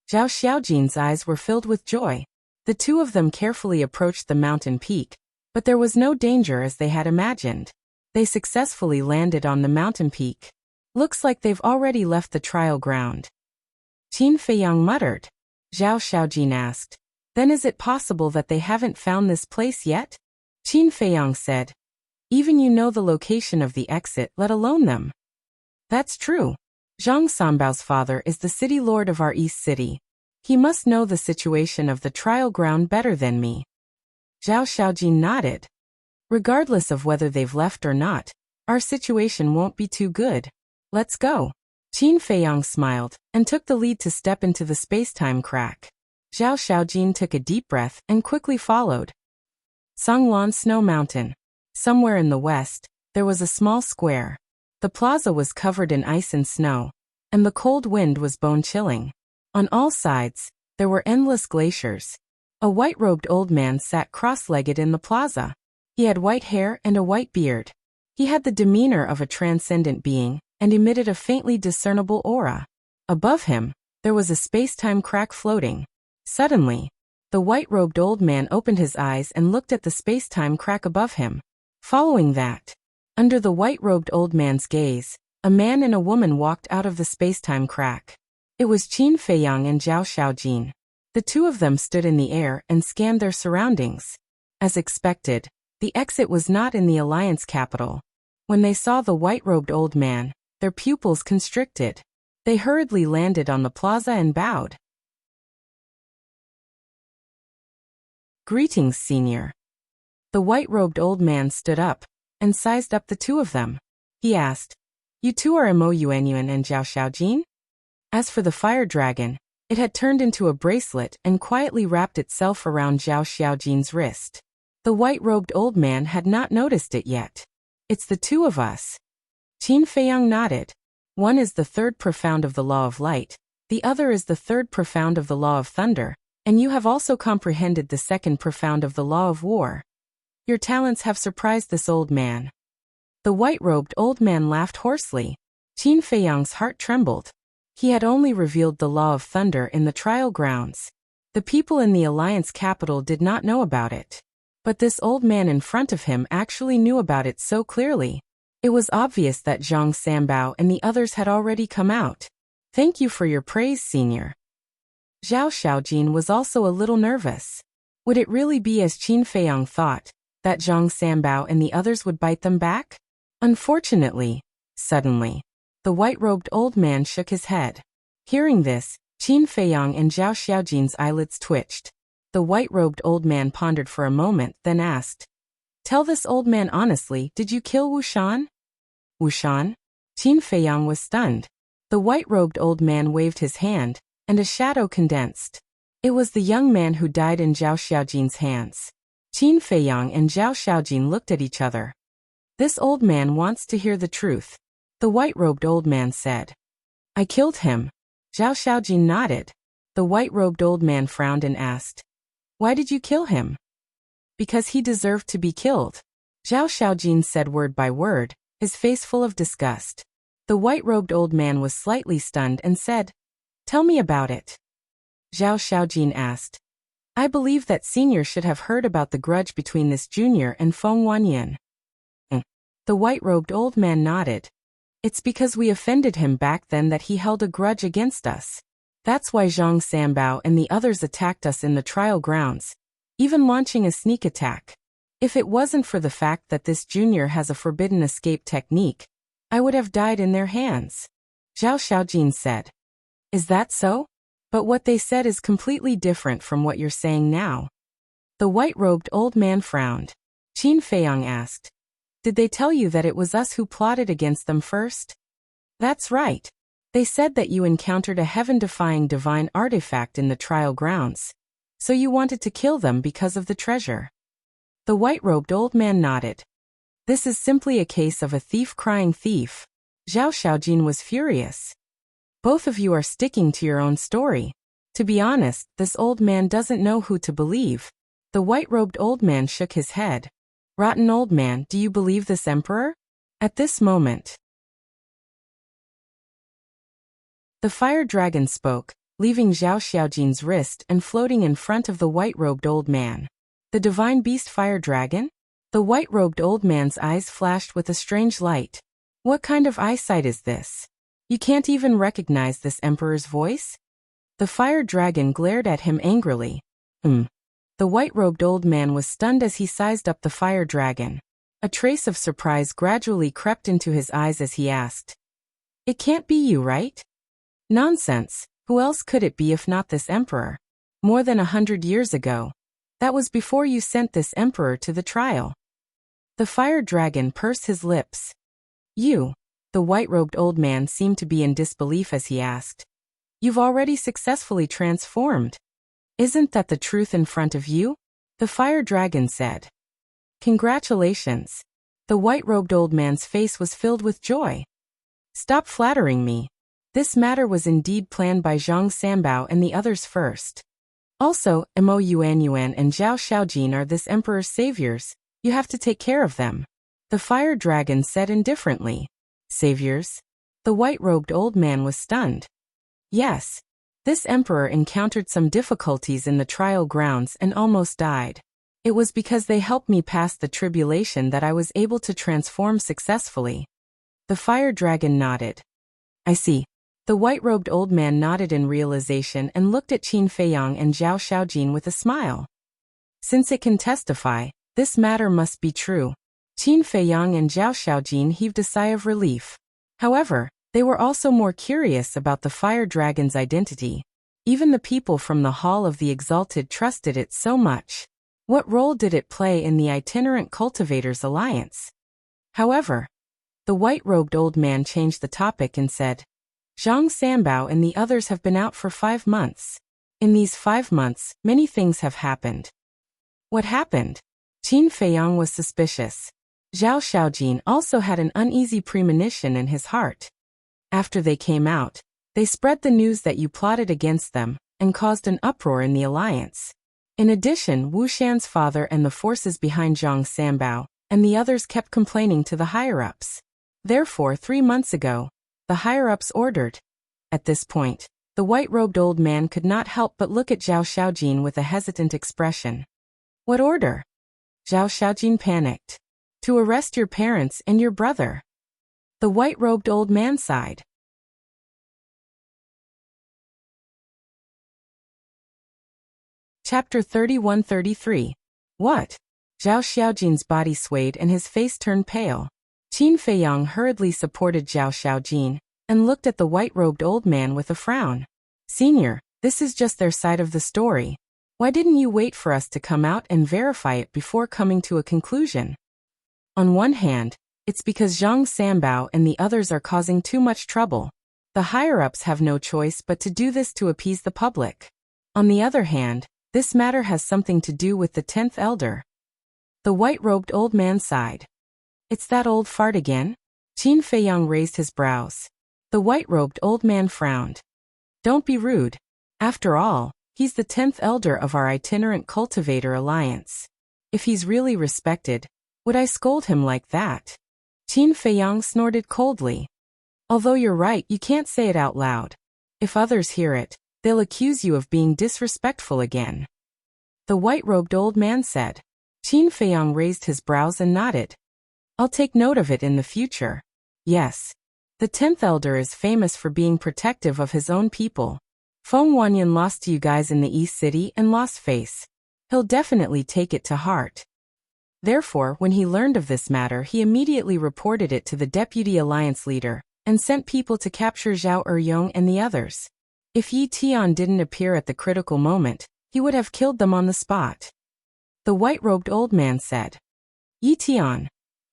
Zhao Xiaojin's eyes were filled with joy. The two of them carefully approached the mountain peak, but there was no danger as they had imagined. They successfully landed on the mountain peak. Looks like they've already left the trial ground. Qin Feiyang muttered. Zhao Xiaojin asked. Then is it possible that they haven't found this place yet? Qin Feiyang said. Even you know the location of the exit, let alone them. That's true. Zhang Sanbao's father is the city lord of our East City. He must know the situation of the trial ground better than me. Zhao Xiaojin nodded. Regardless of whether they've left or not, our situation won't be too good. Let's go. Qin Feiyang smiled and took the lead to step into the space-time crack. Zhao Xiaojin took a deep breath and quickly followed. Songlan Snow Mountain. Somewhere in the west, there was a small square. The plaza was covered in ice and snow, and the cold wind was bone-chilling. On all sides, there were endless glaciers. A white-robed old man sat cross-legged in the plaza. He had white hair and a white beard. He had the demeanor of a transcendent being and emitted a faintly discernible aura. Above him, there was a space-time crack floating. Suddenly, the white-robed old man opened his eyes and looked at the space-time crack above him. Following that, under the white-robed old man's gaze, a man and a woman walked out of the space-time crack. It was Qin Feiyang and Zhao Xiaojin. The two of them stood in the air and scanned their surroundings. As expected, the exit was not in the Alliance capital. When they saw the white-robed old man, their pupils constricted. They hurriedly landed on the plaza and bowed. Greetings, senior. The white-robed old man stood up and sized up the two of them. He asked, You two are Mo Yuanyuan and Zhao Xiaojin? As for the fire dragon, it had turned into a bracelet and quietly wrapped itself around Zhao Xiaojin's wrist. The white-robed old man had not noticed it yet. It's the two of us. Qin Feiyang nodded. One is the third profound of the law of light, the other is the third profound of the law of thunder, and you have also comprehended the second profound of the law of war. Your talents have surprised this old man. The white-robed old man laughed hoarsely. Qin Feiyang's heart trembled. He had only revealed the law of thunder in the trial grounds. The people in the Alliance capital did not know about it. But this old man in front of him actually knew about it so clearly. It was obvious that Zhang Sanbao and the others had already come out. Thank you for your praise, senior. Zhao Xiaojin was also a little nervous. Would it really be as Qin Feiyang thought, that Zhang Sanbao and the others would bite them back? Unfortunately, suddenly, the white-robed old man shook his head. Hearing this, Qin Feiyang and Zhao Xiaojin's eyelids twitched. The white-robed old man pondered for a moment, then asked, "Tell this old man honestly, did you kill Wuxian?" Wuxian? Qin Feiyang was stunned. The white-robed old man waved his hand, and a shadow condensed. It was the young man who died in Zhao Xiaojin's hands. Qin Feiyang and Zhao Xiaojin looked at each other. "This old man wants to hear the truth," the white-robed old man said. "I killed him." Zhao Xiaojin nodded. The white-robed old man frowned and asked, "Why did you kill him?" "Because he deserved to be killed." Zhao Xiaojin said word by word, his face full of disgust. The white-robed old man was slightly stunned and said, "Tell me about it." Zhao Xiaojin asked, "I believe that senior should have heard about the grudge between this junior and Feng Wanyan." The white-robed old man nodded. "It's because we offended him back then that he held a grudge against us. That's why Zhang Sanbao and the others attacked us in the trial grounds, even launching a sneak attack. If it wasn't for the fact that this junior has a forbidden escape technique, I would have died in their hands." Zhao Xiaojin said, "Is that so? But what they said is completely different from what you're saying now." The white-robed old man frowned. Qin Feiyang asked, "Did they tell you that it was us who plotted against them first?" "That's right. They said that you encountered a heaven-defying divine artifact in the trial grounds, so you wanted to kill them because of the treasure." The white-robed old man nodded. "This is simply a case of a thief crying thief." Zhao Xiaojin was furious. "Both of you are sticking to your own story. To be honest, this old man doesn't know who to believe." The white-robed old man shook his head. "Rotten old man, do you believe this emperor?" At this moment, the fire dragon spoke, leaving Zhao Xiaojin's wrist and floating in front of the white-robed old man. "The divine beast fire dragon?" The white-robed old man's eyes flashed with a strange light. "What kind of eyesight is this? You can't even recognize this emperor's voice?" The fire dragon glared at him angrily. The white-robed old man was stunned as he sized up the fire dragon. A trace of surprise gradually crept into his eyes as he asked, "It can't be you, right?" "Nonsense. Who else could it be if not this emperor? More than 100 years ago. That was before you sent this emperor to the trial." The fire dragon pursed his lips. "You?" The white-robed old man seemed to be in disbelief as he asked, "You've already successfully transformed. Isn't that the truth in front of you?" The fire dragon said. "Congratulations." The white-robed old man's face was filled with joy. "Stop flattering me. This matter was indeed planned by Zhang Sanbao and the others first. Also, Mo Yuanyuan and Zhao Xiaojin are this emperor's saviors. You have to take care of them." The fire dragon said indifferently. "Saviors?" The white-robed old man was stunned. "Yes. This emperor encountered some difficulties in the trial grounds and almost died. It was because they helped me pass the tribulation that I was able to transform successfully." The fire dragon nodded. "I see." The white-robed old man nodded in realization and looked at Qin Feiyang and Zhao Xiaojin with a smile. "Since it can testify, this matter must be true." Qin Feiyang and Zhao Xiaojin heaved a sigh of relief. However, they were also more curious about the fire dragon's identity. Even the people from the Hall of the Exalted trusted it so much. What role did it play in the itinerant cultivators' alliance? However, the white-robed old man changed the topic and said, "Zhang Sanbao and the others have been out for 5 months. In these 5 months, many things have happened." "What happened?" Qin Feiyang was suspicious. Zhao Xiaojin also had an uneasy premonition in his heart. "After they came out, they spread the news that you plotted against them and caused an uproar in the alliance. In addition, Wuxian's father and the forces behind Zhang Sanbao and the others kept complaining to the higher-ups. Therefore, 3 months ago, the higher-ups ordered." At this point, the white-robed old man could not help but look at Zhao Xiaojin with a hesitant expression. "What order?" Zhao Xiaojin panicked. "To arrest your parents and your brother." The white-robed old man sighed. Chapter 31-33. What? Zhao Xiaojin's body swayed and his face turned pale. Qin Feiyang hurriedly supported Zhao Xiaojin and looked at the white-robed old man with a frown. "Senior, this is just their side of the story. Why didn't you wait for us to come out and verify it before coming to a conclusion? On one hand, it's because Zhang Sanbao and the others are causing too much trouble. The higher-ups have no choice but to do this to appease the public. On the other hand, this matter has something to do with the 10th elder. The white-robed old man sighed. It's that old fart again? Qin Feiyang raised his brows. The white-robed old man frowned. Don't be rude. After all, he's the 10th elder of our itinerant cultivator alliance. If he's really respected, would I scold him like that? Qin Feiyang snorted coldly. Although you're right, you can't say it out loud. If others hear it, they'll accuse you of being disrespectful again. The white-robed old man said. Qin Feiyang raised his brows and nodded. I'll take note of it in the future. Yes. The 10th elder is famous for being protective of his own people. Feng Wanyan lost to you guys in the East City and lost face. He'll definitely take it to heart. Therefore, when he learned of this matter, he immediately reported it to the deputy alliance leader, and sent people to capture Zhao Eryong and the others. If Yi Tian didn't appear at the critical moment, he would have killed them on the spot. The white-robed old man said. Yi Tian?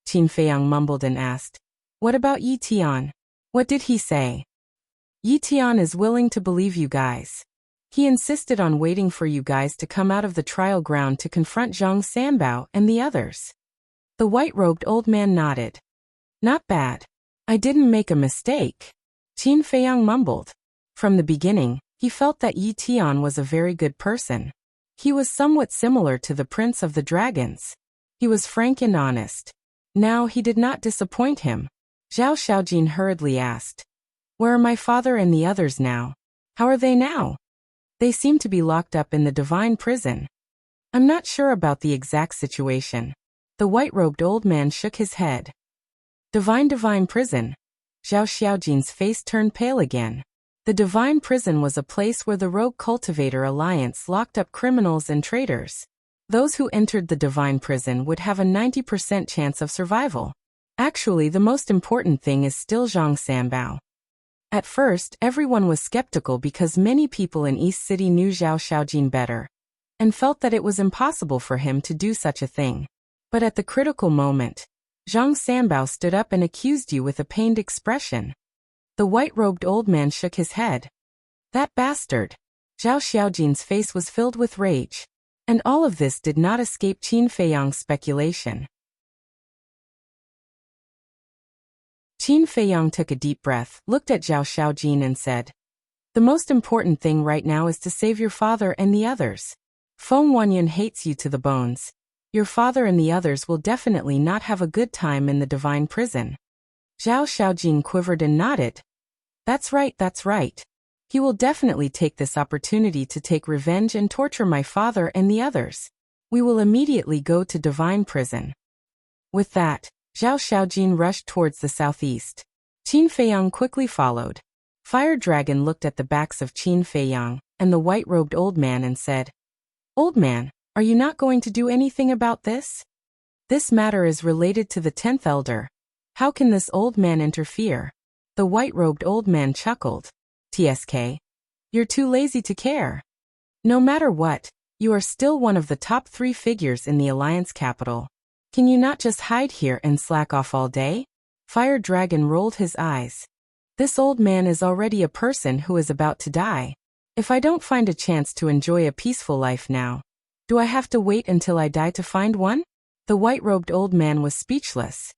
Qin Feiyang mumbled and asked. What about Yi Tian? What did he say? Yi Tian is willing to believe you guys. He insisted on waiting for you guys to come out of the trial ground to confront Zhang Sanbao and the others. The white-robed old man nodded. Not bad. I didn't make a mistake. Qin Feiyang mumbled. From the beginning, he felt that Yi Tian was a very good person. He was somewhat similar to the Prince of the Dragons. He was frank and honest. Now he did not disappoint him. Zhao Xiaojin hurriedly asked. Where are my father and the others now? How are they now? They seem to be locked up in the divine prison. I'm not sure about the exact situation. The white-robed old man shook his head. Divine prison. Zhao Xiaojin's face turned pale again. The divine prison was a place where the Rogue Cultivator Alliance locked up criminals and traitors. Those who entered the divine prison would have a 90% chance of survival. Actually, the most important thing is still Zhang Sanbao. At first, everyone was skeptical because many people in East City knew Zhao Xiaojin better, and felt that it was impossible for him to do such a thing. But at the critical moment, Zhang Sanbao stood up and accused you with a pained expression. The white-robed old man shook his head. That bastard. Zhao Xiaojin's face was filled with rage. And all of this did not escape Qin Feiyang's speculation. Qin Feiyang took a deep breath, looked at Zhao Xiaojin and said, The most important thing right now is to save your father and the others. Feng Wanyan hates you to the bones. Your father and the others will definitely not have a good time in the divine prison. Zhao Xiaojin quivered and nodded. That's right. He will definitely take this opportunity to take revenge and torture my father and the others. We will immediately go to divine prison. With that, Zhao Xiaojin rushed towards the southeast. Qin Feiyang quickly followed. Fire Dragon looked at the backs of Qin Feiyang and the white-robed old man and said, Old man, are you not going to do anything about this? This matter is related to the 10th elder. How can this old man interfere? The white-robed old man chuckled. TSK. You're too lazy to care. No matter what, you are still one of the top 3 figures in the Alliance capital. Can you not just hide here and slack off all day? Fire Dragon rolled his eyes. This old man is already a person who is about to die. If I don't find a chance to enjoy a peaceful life now, do I have to wait until I die to find one? The white-robed old man was speechless.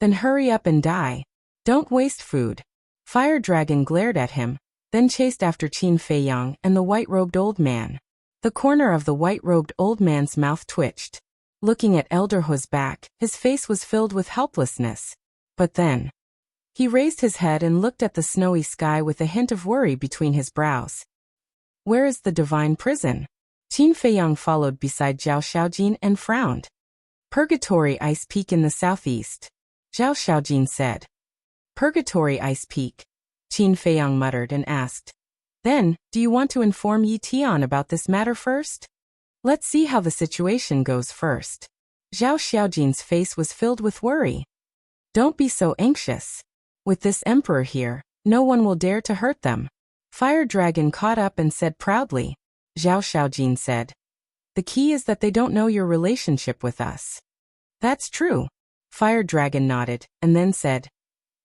Then hurry up and die. Don't waste food. Fire Dragon glared at him, then chased after Qin Feiyang and the white-robed old man. The corner of the white-robed old man's mouth twitched. Looking at Elder Hu's back, his face was filled with helplessness. But then, he raised his head and looked at the snowy sky with a hint of worry between his brows. Where is the divine prison? Qin Feiyang followed beside Zhao Xiaojin and frowned. Purgatory Ice Peak in the southeast. Zhao Xiaojin said. Purgatory Ice Peak. Qin Feiyang muttered and asked. Then, do you want to inform Yi Tian about this matter first? Let's see how the situation goes first. Zhao Xiaojin's face was filled with worry. Don't be so anxious. With this emperor here, no one will dare to hurt them. Fire Dragon caught up and said proudly. Zhao Xiaojin said. The key is that they don't know your relationship with us. That's true. Fire Dragon nodded, and then said,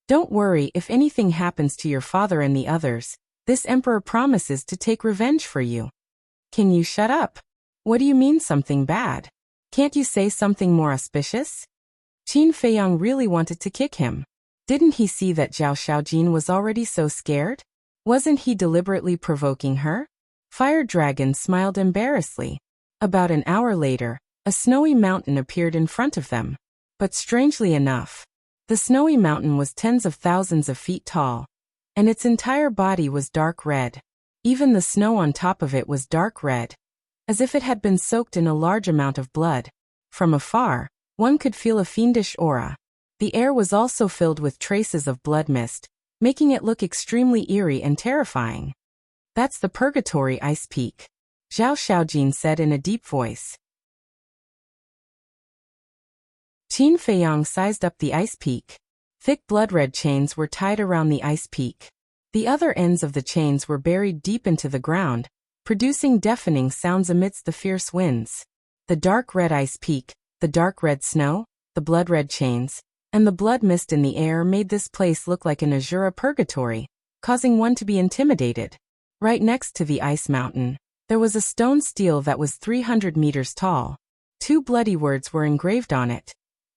Don't worry if anything happens to your father and the others. This emperor promises to take revenge for you. Can you shut up? What do you mean something bad? Can't you say something more auspicious? Qin Feiyang really wanted to kick him. Didn't he see that Zhao Xiaojin was already so scared? Wasn't he deliberately provoking her? Fire Dragon smiled embarrassedly. About an hour later, a snowy mountain appeared in front of them. But strangely enough, the snowy mountain was tens of thousands of feet tall, and its entire body was dark red. Even the snow on top of it was dark red, as if it had been soaked in a large amount of blood. From afar, one could feel a fiendish aura. The air was also filled with traces of blood mist, making it look extremely eerie and terrifying. That's the Purgatory Ice Peak, Zhao Xiaojin said in a deep voice. Qin Feiyang sized up the ice peak. Thick blood-red chains were tied around the ice peak. The other ends of the chains were buried deep into the ground, producing deafening sounds amidst the fierce winds. The dark red ice peak, the dark red snow, the blood-red chains, and the blood mist in the air made this place look like an Azura purgatory, causing one to be intimidated. Right next to the ice mountain, there was a stone stele that was 300 meters tall. 2 bloody words were engraved on it.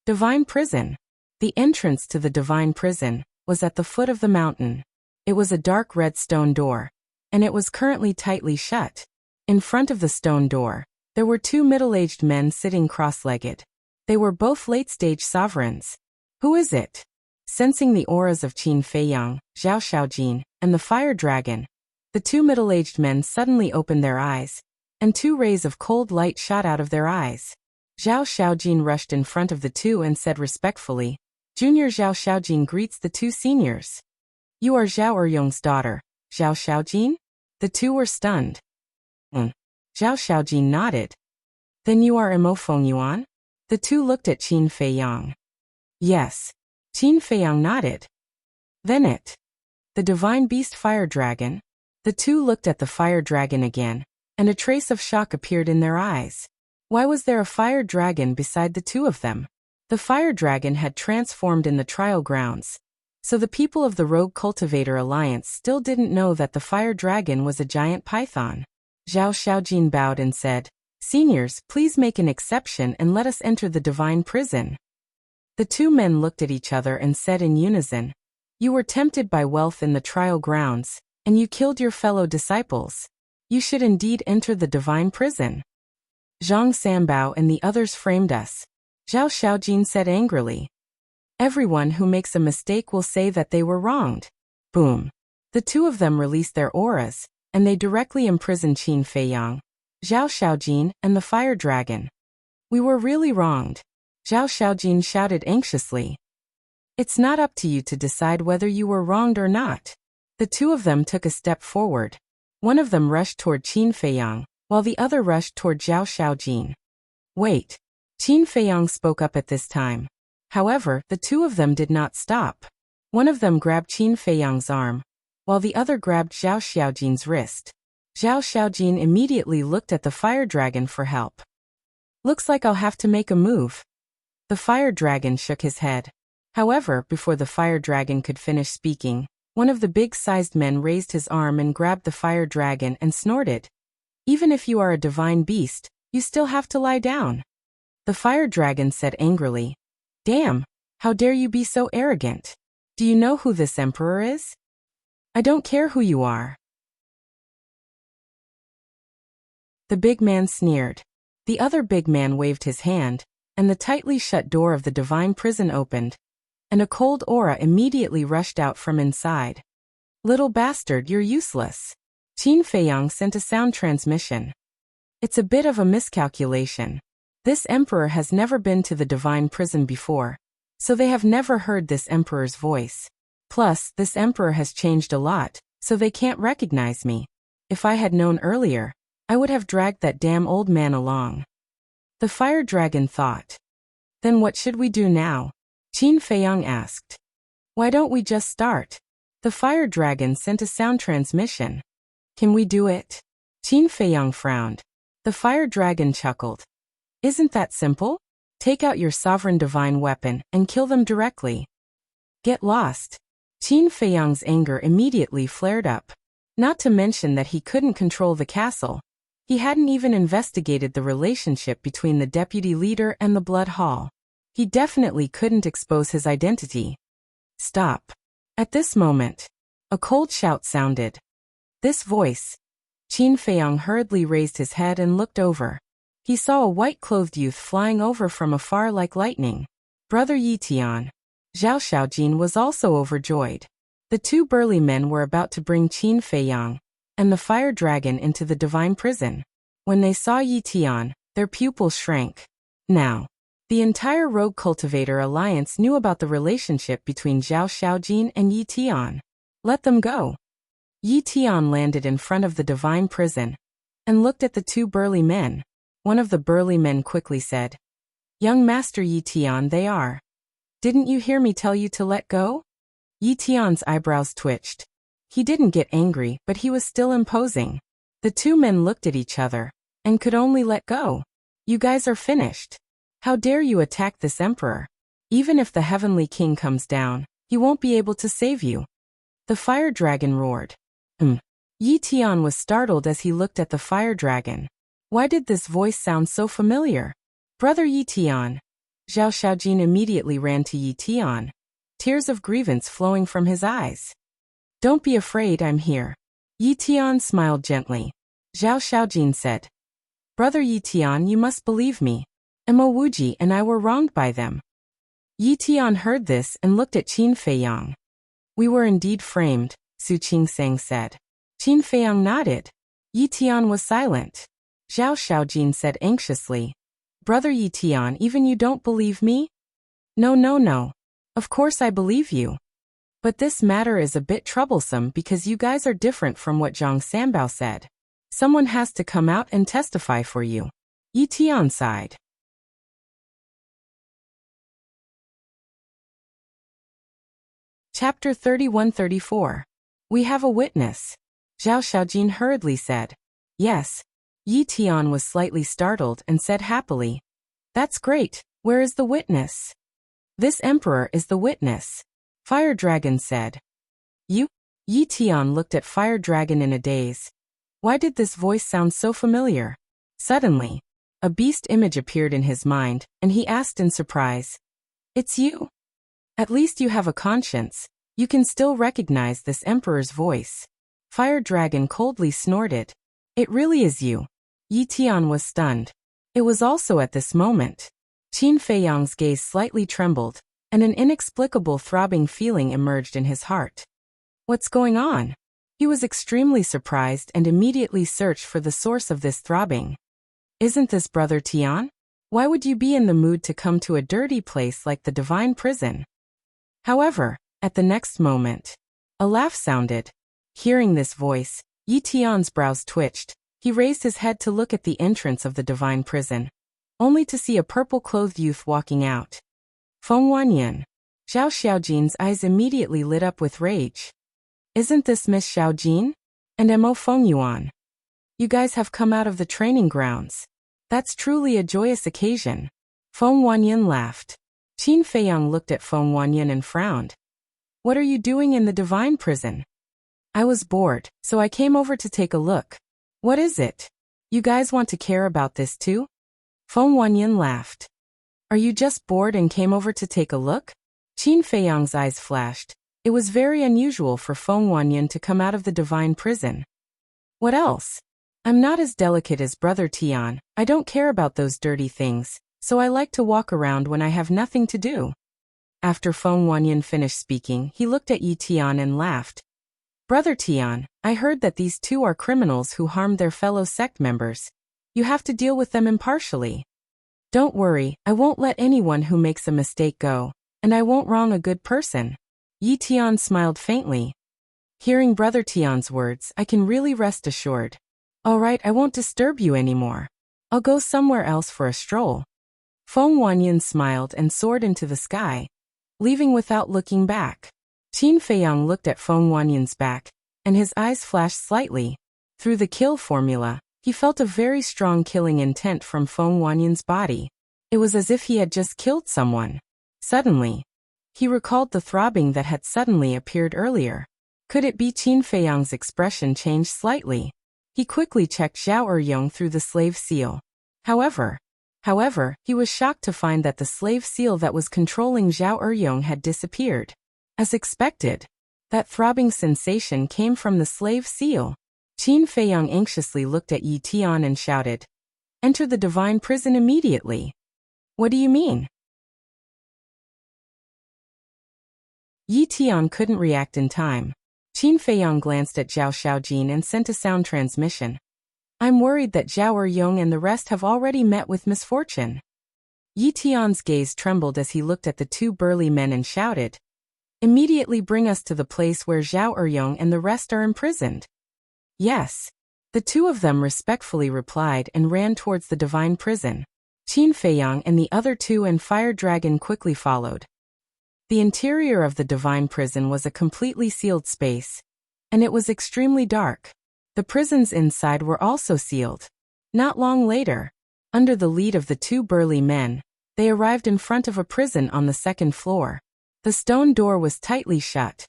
Divine Prison. The entrance to the Divine Prison was at the foot of the mountain. It was a dark red stone door, and it was currently tightly shut. In front of the stone door, there were 2 middle-aged men sitting cross-legged. They were both late-stage sovereigns. Who is it? Sensing the auras of Qin Feiyang, Zhao Xiaojin, and the Fire Dragon, the 2 middle-aged men suddenly opened their eyes, and 2 rays of cold light shot out of their eyes. Zhao Xiaojin rushed in front of the 2 and said respectfully, Junior Zhao Xiaojin greets the 2 seniors. You are Zhao Eryong's daughter, Zhao Xiaojin? The 2 were stunned. Zhao Xiaojin nodded. Then you are Imo Fengyuan? The 2 looked at Qin Feiyang. Yes. Qin Feiyang nodded. Then it. The divine beast Fire Dragon? The 2 looked at the Fire Dragon again, and a trace of shock appeared in their eyes. Why was there a Fire Dragon beside the 2 of them? The Fire Dragon had transformed in the trial grounds, so the people of the Rogue Cultivator Alliance still didn't know that the Fire Dragon was a giant python. Zhao Xiaojin bowed and said, Seniors, please make an exception and let us enter the Divine Prison. The 2 men looked at each other and said in unison, You were tempted by wealth in the trial grounds, and you killed your fellow disciples. You should indeed enter the Divine Prison. Zhang Sanbao and the others framed us, Zhao Xiaojin said angrily. Everyone who makes a mistake will say that they were wronged. Boom. The 2 of them released their auras, and they directly imprisoned Qin Feiyang, Zhao Xiaojin, and the Fire Dragon. We were really wronged, Zhao Xiaojin shouted anxiously. It's not up to you to decide whether you were wronged or not. The 2 of them took a step forward. One of them rushed toward Qin Feiyang, while the other rushed toward Zhao Xiaojin. Wait. Qin Feiyang spoke up at this time. However, the 2 of them did not stop. One of them grabbed Qin Feiyang's arm, while the other grabbed Zhao Xiaojin's wrist. Zhao Xiaojin immediately looked at the Fire Dragon for help. Looks like I'll have to make a move. The Fire Dragon shook his head. However, before the Fire Dragon could finish speaking, one of the big-sized men raised his arm and grabbed the Fire Dragon and snorted. Even if you are a divine beast, you still have to lie down. The Fire Dragon said angrily, Damn, how dare you be so arrogant? Do you know who this emperor is? I don't care who you are. The big man sneered. The other big man waved his hand, and the tightly shut door of the divine prison opened, and a cold aura immediately rushed out from inside. Little bastard, you're useless. Qin Feiyang sent a sound transmission. It's a bit of a miscalculation. This emperor has never been to the divine prison before, so they have never heard this emperor's voice. Plus, this emperor has changed a lot, so they can't recognize me. If I had known earlier, I would have dragged that damn old man along. The Fire Dragon thought. Then what should we do now? Qin Feiyang asked. Why don't we just start? The Fire Dragon sent a sound transmission. Can we do it? Qin Feiyang frowned. The fire dragon chuckled. Isn't that simple? Take out your sovereign divine weapon and kill them directly. Get lost. Qin Feiyang's anger immediately flared up. Not to mention that he couldn't control the castle. He hadn't even investigated the relationship between the deputy leader and the Blood Hall. He definitely couldn't expose his identity. Stop. At this moment, a cold shout sounded. This voice. Qin Feiyang hurriedly raised his head and looked over. He saw a white-clothed youth flying over from afar like lightning. Brother Yi Tian. Zhao Xiaojin was also overjoyed. The two burly men were about to bring Qin Feiyang and the fire dragon into the divine prison. When they saw Yi Tian, their pupils shrank. Now, the entire Rogue Cultivator Alliance knew about the relationship between Zhao Xiaojin and Yi Tian. Let them go. Yi Tian landed in front of the divine prison and looked at the two burly men. One of the burly men quickly said, Young Master Yi Tian, they are. Didn't you hear me tell you to let go? Yi Tian's eyebrows twitched. He didn't get angry, but he was still imposing. The two men looked at each other and could only let go. You guys are finished. How dare you attack this emperor? Even if the heavenly king comes down, he won't be able to save you. The fire dragon roared. Yi Tian was startled as he looked at the fire dragon. Why did this voice sound so familiar? Brother Yi Tian. Zhao Xiaojin immediately ran to Yi Tian, tears of grievance flowing from his eyes. Don't be afraid, I'm here. Yi Tian smiled gently. Zhao Xiaojin said, Brother Yi Tian, you must believe me. Mo Wuji and I were wronged by them. Yi Tian heard this and looked at Qin Feiyang. We were indeed framed, Su Qingsang said. Qin Feiyang nodded. Yi Tian was silent. Zhao Xiaojin said anxiously, Brother Yi Tian, even you don't believe me? No. Of course I believe you. But this matter is a bit troublesome because you guys are different from what Zhang Sanbao said. Someone has to come out and testify for you. Yi Tian sighed. Chapter 31-34. We have a witness. Zhao Xiaojin hurriedly said. Yes. Yi Tian was slightly startled and said happily. That's great. Where is the witness? This emperor is the witness. Fire Dragon said. You? Yi Tian looked at Fire Dragon in a daze. Why did this voice sound so familiar? Suddenly, a beast image appeared in his mind, and he asked in surprise. It's you? At least you have a conscience. You can still recognize this emperor's voice. Fire Dragon coldly snorted. It really is you. Yi Tian was stunned. It was also at this moment. Qin Feiyang's gaze slightly trembled, and an inexplicable throbbing feeling emerged in his heart. What's going on? He was extremely surprised and immediately searched for the source of this throbbing. Isn't this Brother Tian? Why would you be in the mood to come to a dirty place like the divine prison? However, at the next moment, a laugh sounded. Hearing this voice, Yi Tian's brows twitched. He raised his head to look at the entrance of the divine prison, only to see a purple-clothed youth walking out. Feng Wanyan. Zhao Xiaojin's eyes immediately lit up with rage. Isn't this Miss Xiaojin? And Mo Feng Yuan? You guys have come out of the training grounds. That's truly a joyous occasion. Feng Wanyan laughed. Qin Feiyang looked at Feng Wanyan and frowned. What are you doing in the divine prison? I was bored, so I came over to take a look. What is it? You guys want to care about this too? Feng Wanyan laughed. Are you just bored and came over to take a look? Qin Feiyang's eyes flashed. It was very unusual for Feng Wanyan to come out of the divine prison. What else? I'm not as delicate as Brother Tian. I don't care about those dirty things, so I like to walk around when I have nothing to do. After Feng Wanyan finished speaking, he looked at Yi Tian and laughed. Brother Tian, I heard that these two are criminals who harmed their fellow sect members. You have to deal with them impartially. Don't worry, I won't let anyone who makes a mistake go, and I won't wrong a good person. Yi Tian smiled faintly. Hearing Brother Tian's words, I can really rest assured. All right, I won't disturb you anymore. I'll go somewhere else for a stroll. Feng Wanyan smiled and soared into the sky, leaving without looking back. Qin Feiyang looked at Feng Wanyan's back, and his eyes flashed slightly. Through the kill formula, He felt a very strong killing intent from Feng Wanyan's body. It was as if he had just killed someone. Suddenly, he recalled the throbbing that had suddenly appeared earlier. Could it be Qin Feiyang's expression changed slightly? He quickly checked Zhao Eryong through the slave seal. However, he was shocked to find that the slave seal that was controlling Zhao Eryong had disappeared. As expected, that throbbing sensation came from the slave seal. Qin Feiyang anxiously looked at Yi Tian and shouted, "Enter the divine prison immediately." "What do you mean?" Yi Tian couldn't react in time. Qin Feiyang glanced at Zhao Xiaojin and sent a sound transmission. "I'm worried that Zhao Eryong and the rest have already met with misfortune." Yi Tian's gaze trembled as he looked at the two burly men and shouted, "Immediately bring us to the place where Zhao Eryong and the rest are imprisoned." "Yes." The two of them respectfully replied and ran towards the divine prison. Qin Feiyang and the other two and Fire Dragon quickly followed. The interior of the divine prison was a completely sealed space, and it was extremely dark. The prisons inside were also sealed. Not long later, under the lead of the two burly men, they arrived in front of a prison on the second floor. The stone door was tightly shut.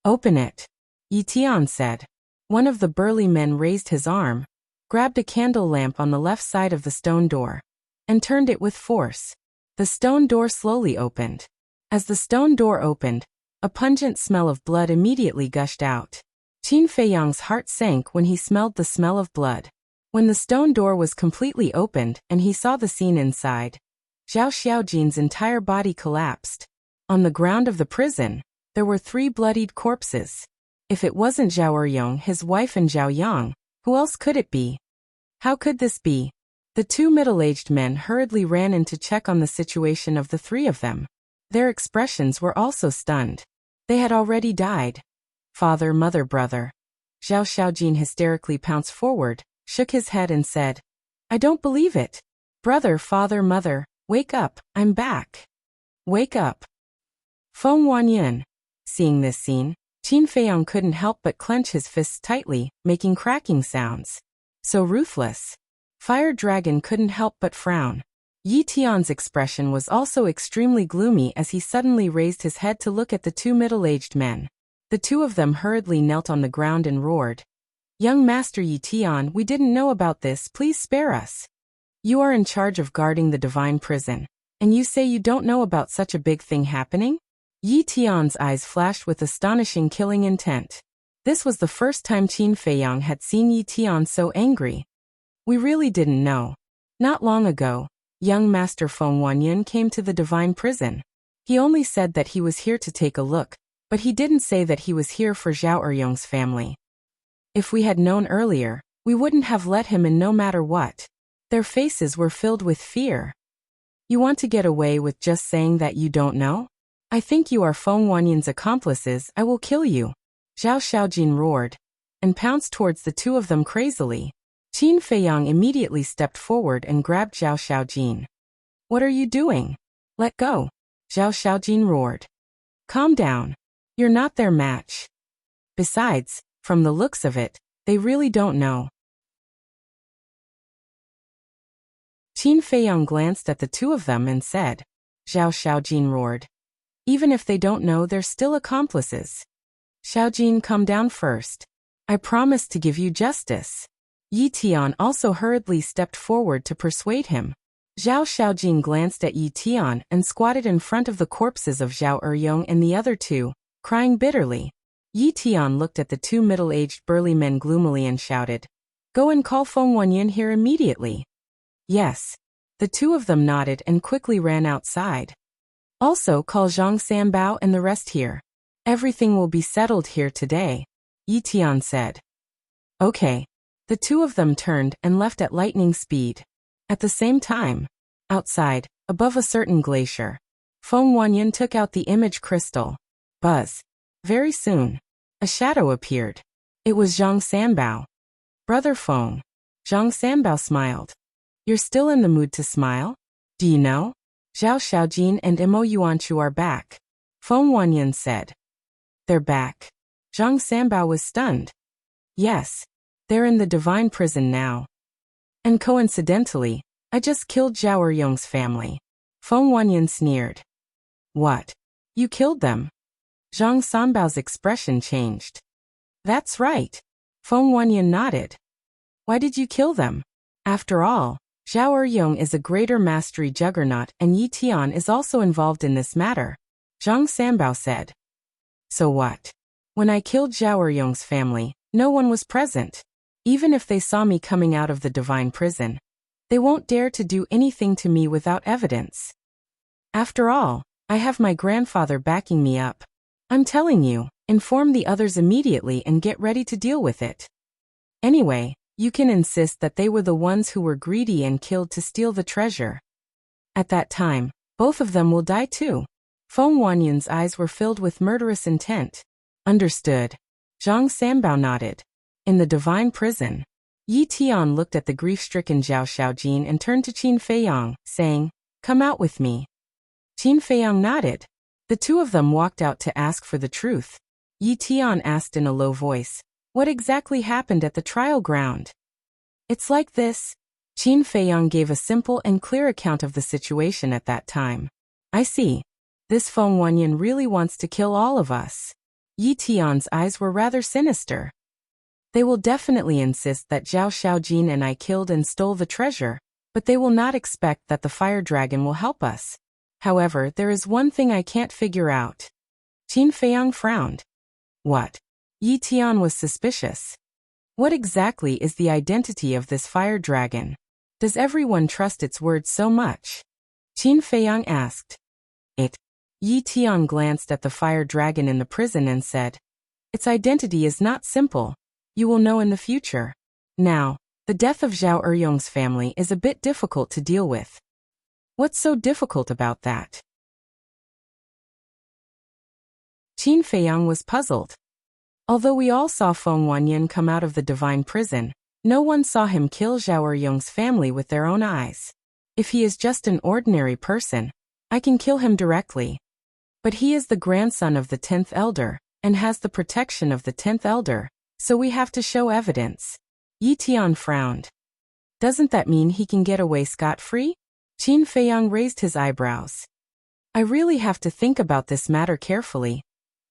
"Open it," Yi Tian said. One of the burly men raised his arm, grabbed a candle lamp on the left side of the stone door, and turned it with force. The stone door slowly opened. As the stone door opened, a pungent smell of blood immediately gushed out. Qin Feiyang's heart sank when he smelled the smell of blood. When the stone door was completely opened and he saw the scene inside, Zhao Xiaojin's entire body collapsed. On the ground of the prison, there were 3 bloodied corpses. If it wasn't Zhao Eryong, his wife, and Zhao Yang, who else could it be? How could this be? The 2 middle-aged men hurriedly ran in to check on the situation of the 3 of them. Their expressions were also stunned. They had already died. "Father, mother, brother." Zhao Xiaojin hysterically pounced forward, shook his head and said, "I don't believe it. Brother, father, mother, wake up, I'm back. Wake up." Feng Wanyan. Seeing this scene, Qin Feiyang couldn't help but clench his fists tightly, making cracking sounds. So ruthless. Fire Dragon couldn't help but frown. Yi Tian's expression was also extremely gloomy as he suddenly raised his head to look at the 2 middle-aged men. The 2 of them hurriedly knelt on the ground and roared, "Young Master Yi Tian, we didn't know about this, please spare us. You are in charge of guarding the divine prison, and you say you don't know about such a big thing happening?" Yi Tian's eyes flashed with astonishing killing intent. This was the first time Qin Feiyang had seen Yi Tian so angry. "We really didn't know. Not long ago, young Master Feng Wanyan came to the divine prison. He only said that he was here to take a look, but he didn't say that he was here for Zhao Eryong's family. If we had known earlier, we wouldn't have let him in no matter what." Their faces were filled with fear. "You want to get away with just saying that you don't know? I think you are Feng Wanyan's accomplices. I will kill you." Zhao Xiaojin roared, and pounced towards the 2 of them crazily. Qin Feiyang immediately stepped forward and grabbed Zhao Xiaojin. "What are you doing? Let go." Zhao Xiaojin roared. "Calm down. You're not their match. Besides, from the looks of it, they really don't know." Qin Feiyang glanced at the 2 of them and said, Zhao Xiaojin roared, "Even if they don't know, they're still accomplices. Xiaojin, come down first. I promise to give you justice." Yi Tian also hurriedly stepped forward to persuade him. Zhao Xiaojin glanced at Yi Tian and squatted in front of the corpses of Zhao Eryong and the other 2, crying bitterly. Yi Tian looked at the 2 middle-aged burly men gloomily and shouted, "Go and call Feng Wanyan here immediately." "Yes." The 2 of them nodded and quickly ran outside. "Also call Zhang Sanbao and the rest here. Everything will be settled here today," Yi Tian said. "Okay." The 2 of them turned and left at lightning speed. At the same time, outside, above a certain glacier, Feng Wanyan took out the image crystal. Buzz. Very soon, a shadow appeared. It was Zhang Sanbao. "Brother Feng." Zhang Sanbao smiled. "You're still in the mood to smile? Do you know? Zhao Xiaojin and Mo Yuanchu are back," Feng Wanyan said. "They're back?" Zhang Sanbao was stunned. "Yes. They're in the divine prison now. And coincidentally, I just killed Zhao Eryong's family. Feng Wanyan sneered. What? You killed them? Zhang Sanbao's expression changed. That's right. Feng Wanyan nodded. Why did you kill them? After all, Zhao Eryong is a greater mastery juggernaut and Yi Tian is also involved in this matter, Zhang Sanbao said. So what? When I killed Zhao Eryong's family, no one was present. Even if they saw me coming out of the divine prison, they won't dare to do anything to me without evidence. After all, I have my grandfather backing me up. I'm telling you, inform the others immediately and get ready to deal with it. Anyway, you can insist that they were the ones who were greedy and killed to steal the treasure. At that time, both of them will die too. Feng Wanyan's eyes were filled with murderous intent. Understood. Zhang Sanbao nodded. In the divine prison, Yi Tian looked at the grief-stricken Zhao Xiaojin and turned to Qin Feiyang, saying, Come out with me. Qin Feiyang nodded. The two of them walked out to ask for the truth. Yi Tian asked in a low voice, What exactly happened at the trial ground? It's like this. Qin Feiyang gave a simple and clear account of the situation at that time. I see. This Feng Wanyan really wants to kill all of us. Yi Tian's eyes were rather sinister. They will definitely insist that Zhao Xiaojin and I killed and stole the treasure, but they will not expect that the fire dragon will help us. However, there is one thing I can't figure out. Qin Feiyang frowned. What? Yi Tian was suspicious. What exactly is the identity of this fire dragon? Does everyone trust its word so much? Qin Feiyang asked. Yi Tian glanced at the fire dragon in the prison and said, Its identity is not simple. You will know in the future. Now, the death of Zhao Eryong's family is a bit difficult to deal with. What's so difficult about that? Qin Feiyang was puzzled. Although we all saw Feng Wanyan come out of the divine prison, no one saw him kill Zhao Eryong's family with their own eyes. If he is just an ordinary person, I can kill him directly. But he is the grandson of the 10th elder, and has the protection of the 10th elder, so we have to show evidence. Yi Tian frowned. Doesn't that mean he can get away scot-free? Qin Feiyang raised his eyebrows. I really have to think about this matter carefully.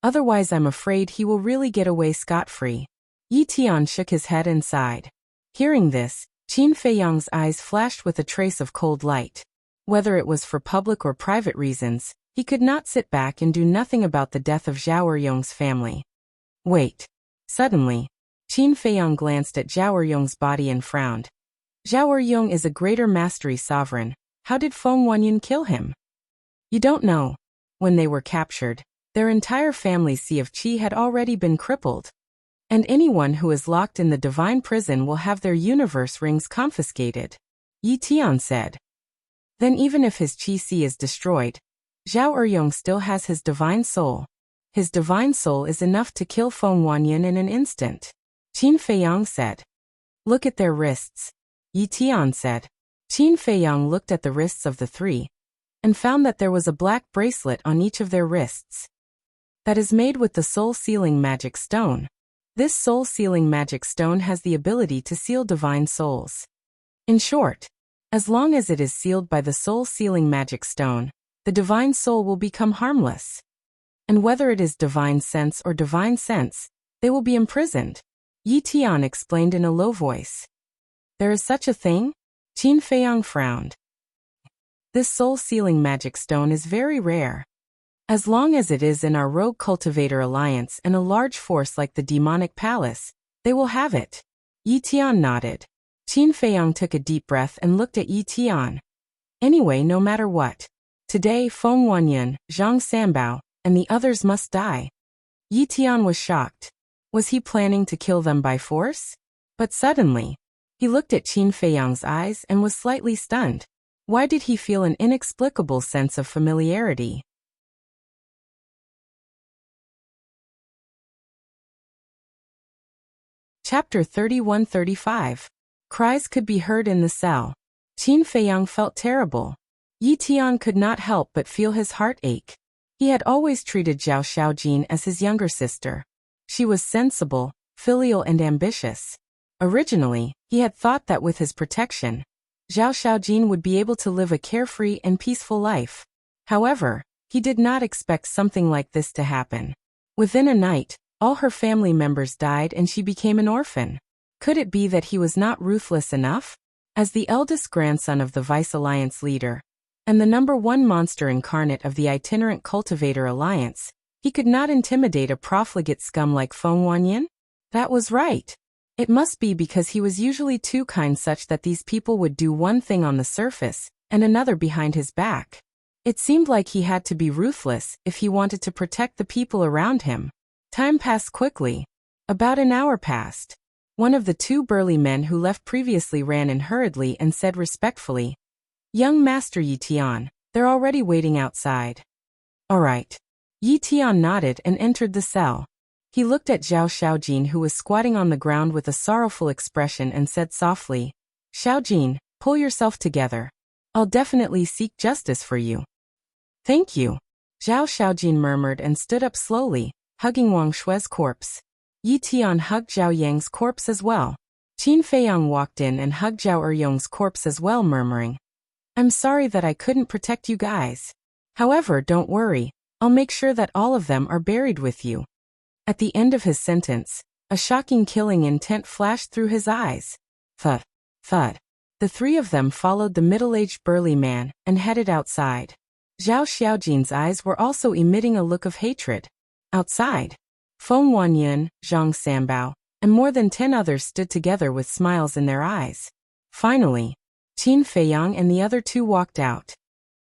Otherwise I'm afraid he will really get away scot-free. Yi Tian shook his head and sighed. Hearing this, Qin Feiyang's eyes flashed with a trace of cold light. Whether it was for public or private reasons, he could not sit back and do nothing about the death of Zhao Eryong's family. Wait. Suddenly, Qin Feiyang glanced at Zhao Eryong's body and frowned. Zhao Eryong is a greater mastery sovereign. How did Feng Wanyan kill him? You don't know. When they were captured, their entire family Sea of Qi had already been crippled. And anyone who is locked in the divine prison will have their universe rings confiscated. Yi Tian said. Then even if his Qi Sea is destroyed, Zhao Eryong still has his divine soul. His divine soul is enough to kill Feng Wanyan in an instant. Qin Feiyang said. Look at their wrists. Yi Tian said. Qin Feiyang looked at the wrists of the three, and found that there was a black bracelet on each of their wrists. That is made with the soul-sealing magic stone. This soul-sealing magic stone has the ability to seal divine souls. In short, as long as it is sealed by the soul-sealing magic stone, the divine soul will become harmless. And whether it is divine sense or divine sense, they will be imprisoned. Yi Tian explained in a low voice. There is such a thing? Qin Feiyang frowned. This soul-sealing magic stone is very rare. As long as it is in our rogue cultivator alliance and a large force like the demonic palace, they will have it. Yi Tian nodded. Qin Feiyang took a deep breath and looked at Yi Tian. Anyway, no matter what, today Feng Wanyan, Zhang Sanbao, and the others must die. Yi Tian was shocked. Was he planning to kill them by force? But suddenly, he looked at Qin Feiyang's eyes and was slightly stunned. Why did he feel an inexplicable sense of familiarity? Chapter 31-35. Cries could be heard in the cell. Qin Feiyang felt terrible. Yi Tian could not help but feel his heart ache. He had always treated Zhao Xiaojin as his younger sister. She was sensible, filial and ambitious. Originally, he had thought that with his protection, Zhao Xiaojin would be able to live a carefree and peaceful life. However, he did not expect something like this to happen. Within a night, all her family members died and she became an orphan. Could it be that he was not ruthless enough? As the eldest grandson of the Vice Alliance leader, and the #1 monster incarnate of the itinerant cultivator alliance, he could not intimidate a profligate scum like Feng Wanyan? That was right. It must be because he was usually too kind, such that these people would do one thing on the surface and another behind his back. It seemed like he had to be ruthless if he wanted to protect the people around him. Time passed quickly. About an hour passed. One of the two burly men who left previously ran in hurriedly and said respectfully, "Young Master Yi Tian, they're already waiting outside." "All right." Yi Tian nodded and entered the cell. He looked at Zhao Xiaojin, who was squatting on the ground with a sorrowful expression, and said softly, "Xiaojin, pull yourself together. I'll definitely seek justice for you." "Thank you." Zhao Xiaojin murmured and stood up slowly, hugging Wang Shui's corpse. Yi Tian hugged Zhao Yang's corpse as well. Qin Feiyang walked in and hugged Zhao Eryong's corpse as well, murmuring, "I'm sorry that I couldn't protect you guys. However, don't worry, I'll make sure that all of them are buried with you." At the end of his sentence, a shocking killing intent flashed through his eyes. Thud, thud. The three of them followed the middle-aged burly man and headed outside. Zhao Xiaojin's eyes were also emitting a look of hatred. Outside, Feng Wanyan, Zhang Sanbao, and more than 10 others stood together with smiles in their eyes. Finally, Qin Feiyang and the other two walked out.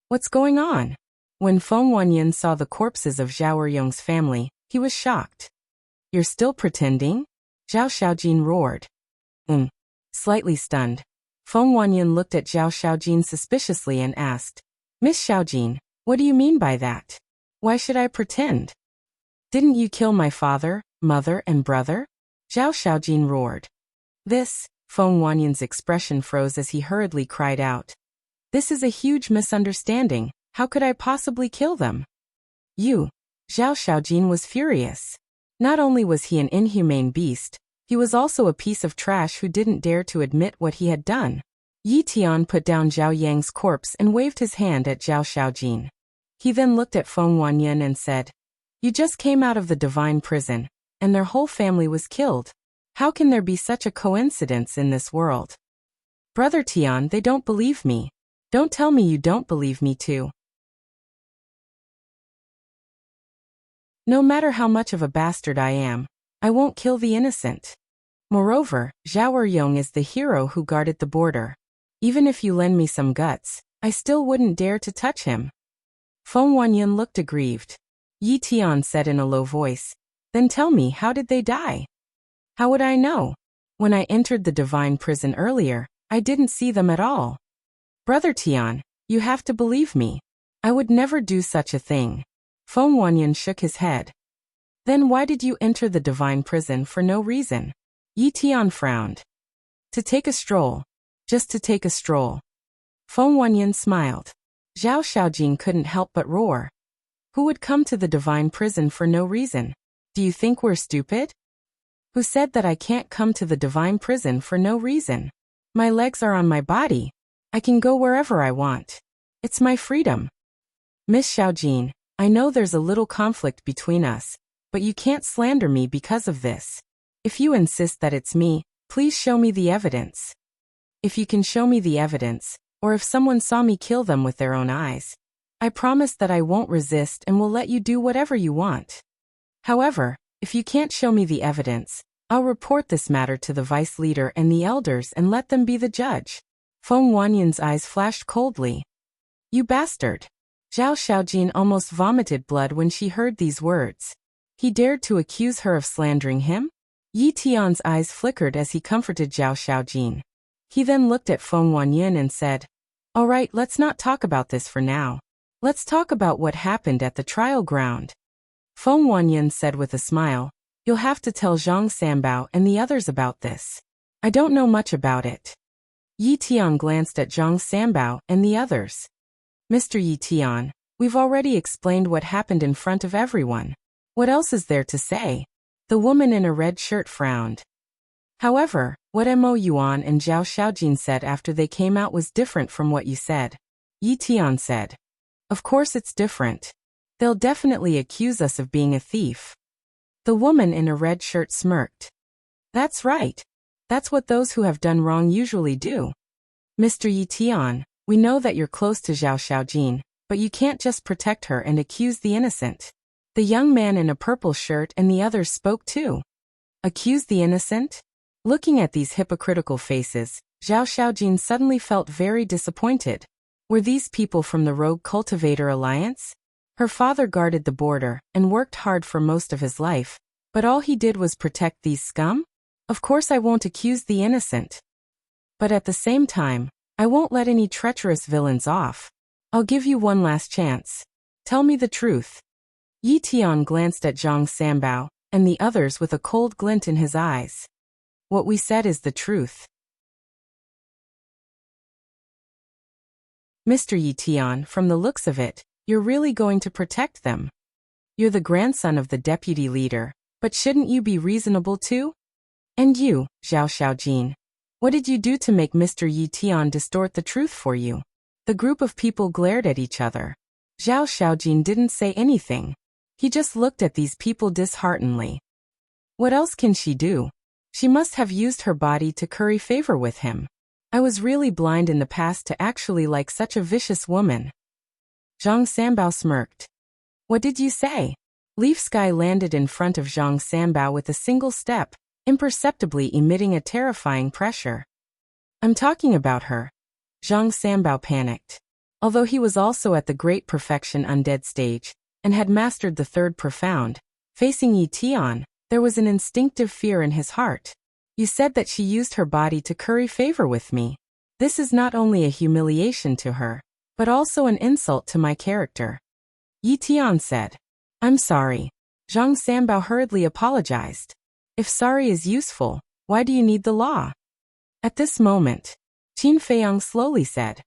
"What's going on?" When Feng Wanyan saw the corpses of Zhao Eryong's family, he was shocked. "You're still pretending?" Zhao Xiaojin roared. Slightly stunned, Feng Wanyan looked at Zhao Xiaojin suspiciously and asked, "Miss Xiaojin, what do you mean by that? Why should I pretend? Didn't you kill my father, mother, and brother?" Zhao Xiaojin roared. Feng Wanyan's expression froze as he hurriedly cried out, "This is a huge misunderstanding. How could I possibly kill them?" "You." Zhao Xiaojin was furious. Not only was he an inhumane beast, he was also a piece of trash who didn't dare to admit what he had done. Yi Tian put down Zhao Yang's corpse and waved his hand at Zhao Xiaojin. He then looked at Feng Wanyan and said, "You just came out of the divine prison, and their whole family was killed. How can there be such a coincidence in this world?" "Brother Tian, they don't believe me. Don't tell me you don't believe me too." "No matter how much of a bastard I am, I won't kill the innocent. Moreover, Zhao Eryong is the hero who guarded the border. Even if you lend me some guts, I still wouldn't dare to touch him." Feng Wanyan looked aggrieved. Yi Tian said in a low voice, "Then tell me, how did they die?" "How would I know? When I entered the divine prison earlier, I didn't see them at all." "Brother Tian, you have to believe me. I would never do such a thing." Feng Wanyan shook his head. "Then why did you enter the divine prison for no reason?" Yi Tian frowned. "To take a stroll. Just to take a stroll." Feng Wanyan smiled. Zhao Xiaojin couldn't help but roar. "Who would come to the divine prison for no reason? Do you think we're stupid? Who said that I can't come to the divine prison for no reason? My legs are on my body. I can go wherever I want. It's my freedom." "Miss Xiaojin, I know there's a little conflict between us, but you can't slander me because of this. If you insist that it's me, please show me the evidence. If you can show me the evidence, or if someone saw me kill them with their own eyes, I promise that I won't resist and will let you do whatever you want. However, if you can't show me the evidence, I'll report this matter to the vice leader and the elders and let them be the judge." Feng Wanyan's eyes flashed coldly. "You bastard." Zhao Xiaojin almost vomited blood when she heard these words. He dared to accuse her of slandering him? Yi Tian's eyes flickered as he comforted Zhao Xiaojin. He then looked at Feng Wanyan and said, "All right, let's not talk about this for now. Let's talk about what happened at the trial ground." Feng Wanyan said with a smile, "You'll have to tell Zhang Sanbao and the others about this. I don't know much about it." Yi Tian glanced at Zhang Sanbao and the others. "Mr. Yi Tian, we've already explained what happened in front of everyone. What else is there to say?" The woman in a red shirt frowned. However, what Mo Yuan and Zhao Xiaojin said after they came out was different from what you said. Yi Tian said. Of course it's different. They'll definitely accuse us of being a thief. The woman in a red shirt smirked. That's right. That's what those who have done wrong usually do. Mr. Yi Tian, we know that you're close to Zhao Xiaojin, but you can't just protect her and accuse the innocent. The young man in a purple shirt and the others spoke too. Accuse the innocent? Looking at these hypocritical faces, Zhao Xiaojin suddenly felt very disappointed. Were these people from the Rogue Cultivator Alliance? Her father guarded the border and worked hard for most of his life, but all he did was protect these scum? Of course I won't accuse the innocent. But at the same time, I won't let any treacherous villains off. I'll give you one last chance. Tell me the truth. Yi Tian glanced at Zhang Sanbao and the others with a cold glint in his eyes. What we said is the truth. Mr. Yi Tian, from the looks of it, you're really going to protect them. You're the grandson of the deputy leader, but shouldn't you be reasonable too? And you, Zhao Xiaojin, what did you do to make Mr. Yi Tian distort the truth for you? The group of people glared at each other. Zhao Xiaojin didn't say anything. He just looked at these people disheartenedly. What else can she do? She must have used her body to curry favor with him. I was really blind in the past to actually like such a vicious woman. Zhang Sanbao smirked. What did you say? Leaf Sky landed in front of Zhang Sanbao with a single step, imperceptibly emitting a terrifying pressure. I'm talking about her. Zhang Sanbao panicked. Although he was also at the Great Perfection Undead stage, and had mastered the third profound, facing Yi Tian, there was an instinctive fear in his heart. You said that she used her body to curry favor with me. This is not only a humiliation to her, but also an insult to my character. Yi Tian said. I'm sorry. Zhang Sanbao hurriedly apologized. If sorry is useful, why do you need the law? At this moment, Qin Feiyang slowly said.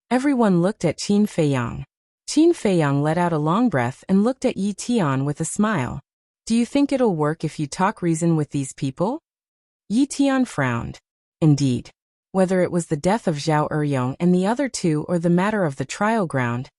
Everyone looked at Qin Feiyang. Qin Feiyang let out a long breath and looked at Yi Tian with a smile. Do you think it'll work if you talk reason with these people? Yi Tian frowned. Indeed. Whether it was the death of Zhao Eryong and the other two or the matter of the trial ground,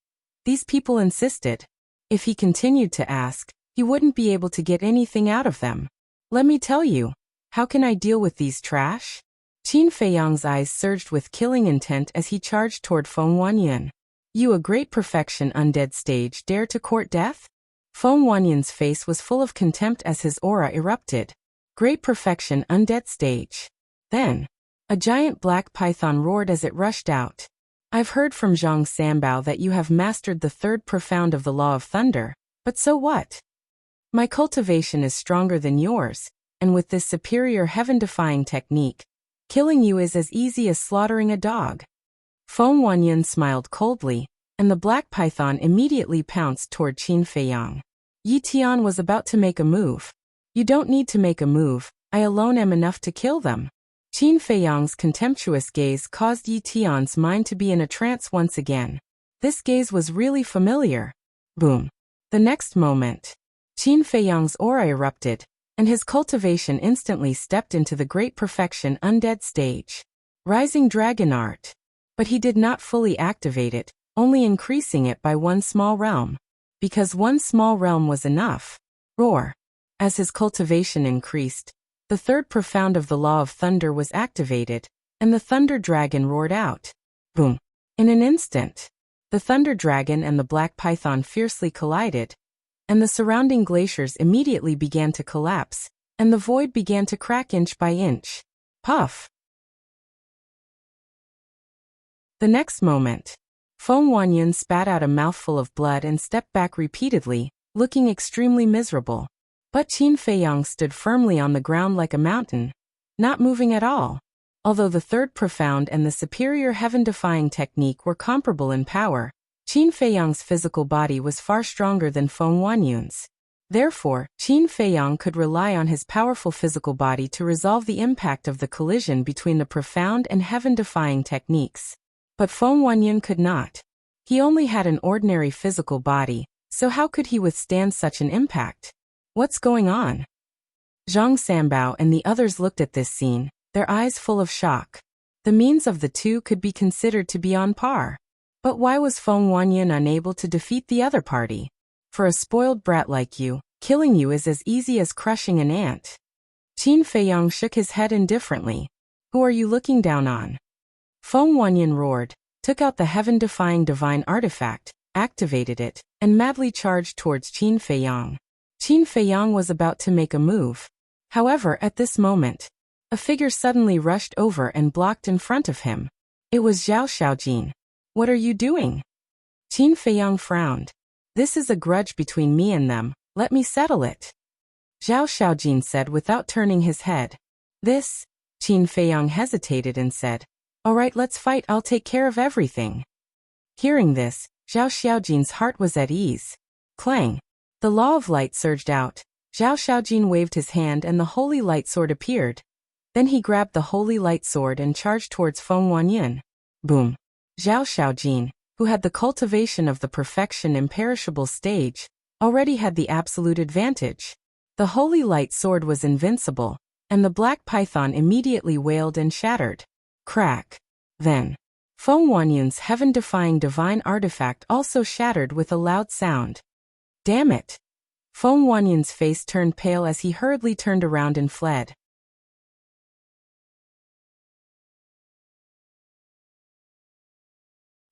these people insisted. If he continued to ask, he wouldn't be able to get anything out of them. Let me tell you, how can I deal with these trash? Qin Feiyang's eyes surged with killing intent as he charged toward Feng Wanyan. You, a Great Perfection Undead stage, dare to court death? Feng Wanyan's face was full of contempt as his aura erupted. Great Perfection Undead stage. Then, a giant black python roared as it rushed out. I've heard from Zhang Sanbao that you have mastered the third profound of the Law of Thunder, but so what? My cultivation is stronger than yours, and with this superior heaven-defying technique, killing you is as easy as slaughtering a dog. Feng Wanyan smiled coldly, and the black python immediately pounced toward Qin Feiyang. Yi Tian was about to make a move. You don't need to make a move, I alone am enough to kill them. Qin Feiyang's contemptuous gaze caused Yi Tian's mind to be in a trance once again. This gaze was really familiar. Boom. The next moment, Qin Feiyang's aura erupted, and his cultivation instantly stepped into the Great Perfection Undead stage. Rising Dragon Art. But he did not fully activate it, only increasing it by one small realm. Because one small realm was enough. Roar. As his cultivation increased, the third profound of the Law of Thunder was activated, and the Thunder Dragon roared out. Boom. In an instant, the Thunder Dragon and the Black Python fiercely collided, and the surrounding glaciers immediately began to collapse, and the void began to crack inch by inch. Puff. The next moment, Feng Wanyan spat out a mouthful of blood and stepped back repeatedly, looking extremely miserable. But Qin Feiyang stood firmly on the ground like a mountain, not moving at all. Although the third profound and the superior heaven-defying technique were comparable in power, Qin Feiyang's physical body was far stronger than Feng Wanyan's. Therefore, Qin Feiyang could rely on his powerful physical body to resolve the impact of the collision between the profound and heaven-defying techniques. But Feng Wanyan could not. He only had an ordinary physical body, so how could he withstand such an impact? What's going on? Zhang Sanbao and the others looked at this scene, their eyes full of shock. The means of the two could be considered to be on par. But why was Feng Wanyan unable to defeat the other party? For a spoiled brat like you, killing you is as easy as crushing an ant. Qin Feiyang shook his head indifferently. Who are you looking down on? Feng Wanyan roared, took out the heaven-defying divine artifact, activated it, and madly charged towards Qin Feiyang. Qin Feiyang was about to make a move. However, at this moment, a figure suddenly rushed over and blocked in front of him. It was Zhao Xiaojin. What are you doing? Qin Feiyang frowned. This is a grudge between me and them, let me settle it. Zhao Xiaojin said without turning his head. This? Qin Feiyang hesitated and said, all right, let's fight, I'll take care of everything. Hearing this, Zhao Xiaojin's heart was at ease. Clang! The law of light surged out. Zhao Xiaojin waved his hand and the holy light sword appeared. Then he grabbed the holy light sword and charged towards Feng Wanyan. Boom! Zhao Xiaojin, who had the cultivation of the perfection imperishable stage, already had the absolute advantage. The holy light sword was invincible, and the black python immediately wailed and shattered. Crack! Then, Feng Wanyan's heaven-defying divine artifact also shattered with a loud sound. Damn it! Feng Wanyan's face turned pale as he hurriedly turned around and fled.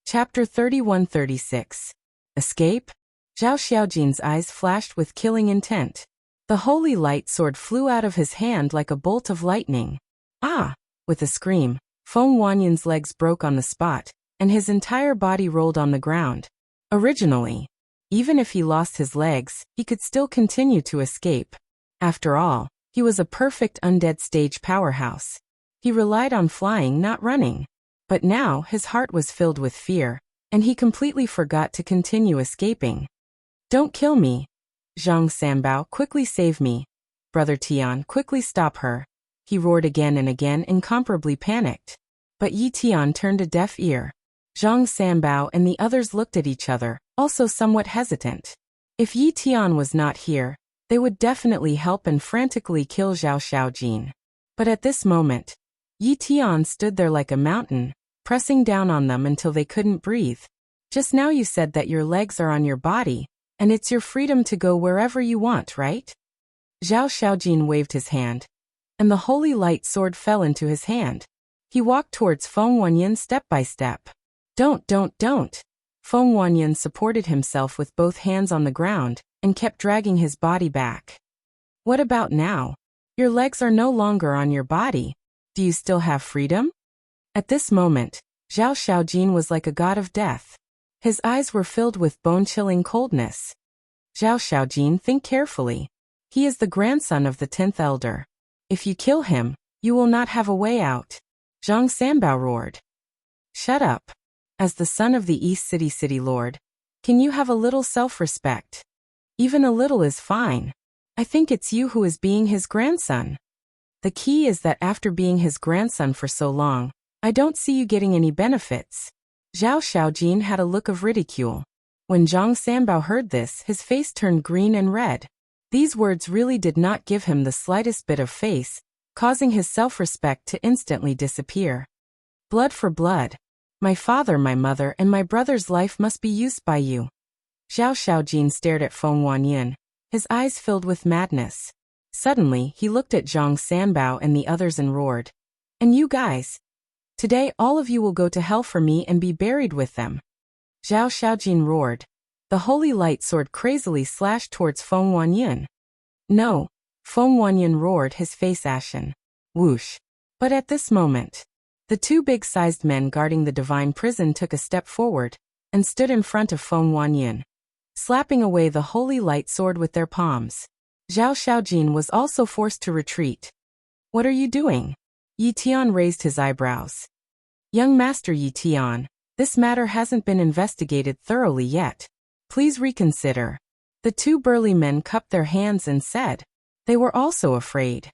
Chapter 31-36. Escape? Zhao Xiaojin's eyes flashed with killing intent. The holy light sword flew out of his hand like a bolt of lightning. Ah! With a scream, Feng Wanyan's legs broke on the spot, and his entire body rolled on the ground. Originally, even if he lost his legs, he could still continue to escape. After all, he was a perfect undead stage powerhouse. He relied on flying, not running. But now his heart was filled with fear, and he completely forgot to continue escaping. Don't kill me. Zhang Sanbao, quickly save me. Brother Tian, quickly stop her. He roared again and again, incomparably panicked. But Yi Tian turned a deaf ear. Zhang Sanbao and the others looked at each other, also somewhat hesitant. If Yi Tian was not here, they would definitely help and frantically kill Zhao Xiaojin. But at this moment, Yi Tian stood there like a mountain, pressing down on them until they couldn't breathe. Just now you said that your legs are on your body, and it's your freedom to go wherever you want, right? Zhao Xiaojin waved his hand, and the holy light sword fell into his hand. He walked towards Feng Wanyan step by step. Don't. Feng Wanyan supported himself with both hands on the ground, and kept dragging his body back. What about now? Your legs are no longer on your body. Do you still have freedom? At this moment, Zhao Xiaojin was like a god of death. His eyes were filled with bone-chilling coldness. Zhao Xiaojin, think carefully. He is the grandson of the 10th elder. If you kill him, you will not have a way out. Zhang Sanbao roared. Shut up. As the son of the East City Lord, can you have a little self-respect? Even a little is fine. I think it's you who is being his grandson. The key is that after being his grandson for so long, I don't see you getting any benefits. Zhao Xiaojin had a look of ridicule. When Zhang Sanbao heard this, his face turned green and red. These words really did not give him the slightest bit of face, causing his self-respect to instantly disappear. Blood for blood. My father, my mother, and my brother's life must be used by you. Zhao Xiaojin stared at Feng Wanyan, his eyes filled with madness. Suddenly, he looked at Zhang Sanbao and the others and roared. And you guys? Today all of you will go to hell for me and be buried with them. Zhao Xiaojin roared. The holy light sword crazily slashed towards Feng Wanyan. No. Feng Wanyan roared, his face ashen. Whoosh. But at this moment, the two big-sized men guarding the divine prison took a step forward, and stood in front of Feng Wanyan, slapping away the holy light sword with their palms. Zhao Xiaojin was also forced to retreat. What are you doing? Yi Tian raised his eyebrows. Young Master Yi Tian, this matter hasn't been investigated thoroughly yet. Please reconsider. The two burly men cupped their hands and said. They were also afraid.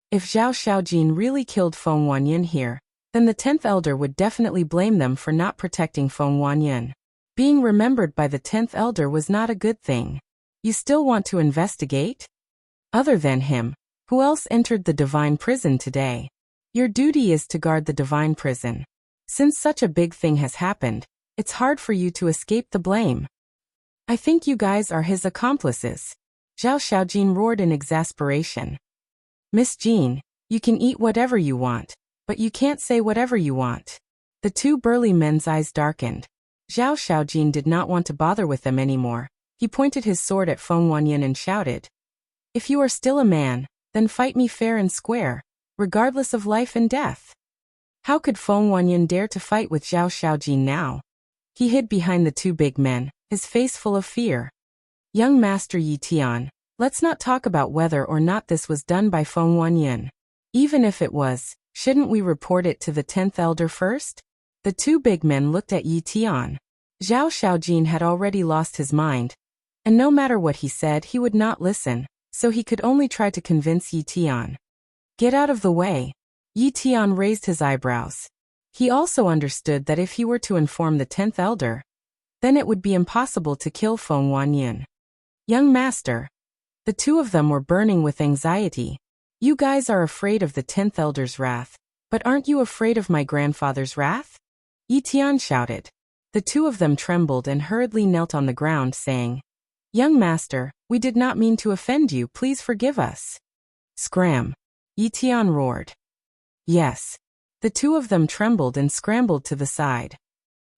If Zhao Xiaojin really killed Feng Wanyan here, then the 10th elder would definitely blame them for not protecting Feng Wanyan. Being remembered by the 10th elder was not a good thing. You still want to investigate? Other than him, who else entered the divine prison today? Your duty is to guard the divine prison. Since such a big thing has happened, it's hard for you to escape the blame. I think you guys are his accomplices. Zhao Xiaojin roared in exasperation. Miss Jean, you can eat whatever you want, but you can't say whatever you want. The two burly men's eyes darkened. Zhao Xiaojin did not want to bother with them anymore. He pointed his sword at Feng Wanyan and shouted, "If you are still a man, then fight me fair and square, regardless of life and death." How could Feng Wanyan dare to fight with Zhao Xiaojin now? He hid behind the two big men, his face full of fear. Young Master Yi Tian, let's not talk about whether or not this was done by Feng Wanyan. Even if it was, shouldn't we report it to the 10th elder first? The two big men looked at Yi Tian. Zhao Xiaojin had already lost his mind, and no matter what he said he would not listen, so he could only try to convince Yi Tian. Get out of the way. Yi Tian raised his eyebrows. He also understood that if he were to inform the 10th elder, then it would be impossible to kill Feng Wanyan. Young master. The two of them were burning with anxiety. You guys are afraid of the 10th elder's wrath, but aren't you afraid of my grandfather's wrath? Yi Tian shouted. The two of them trembled and hurriedly knelt on the ground, saying, "Young master, we did not mean to offend you, please forgive us." Scram! Yi Tian roared. Yes. The two of them trembled and scrambled to the side.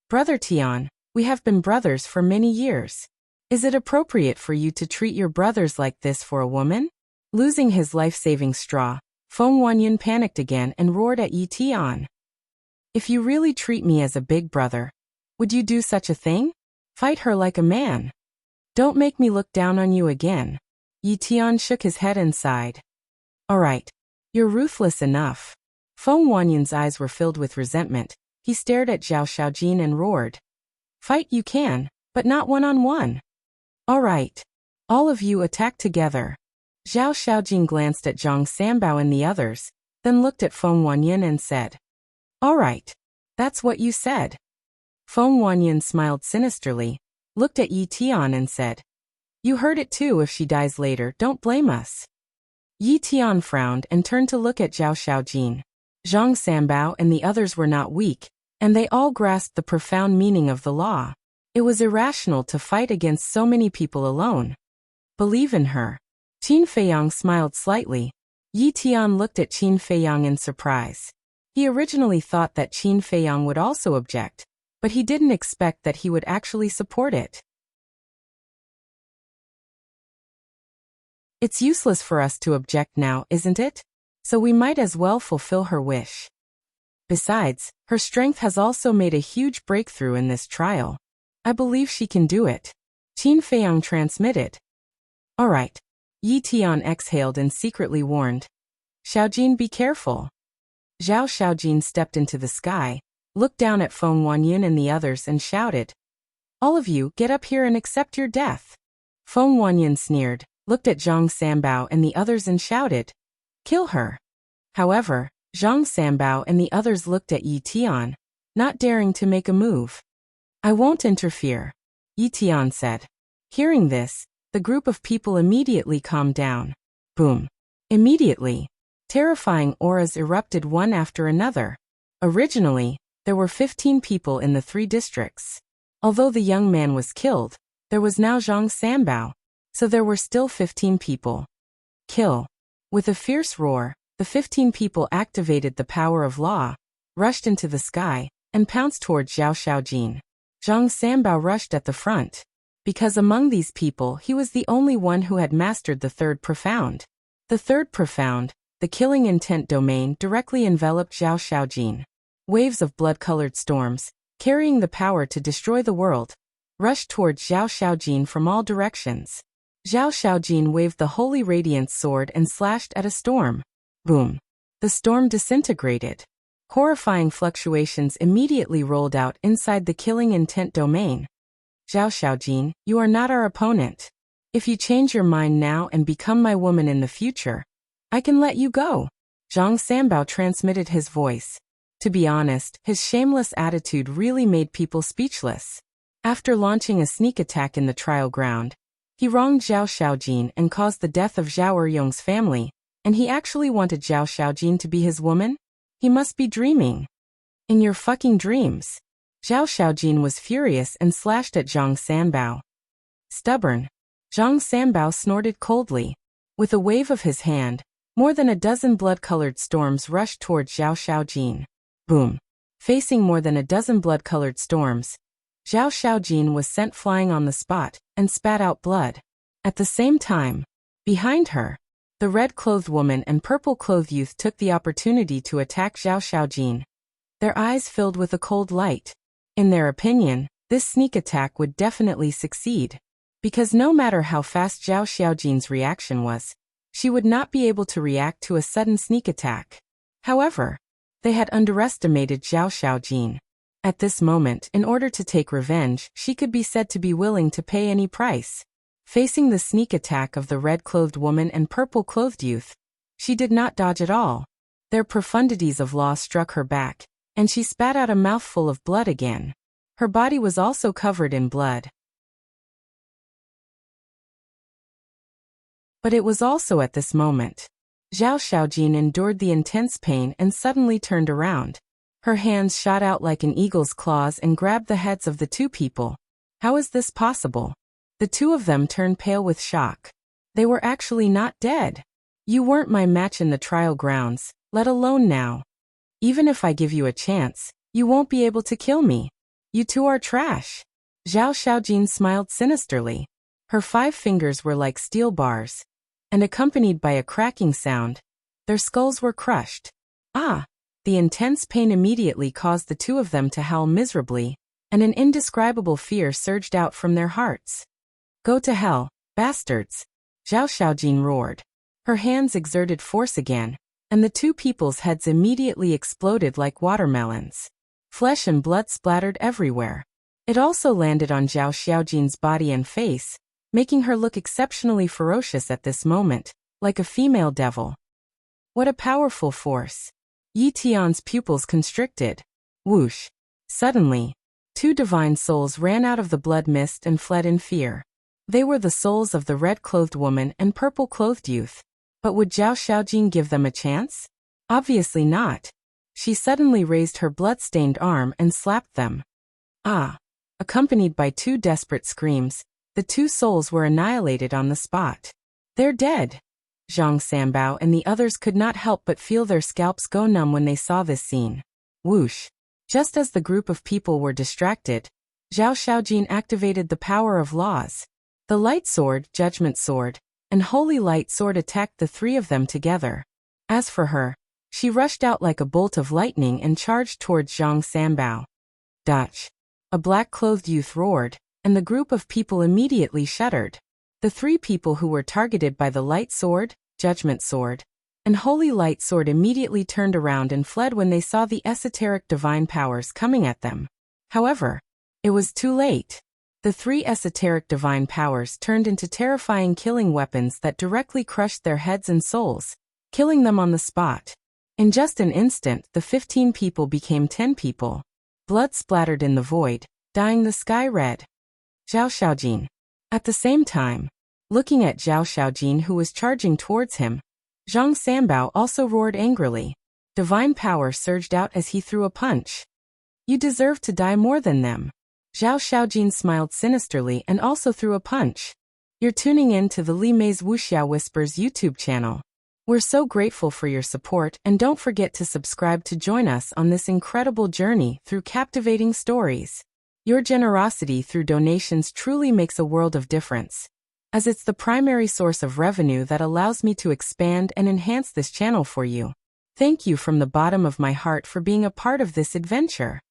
Brother Tian, we have been brothers for many years. Is it appropriate for you to treat your brothers like this for a woman? Losing his life-saving straw, Feng Wanyan panicked again and roared at Yi Tian. If you really treat me as a big brother, would you do such a thing? Fight her like a man. Don't make me look down on you again. Yi Tian shook his head and sighed. All right. You're ruthless enough. Feng Wanyan's eyes were filled with resentment. He stared at Zhao Xiaojin and roared. Fight you can, but not one-on-one. All right. All of you attack together. Zhao Xiaojin glanced at Zhang Sanbao and the others, then looked at Feng Wanyan and said, All right. That's what you said. Feng Wanyan smiled sinisterly, looked at Yi Tian and said, You heard it too. If she dies later, don't blame us. Yi Tian frowned and turned to look at Zhao Xiaojin. Zhang Sanbao and the others were not weak, and they all grasped the profound meaning of the law. It was irrational to fight against so many people alone. Believe in her. Qin Feiyang smiled slightly. Yi Tian looked at Qin Feiyang in surprise. He originally thought that Qin Feiyang would also object, but he didn't expect that he would actually support it. It's useless for us to object now, isn't it? So we might as well fulfill her wish. Besides, her strength has also made a huge breakthrough in this trial. I believe she can do it. Qin Feiyang transmitted. All right. Yi Tian exhaled and secretly warned. Xiaojin, be careful. Zhao Xiaojin stepped into the sky, looked down at Feng Wanyan and the others and shouted. All of you, get up here and accept your death. Feng Wanyan sneered, looked at Zhang Sanbao and the others and shouted. Kill her. However, Zhang Sanbao and the others looked at Yi Tian, not daring to make a move. I won't interfere, Yi Tian said. Hearing this, the group of people immediately calmed down. Boom. Immediately, terrifying auras erupted one after another. Originally, there were 15 people in the 3 districts. Although the young man was killed, there was now Zhang Sanbao, so there were still 15 people. Kill. With a fierce roar, the 15 people activated the power of law, rushed into the sky, and pounced towards Zhao Xiaojin. Zhang Sanbao rushed at the front. Because among these people he was the only one who had mastered the third profound. The third profound, the killing intent domain, directly enveloped Zhao Xiaojin. Waves of blood-colored storms, carrying the power to destroy the world, rushed towards Zhao Xiaojin from all directions. Zhao Xiaojin waved the holy radiance sword and slashed at a storm. Boom. The storm disintegrated. Horrifying fluctuations immediately rolled out inside the killing intent domain. Zhao Xiaojin, you are not our opponent. If you change your mind now and become my woman in the future, I can let you go. Zhang Sanbao transmitted his voice. To be honest, his shameless attitude really made people speechless. After launching a sneak attack in the trial ground, He wronged Zhao Xiaojin and caused the death of Zhao Eryong's family, and he actually wanted Zhao Xiaojin to be his woman? He must be dreaming. In your fucking dreams. Zhao Xiaojin was furious and slashed at Zhang Sanbao. Stubborn. Zhang Sanbao snorted coldly. With a wave of his hand, more than a dozen blood-colored storms rushed towards Zhao Xiaojin. Boom. Facing more than a dozen blood-colored storms, Zhao Xiaojin was sent flying on the spot and spat out blood. At the same time, behind her, the red-clothed woman and purple-clothed youth took the opportunity to attack Zhao Xiaojin. Their eyes filled with a cold light. In their opinion, this sneak attack would definitely succeed. Because no matter how fast Zhao Xiaojin's reaction was, she would not be able to react to a sudden sneak attack. However, they had underestimated Zhao Xiaojin. At this moment, in order to take revenge, she could be said to be willing to pay any price. Facing the sneak attack of the red-clothed woman and purple-clothed youth, she did not dodge at all. Their profundities of law struck her back, and she spat out a mouthful of blood again. Her body was also covered in blood. But it was also at this moment. Zhao Xiaojin endured the intense pain and suddenly turned around. Her hands shot out like an eagle's claws and grabbed the heads of the two people. How is this possible? The two of them turned pale with shock. They were actually not dead. You weren't my match in the trial grounds, let alone now. Even if I give you a chance, you won't be able to kill me. You two are trash. Zhao Xiaojin smiled sinisterly. Her 5 fingers were like steel bars, and accompanied by a cracking sound, their skulls were crushed. Ah! The intense pain immediately caused the two of them to howl miserably, and an indescribable fear surged out from their hearts. Go to hell, bastards! Zhao Xiaojin roared. Her hands exerted force again, and the two people's heads immediately exploded like watermelons. Flesh and blood splattered everywhere. It also landed on Zhao Xiaojin's body and face, making her look exceptionally ferocious at this moment, like a female devil. What a powerful force! Yi Tian's pupils constricted. Whoosh! Suddenly, 2 divine souls ran out of the blood mist and fled in fear. They were the souls of the red-clothed woman and purple-clothed youth. But would Zhao Xiaojin give them a chance? Obviously not. She suddenly raised her blood-stained arm and slapped them. Ah! Accompanied by 2 desperate screams, the 2 souls were annihilated on the spot. They're dead. Zhang Sanbao and the others could not help but feel their scalps go numb when they saw this scene. Whoosh! Just as the group of people were distracted, Zhao Xiaojin activated the power of laws. The Light Sword, Judgment Sword, and Holy Light Sword attacked the 3 of them together. As for her, she rushed out like a bolt of lightning and charged towards Zhang Sanbao. Dutch! A black-clothed youth roared, and the group of people immediately shuddered. The 3 people who were targeted by the Light Sword, Judgment Sword, and Holy Light Sword immediately turned around and fled when they saw the esoteric divine powers coming at them. However, it was too late. The 3 esoteric divine powers turned into terrifying killing weapons that directly crushed their heads and souls, killing them on the spot. In just an instant, the 15 people became 10 people. Blood splattered in the void, dyeing the sky red. Zhao Xiaojin. At the same time, looking at Zhao Xiaojin who was charging towards him, Zhang Sanbao also roared angrily. Divine power surged out as he threw a punch. You deserve to die more than them. Zhao Xiaojin smiled sinisterly and also threw a punch. You're tuning in to the Li Mei's Wuxia Whispers YouTube channel. We're so grateful for your support, and don't forget to subscribe to join us on this incredible journey through captivating stories. Your generosity through donations truly makes a world of difference, as it's the primary source of revenue that allows me to expand and enhance this channel for you. Thank you from the bottom of my heart for being a part of this adventure.